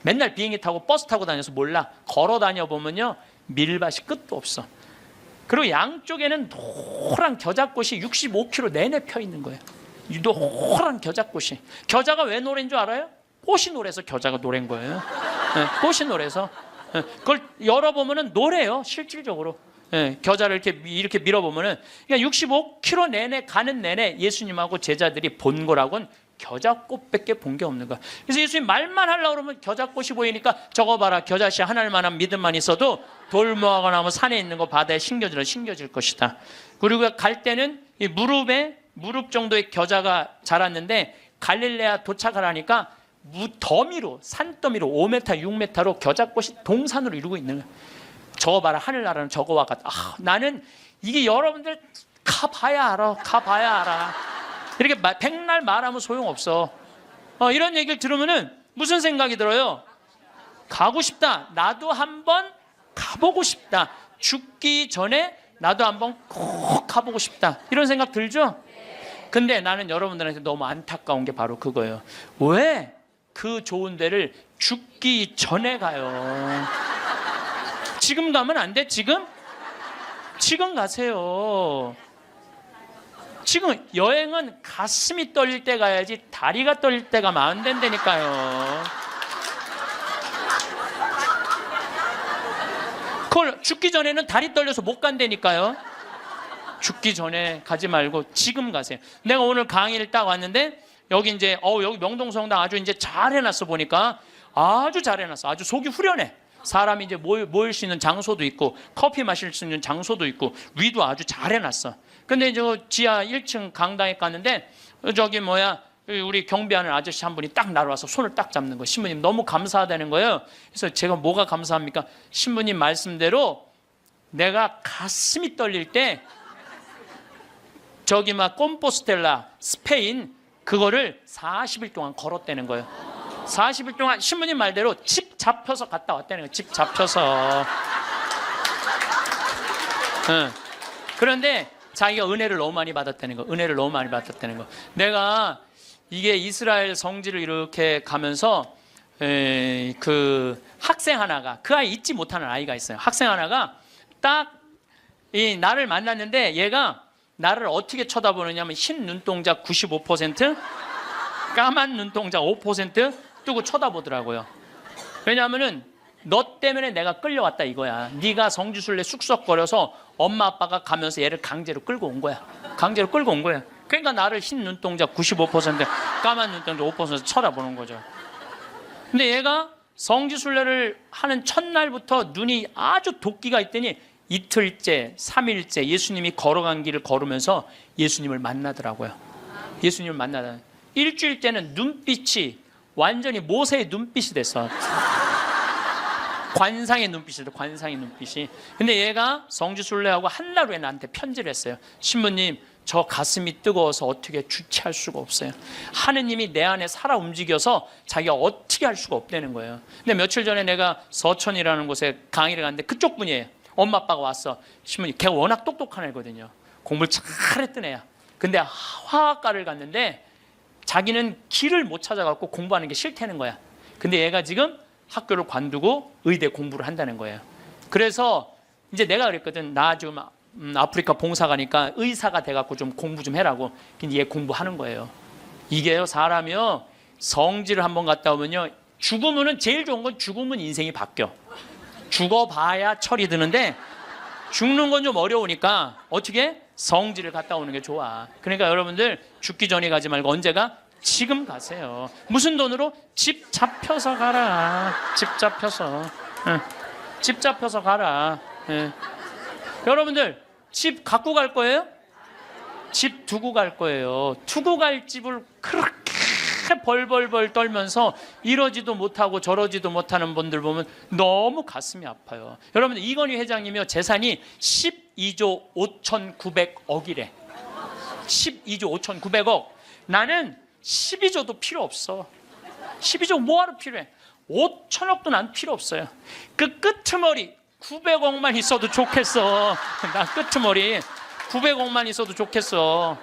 맨날 비행기 타고 버스 타고 다녀서 몰라. 걸어 다녀 보면요 밀밭이 끝도 없어. 그리고 양쪽에는 노란 겨자꽃이 65km 내내 펴 있는 거예요. 이 노란 겨자꽃이. 겨자가 왜 노래인 줄 알아요? 꽃이 노래서 겨자가 노래인 거예요. 네, 꽃이 노래서. 네, 그걸 열어보면은 노래요 실질적으로. 네, 겨자를 이렇게 밀어보면은 그러니까 65km 내내 가는 내내 예수님하고 제자들이 본 거라고는 겨자꽃밖에 본 게 없는 거야. 그래서 예수님 말만 하려고 그러면 겨자꽃이 보이니까 저거 봐라 겨자씨 하나일 만한 믿음만 있어도 돌 모아거나 하면 산에 있는 거 바다에 심겨질 것이다. 그리고 갈 때는 이 무릎 정도의 겨자가 자랐는데 갈릴레아 도착을 하니까 더미로 산더미로 5m 6m로 겨자꽃이 동산으로 이루고 있는 거야. 저거 봐라 하늘나라는 저거와 같다. 나는 이게 여러분들 가봐야 알아. 이렇게 백날 말하면 소용없어. 이런 얘기를 들으면은 무슨 생각이 들어요? 가고 싶다. 나도 한번 가보고 싶다. 죽기 전에 나도 한번 꼭 가보고 싶다. 이런 생각 들죠? 근데 나는 여러분들한테 너무 안타까운 게 바로 그거예요. 왜 그 좋은 데를 죽기 전에 가요? 지금 가면 안 돼? 지금 가세요. 지금 여행은 가슴이 떨릴 때 가야지 다리가 떨릴 때 가면 안 된다니까요. 그걸 죽기 전에는 다리 떨려서 못 간다니까요. 죽기 전에 가지 말고 지금 가세요. 내가 오늘 강의를 딱 왔는데 여기 이제 여기 명동성당 아주 이제 잘 해놨어. 보니까 아주 잘 해놨어. 아주 속이 후련해. 사람이 이제 모일 수 있는 장소도 있고 커피 마실 수 있는 장소도 있고 위도 아주 잘 해놨어. 근데 이제 지하 1층 강당에 갔는데 저기 우리 경비하는 아저씨 한 분이 딱 날아와서 손을 딱 잡는 거예요. 신부님 너무 감사하다는 거예요. 그래서 제가 뭐가 감사합니까? 신부님 말씀대로 내가 가슴이 떨릴 때 저기 꼼포스텔라 스페인 그거를 40일 동안 걸었다는 거예요. 40일 동안 신부님 말대로 집 잡혀서 갔다 왔다는 거예요. 집 잡혀서. 그런데 자기가 은혜를 너무 많이 받았다는 거. 내가 이게 이스라엘 성지를 이렇게 가면서 그 학생 하나가 그 아이 잊지 못하는 아이가 있어요. 학생 하나가 딱 이 나를 만났는데 얘가 나를 어떻게 쳐다보느냐면 흰 눈동자 95% 까만 눈동자 5% 뜨고 쳐다보더라고요. 왜냐하면은 너 때문에 내가 끌려왔다 이거야. 네가 성지순례 쑥덕거려서 엄마 아빠가 가면서 얘를 강제로 끌고 온 거야. 그러니까 나를 흰 눈동자 95% 까만 눈동자 5% 쳐다보는 거죠. 근데 얘가 성지순례를 하는 첫날부터 눈이 아주 도끼가 있더니 이틀째 3일째 예수님이 걸어간 길을 걸으면서 예수님을 만나더라고요. 일주일째는 눈빛이 완전히 모세의 눈빛이 됐어. 관상의 눈빛이. 근데 얘가 성지순례하고 한날 후에 나한테 편지를 했어요. 신부님 저 가슴이 뜨거워서 어떻게 주체할 수가 없어요. 하느님이 내 안에 살아 움직여서 자기가 어떻게 할 수가 없다는 거예요. 근데 며칠 전에 내가 서천이라는 곳에 강의를 갔는데 그쪽 분이에요. 엄마 아빠가 왔어. 신부님 걔가 워낙 똑똑한 애거든요. 공부를 잘했던 애야. 근데 화학과를 갔는데 자기는 길을 못 찾아갖고 공부하는 게 싫다는 거야. 근데 얘가 지금 학교를 관두고 의대 공부를 한다는 거예요. 그래서 이제 내가 그랬거든. 나 좀 아프리카 봉사 가니까 의사가 돼갖고 좀 공부 좀 해라고. 근데 얘 공부하는 거예요. 이게요, 사람이요, 성지를 한번 갔다 오면요, 죽으면은 제일 좋은 건 죽으면 인생이 바뀌어. 죽어봐야 철이 드는데 죽는 건 좀 어려우니까 어떻게? 성지를 갔다 오는 게 좋아. 그러니까 여러분들 죽기 전에 가지 말고 언제가? 지금 가세요. 무슨 돈으로? 집 잡혀서 가라. 집 잡혀서. 집 잡혀서 가라. 여러분들 집 갖고 갈 거예요? 집 두고 갈 거예요. 두고 갈 집을 그렇게 벌벌벌 떨면서 이러지도 못하고 저러지도 못하는 분들 보면 너무 가슴이 아파요. 여러분들, 이건희 회장님이요, 재산이 12조 5,900억이래. 12조 5,900억. 나는 12조도 필요 없어. 12조 뭐하러 필요해? 5천억도 난 필요 없어요. 그 끄트머리 900억만 있어도 좋겠어. 나 끄트머리 900억만 있어도 좋겠어.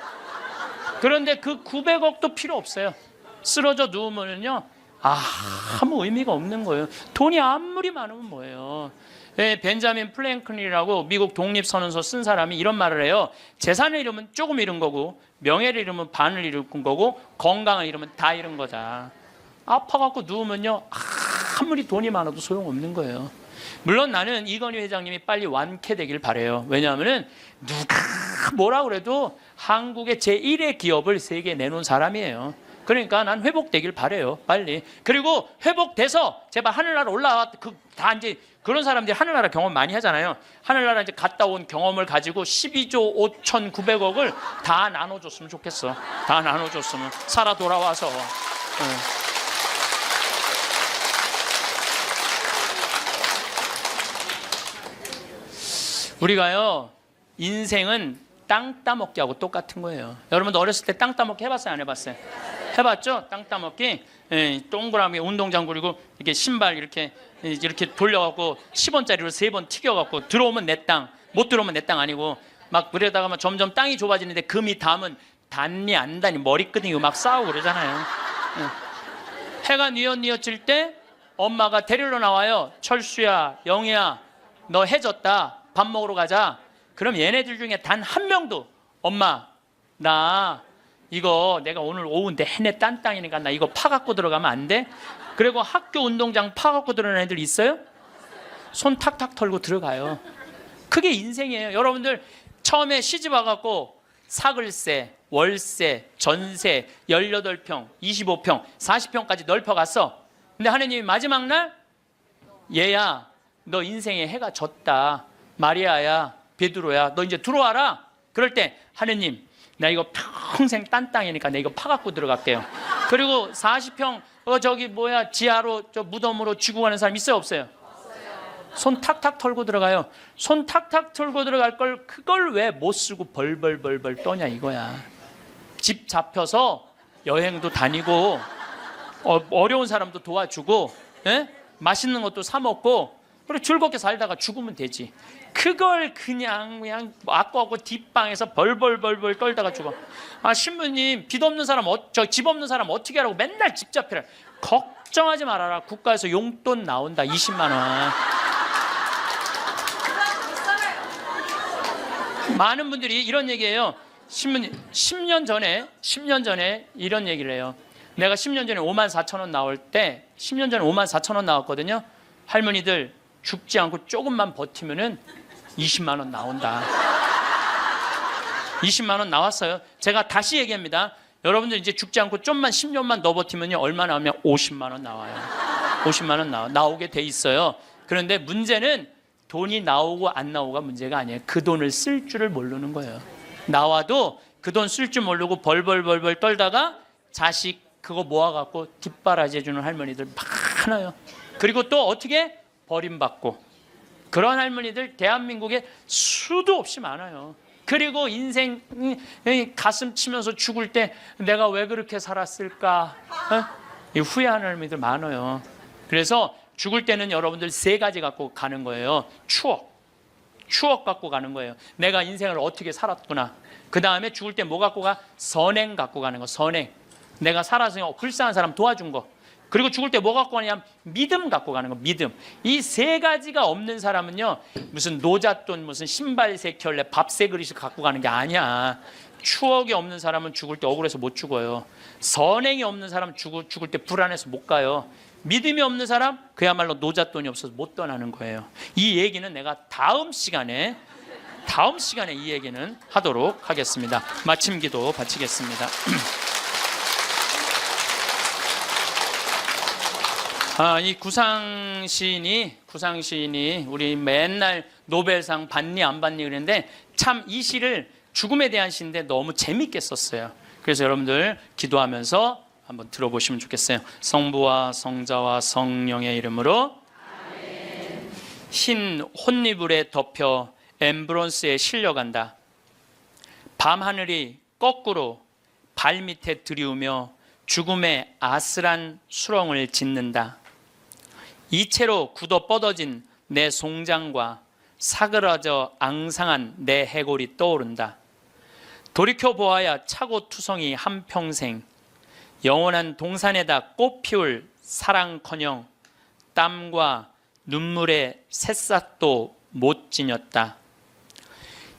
그런데 그 900억도 필요 없어요. 쓰러져 누우면요, 아무 의미가 없는 거예요. 돈이 아무리 많으면 뭐예요. 벤자민 플랭클린이라고 미국 독립선언서 쓴 사람이 이런 말을 해요. 재산을 잃으면 조금 잃은 거고, 명예를 잃으면 반을 잃은 거고, 건강을 잃으면 다 잃은 거다. 아파갖고 누우면요, 아무리 돈이 많아도 소용없는 거예요. 물론 나는 이건희 회장님이 빨리 완쾌되길 바라요. 왜냐하면 누가 뭐라 그래도 한국의 제1의 기업을 세계에 내놓은 사람이에요. 그러니까 난 회복되길 바라요, 빨리. 그리고 회복돼서 제발 하늘나라 올라와. 다 이제 그런 사람들이 하늘나라 경험 많이 하잖아요. 하늘나라 이제 갔다 온 경험을 가지고 12조 5,900억을 다 나눠줬으면 좋겠어. 다 나눠줬으면, 살아 돌아와서. 우리가요, 인생은 땅 따먹기하고 똑같은 거예요. 여러분도 어렸을 때 땅 따먹기 해봤어요, 안 해봤어요? 해봤죠? 땅 따먹기. 동그라미 운동장 그리고 이렇게 신발 이렇게 돌려갖고 10원짜리로 3번 튀겨갖고 들어오면 내 땅, 못 들어오면 내 땅 아니고, 막 그러다가 막 점점 땅이 좁아지는데 금이 닿으면 닿니 안 닿니 머리끄댕이 막 싸우고 그러잖아요. 해가 뉘엿뉘엿질 때 엄마가 데리러 나와요. 철수야, 영희야, 너 해졌다. 밥 먹으러 가자. 그럼 얘네들 중에 단 한 명도 엄마, 나 이거 내가 오늘 오후인데 해내 딴 땅이니까 나 이거 파갖고 들어가면 안 돼? 그리고 학교 운동장 파갖고 들어가는 애들 있어요? 손 탁탁 털고 들어가요. 그게 인생이에요. 여러분들 처음에 시집 와갖고 사글세, 월세, 전세 18평, 25평, 40평까지 넓혀갔어. 근데 하느님이 마지막 날, 얘야, 너 인생에 해가 졌다. 마리아야, 베드로야, 너 이제 들어와라. 그럴 때 하느님, 나 이거 평생 딴 땅이니까 나 이거 파갖고 들어갈게요. 그리고 40평 지하로 저 무덤으로 쥐고 가는 사람 있어요, 없어요? 손 탁탁 털고 들어가요. 손 탁탁 털고 들어갈 걸 그걸 왜 못 쓰고 벌벌벌벌 떠냐 이거야. 집 잡혀서 여행도 다니고 어려운 사람도 도와주고, 맛있는 것도 사 먹고, 그리고 즐겁게 살다가 죽으면 되지. 그걸 그냥 아까하고 뒷방에서 벌벌벌벌 떨다가 죽어. 신부님, 빚 없는 사람, 집 없는 사람 어떻게 하라고 맨날 집 잡히라. 걱정하지 말아라. 국가에서 용돈 나온다. 20만 원. 많은 분들이 이런 얘기해요. 신부님, 10년 전에 이런 얘기를 해요. 내가 10년 전에 5만 4천 원 나올 때, 10년 전에 5만 4천 원 나왔거든요. 할머니들 죽지 않고 조금만 버티면은 20만 원 나온다. 20만 원 나왔어요. 제가 다시 얘기합니다. 여러분들 이제 죽지 않고 좀만 10년만 더 버티면요, 얼마 나오면 50만 원 나와요. 50만 원 나오게 돼 있어요. 그런데 문제는 돈이 나오고 안 나오고가 문제가 아니에요. 그 돈을 쓸 줄을 모르는 거예요. 나와도 그 돈 쓸 줄 모르고 벌벌벌벌 떨다가 자식 그거 모아갖고 뒷바라지 해주는 할머니들 많아요. 그리고 또 어떻게? 버림받고. 그런 할머니들 대한민국에 수도 없이 많아요. 그리고 인생 가슴 치면서 죽을 때 내가 왜 그렇게 살았을까? 후회하는 할머니들 많아요. 그래서 죽을 때는 여러분들 3가지 갖고 가는 거예요. 추억 갖고 가는 거예요. 내가 인생을 어떻게 살았구나. 그 다음에 죽을 때 뭐 갖고 가? 선행 갖고 가는 거. 선행. 내가 살아서 불쌍한 사람 도와준 거. 그리고 죽을 때 뭐 갖고 가냐면 믿음 갖고 가는 거. 믿음. 이 세 가지가 없는 사람은요, 무슨 노잣돈, 무슨 신발 세 켤레, 밥 세 그릇을 갖고 가는 게 아니야. 추억이 없는 사람은 죽을 때 억울해서 못 죽어요. 선행이 없는 사람은 죽을 때 불안해서 못 가요. 믿음이 없는 사람, 그야말로 노잣돈이 없어서 못 떠나는 거예요. 이 얘기는 내가 다음 시간에 이 얘기는 하도록 하겠습니다. 마침 기도 바치겠습니다. 이 구상 시인이 우리 맨날 노벨상 받니 안 받니 그랬는데, 참 이 시를 죽음에 대한 시인데 너무 재밌게 썼어요. 그래서 여러분들 기도하면서 한번 들어보시면 좋겠어요. 성부와 성자와 성령의 이름으로 아멘. 흰 혼이불에 덮여 엠브론스에 실려간다. 밤하늘이 거꾸로 발밑에 들이우며 죽음의 아슬한 수렁을 짓는다. 이채로 굳어 뻗어진 내 송장과 사그라져 앙상한 내 해골이 떠오른다. 돌이켜보아야 차고 투성이 한평생 영원한 동산에다 꽃 피울 사랑커녕 땀과 눈물의 새싹도 못 지녔다.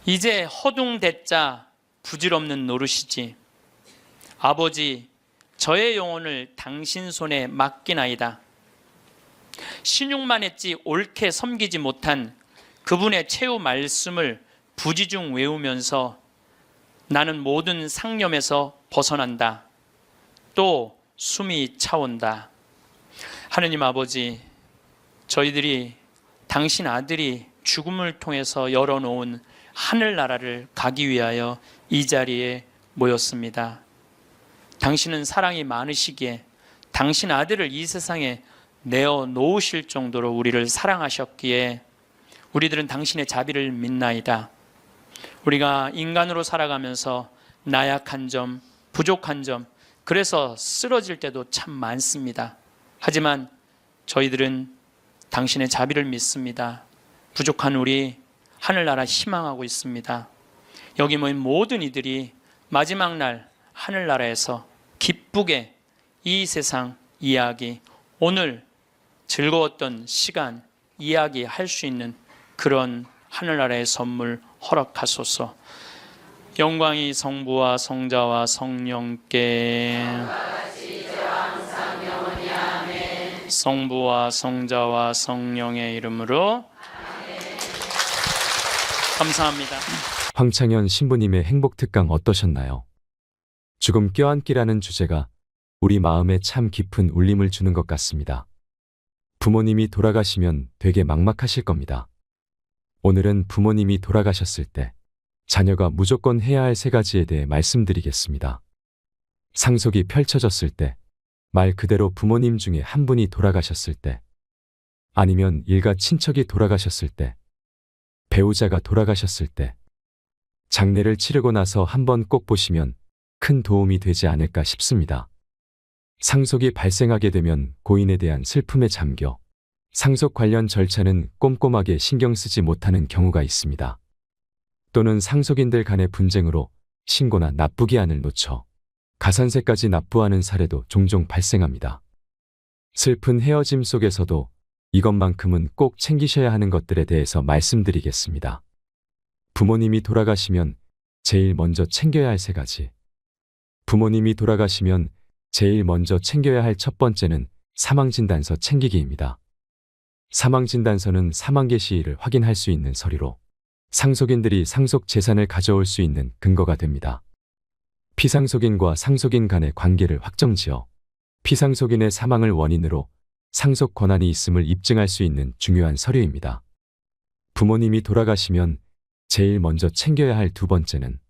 이제 허둥대자 부질없는 노릇이지. 아버지, 저의 영혼을 당신 손에 맡기나이다. 신용만 했지 옳게 섬기지 못한 그분의 최후 말씀을 부지중 외우면서 나는 모든 상념에서 벗어난다. 또 숨이 차온다. 하느님 아버지, 저희들이 당신 아들이 죽음을 통해서 열어놓은 하늘나라를 가기 위하여 이 자리에 모였습니다. 당신은 사랑이 많으시기에 당신 아들을 이 세상에 내어 놓으실 정도로 우리를 사랑하셨기에 우리들은 당신의 자비를 믿나이다. 우리가 인간으로 살아가면서 나약한 점, 부족한 점, 그래서 쓰러질 때도 참 많습니다. 하지만 저희들은 당신의 자비를 믿습니다. 부족한 우리 하늘나라 희망하고 있습니다. 여기 모인 모든 이들이 마지막 날 하늘나라에서 기쁘게 이 세상 이야기, 오늘 즐거웠던 시간 이야기할 수 있는 그런 하늘나라의 선물 허락하소서. 영광이 성부와 성자와 성령께 성부와 성자와 성령의 이름으로 감사합니다. 황창현 신부님의 행복특강 어떠셨나요? 죽음 껴안기라는 주제가 우리 마음에 참 깊은 울림을 주는 것 같습니다. 부모님이 돌아가시면 되게 막막하실 겁니다. 오늘은 부모님이 돌아가셨을 때 자녀가 무조건 해야 할 세 가지에 대해 말씀드리겠습니다. 상속이 펼쳐졌을 때, 말 그대로 부모님 중에 한 분이 돌아가셨을 때, 아니면 일가 친척이 돌아가셨을 때, 배우자가 돌아가셨을 때, 장례를 치르고 나서 한번 꼭 보시면 큰 도움이 되지 않을까 싶습니다. 상속이 발생하게 되면 고인에 대한 슬픔에 잠겨 상속 관련 절차는 꼼꼼하게 신경 쓰지 못하는 경우가 있습니다. 또는 상속인들 간의 분쟁으로 신고나 납부기한을 놓쳐 가산세까지 납부하는 사례도 종종 발생합니다. 슬픈 헤어짐 속에서도 이것만큼은 꼭 챙기셔야 하는 것들에 대해서 말씀드리겠습니다. 부모님이 돌아가시면 제일 먼저 챙겨야 할 세 가지. 부모님이 돌아가시면 제일 먼저 챙겨야 할 첫 번째는 사망진단서 챙기기입니다. 사망진단서는 사망계 시일을 확인할 수 있는 서류로 상속인들이 상속 재산을 가져올 수 있는 근거가 됩니다. 피상속인과 상속인 간의 관계를 확정지어 피상속인의 사망을 원인으로 상속 권한이 있음을 입증할 수 있는 중요한 서류입니다. 부모님이 돌아가시면 제일 먼저 챙겨야 할 두 번째는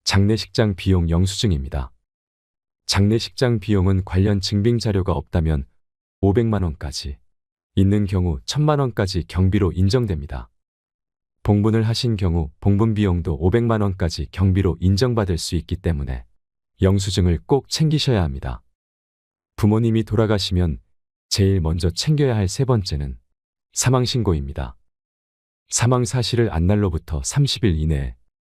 장례식장 비용 영수증입니다. 장례식장 비용은 관련 증빙 자료가 없다면 500만 원까지, 있는 경우 1000만 원까지 경비로 인정됩니다. 봉분을 하신 경우 봉분 비용도 500만 원까지 경비로 인정받을 수 있기 때문에 영수증을 꼭 챙기셔야 합니다. 부모님이 돌아가시면 제일 먼저 챙겨야 할 세 번째는 사망신고입니다. 사망 사실을 안 날로부터 30일 이내에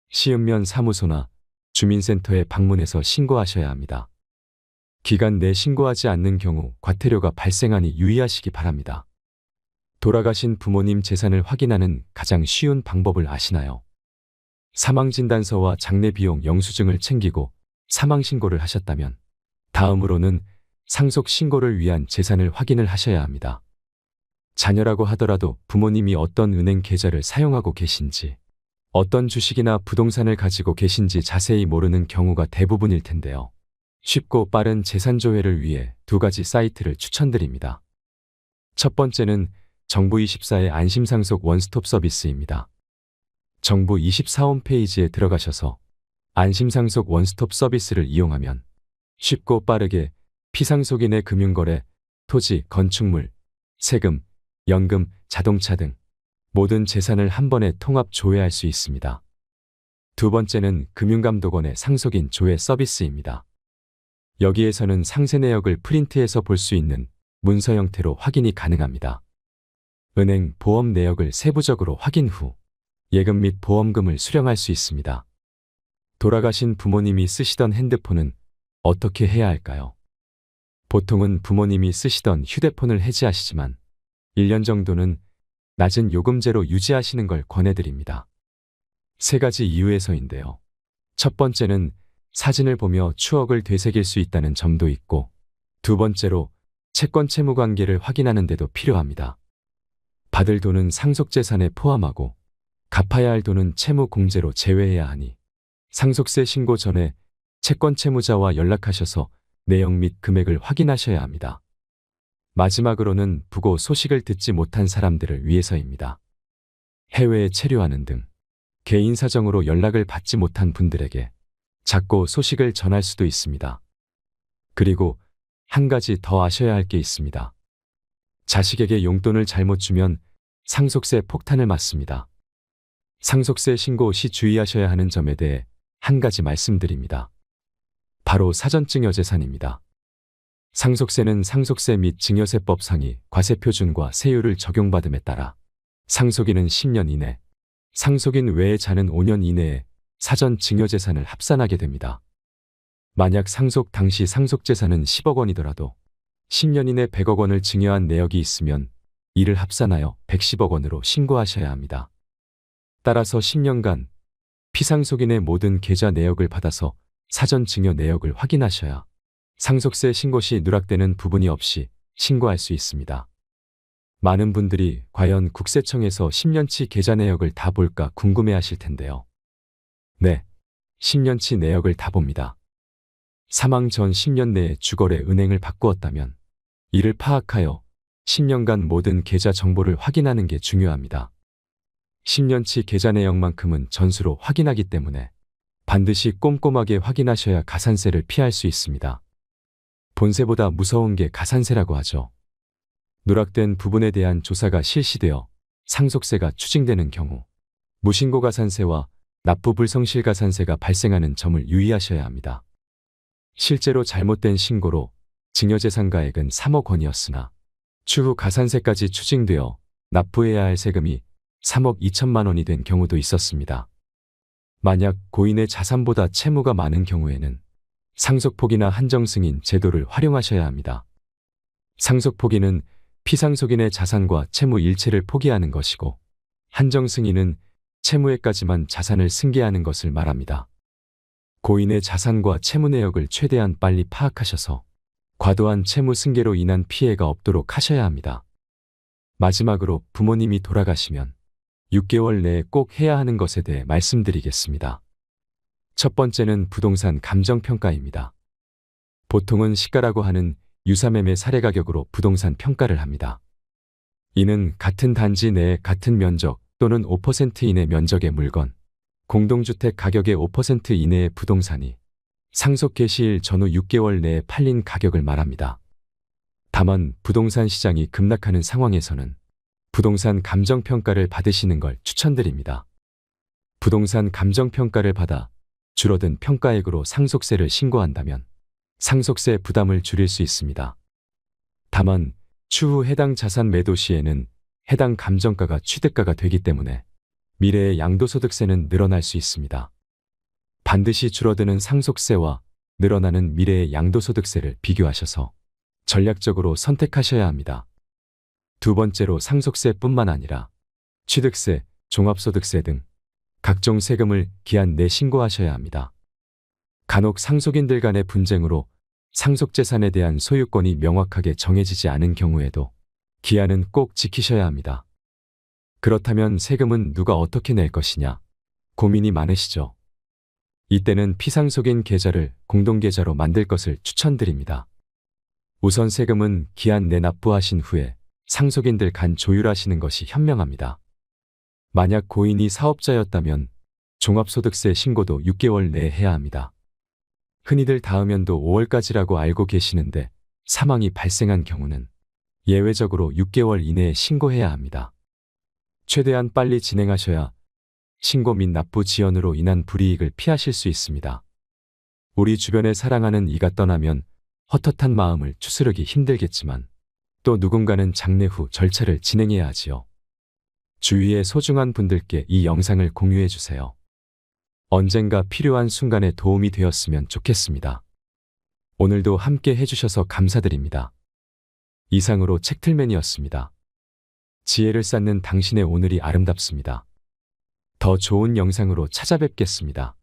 시읍면 사무소나 주민센터에 방문해서 신고하셔야 합니다. 기간 내 신고하지 않는 경우 과태료가 발생하니 유의하시기 바랍니다. 돌아가신 부모님 재산을 확인하는 가장 쉬운 방법을 아시나요? 사망진단서와 장례비용 영수증을 챙기고 사망신고를 하셨다면 다음으로는 상속신고를 위한 재산을 확인을 하셔야 합니다. 자녀라고 하더라도 부모님이 어떤 은행 계좌를 사용하고 계신지, 어떤 주식이나 부동산을 가지고 계신지 자세히 모르는 경우가 대부분일 텐데요. 쉽고 빠른 재산 조회를 위해 두 가지 사이트를 추천드립니다. 첫 번째는 정부24의 안심상속 원스톱 서비스입니다. 정부24 홈페이지에 들어가셔서 안심상속 원스톱 서비스를 이용하면 쉽고 빠르게 피상속인의 금융거래, 토지, 건축물, 세금, 연금, 자동차 등 모든 재산을 한 번에 통합 조회할 수 있습니다. 두 번째는 금융감독원의 상속인 조회 서비스입니다. 여기에서는 상세 내역을 프린트해서 볼 수 있는 문서 형태로 확인이 가능합니다. 은행, 보험 내역을 세부적으로 확인 후 예금 및 보험금을 수령할 수 있습니다. 돌아가신 부모님이 쓰시던 핸드폰은 어떻게 해야 할까요? 보통은 부모님이 쓰시던 휴대폰을 해지하시지만 1년 정도는 낮은 요금제로 유지하시는 걸 권해드립니다. 세 가지 이유에서인데요. 첫 번째는 사진을 보며 추억을 되새길 수 있다는 점도 있고, 두 번째로 채권 채무 관계를 확인하는 데도 필요합니다. 받을 돈은 상속재산에 포함하고 갚아야 할 돈은 채무 공제로 제외해야 하니 상속세 신고 전에 채권 채무자와 연락하셔서 내용 및 금액을 확인하셔야 합니다. 마지막으로는 부고 소식을 듣지 못한 사람들을 위해서입니다. 해외에 체류하는 등 개인 사정으로 연락을 받지 못한 분들에게 작고 소식을 전할 수도 있습니다. 그리고 한 가지 더 아셔야 할 게 있습니다. 자식에게 용돈을 잘못 주면 상속세 폭탄을 맞습니다. 상속세 신고 시 주의하셔야 하는 점에 대해 한 가지 말씀드립니다. 바로 사전증여재산입니다. 상속세는 상속세 및 증여세법 상위 과세표준과 세율을 적용받음에 따라 상속인은 10년 이내, 상속인 외의 자는 5년 이내에 사전 증여재산을 합산하게 됩니다. 만약 상속 당시 상속재산은 10억 원이더라도 10년 이내 100억 원을 증여한 내역이 있으면 이를 합산하여 110억 원으로 신고하셔야 합니다. 따라서 10년간 피상속인의 모든 계좌 내역을 받아서 사전 증여 내역을 확인하셔야 상속세 신고 시 누락되는 부분이 없이 신고할 수 있습니다. 많은 분들이 과연 국세청에서 10년치 계좌 내역을 다 볼까 궁금해하실 텐데요. 네, 10년치 내역을 다 봅니다. 사망 전 10년 내에 주거래 은행을 바꾸었다면 이를 파악하여 10년간 모든 계좌 정보를 확인하는 게 중요합니다. 10년치 계좌 내역만큼은 전수로 확인하기 때문에 반드시 꼼꼼하게 확인하셔야 가산세를 피할 수 있습니다. 본세보다 무서운 게 가산세라고 하죠. 누락된 부분에 대한 조사가 실시되어 상속세가 추징되는 경우 무신고 가산세와 납부 불성실 가산세가 발생하는 점을 유의하셔야 합니다. 실제로 잘못된 신고로 증여재산가액은 3억 원이었으나 추후 가산세까지 추징되어 납부해야 할 세금이 3억 2천만 원이 된 경우도 있었습니다. 만약 고인의 자산보다 채무가 많은 경우에는 상속포기나 한정승인 제도를 활용하셔야 합니다. 상속포기는 피상속인의 자산과 채무 일체를 포기하는 것이고, 한정승인은 채무액까지만 자산을 승계하는 것을 말합니다. 고인의 자산과 채무 내역을 최대한 빨리 파악하셔서 과도한 채무 승계로 인한 피해가 없도록 하셔야 합니다. 마지막으로 부모님이 돌아가시면 6개월 내에 꼭 해야 하는 것에 대해 말씀드리겠습니다. 첫 번째는 부동산 감정평가입니다. 보통은 시가라고 하는 유사매매 사례 가격으로 부동산 평가를 합니다. 이는 같은 단지 내에 같은 면적 또는 5% 이내 면적의 물건, 공동주택 가격의 5% 이내의 부동산이 상속 개시일 전후 6개월 내에 팔린 가격을 말합니다. 다만 부동산 시장이 급락하는 상황에서는 부동산 감정평가를 받으시는 걸 추천드립니다. 부동산 감정평가를 받아 줄어든 평가액으로 상속세를 신고한다면 상속세 부담을 줄일 수 있습니다. 다만 추후 해당 자산 매도 시에는 해당 감정가가 취득가가 되기 때문에 미래의 양도소득세는 늘어날 수 있습니다. 반드시 줄어드는 상속세와 늘어나는 미래의 양도소득세를 비교하셔서 전략적으로 선택하셔야 합니다. 두 번째로 상속세뿐만 아니라 취득세, 종합소득세 등 각종 세금을 기한 내 신고하셔야 합니다. 간혹 상속인들 간의 분쟁으로 상속재산에 대한 소유권이 명확하게 정해지지 않은 경우에도 기한은 꼭 지키셔야 합니다. 그렇다면 세금은 누가 어떻게 낼 것이냐 고민이 많으시죠? 이때는 피상속인 계좌를 공동계좌로 만들 것을 추천드립니다. 우선 세금은 기한 내 납부하신 후에 상속인들 간 조율하시는 것이 현명합니다. 만약 고인이 사업자였다면 종합소득세 신고도 6개월 내에 해야 합니다. 흔히들 다음연도 5월까지라고 알고 계시는데 사망이 발생한 경우는 예외적으로 6개월 이내에 신고해야 합니다. 최대한 빨리 진행하셔야 신고 및 납부 지연으로 인한 불이익을 피하실 수 있습니다. 우리 주변에 사랑하는 이가 떠나면 헛헛한 마음을 추스르기 힘들겠지만 또 누군가는 장례 후 절차를 진행해야 하지요. 주위의 소중한 분들께 이 영상을 공유해 주세요. 언젠가 필요한 순간에 도움이 되었으면 좋겠습니다. 오늘도 함께 해주셔서 감사드립니다. 이상으로 책틀맨이었습니다. 지혜를 쌓는 당신의 오늘이 아름답습니다. 더 좋은 영상으로 찾아뵙겠습니다.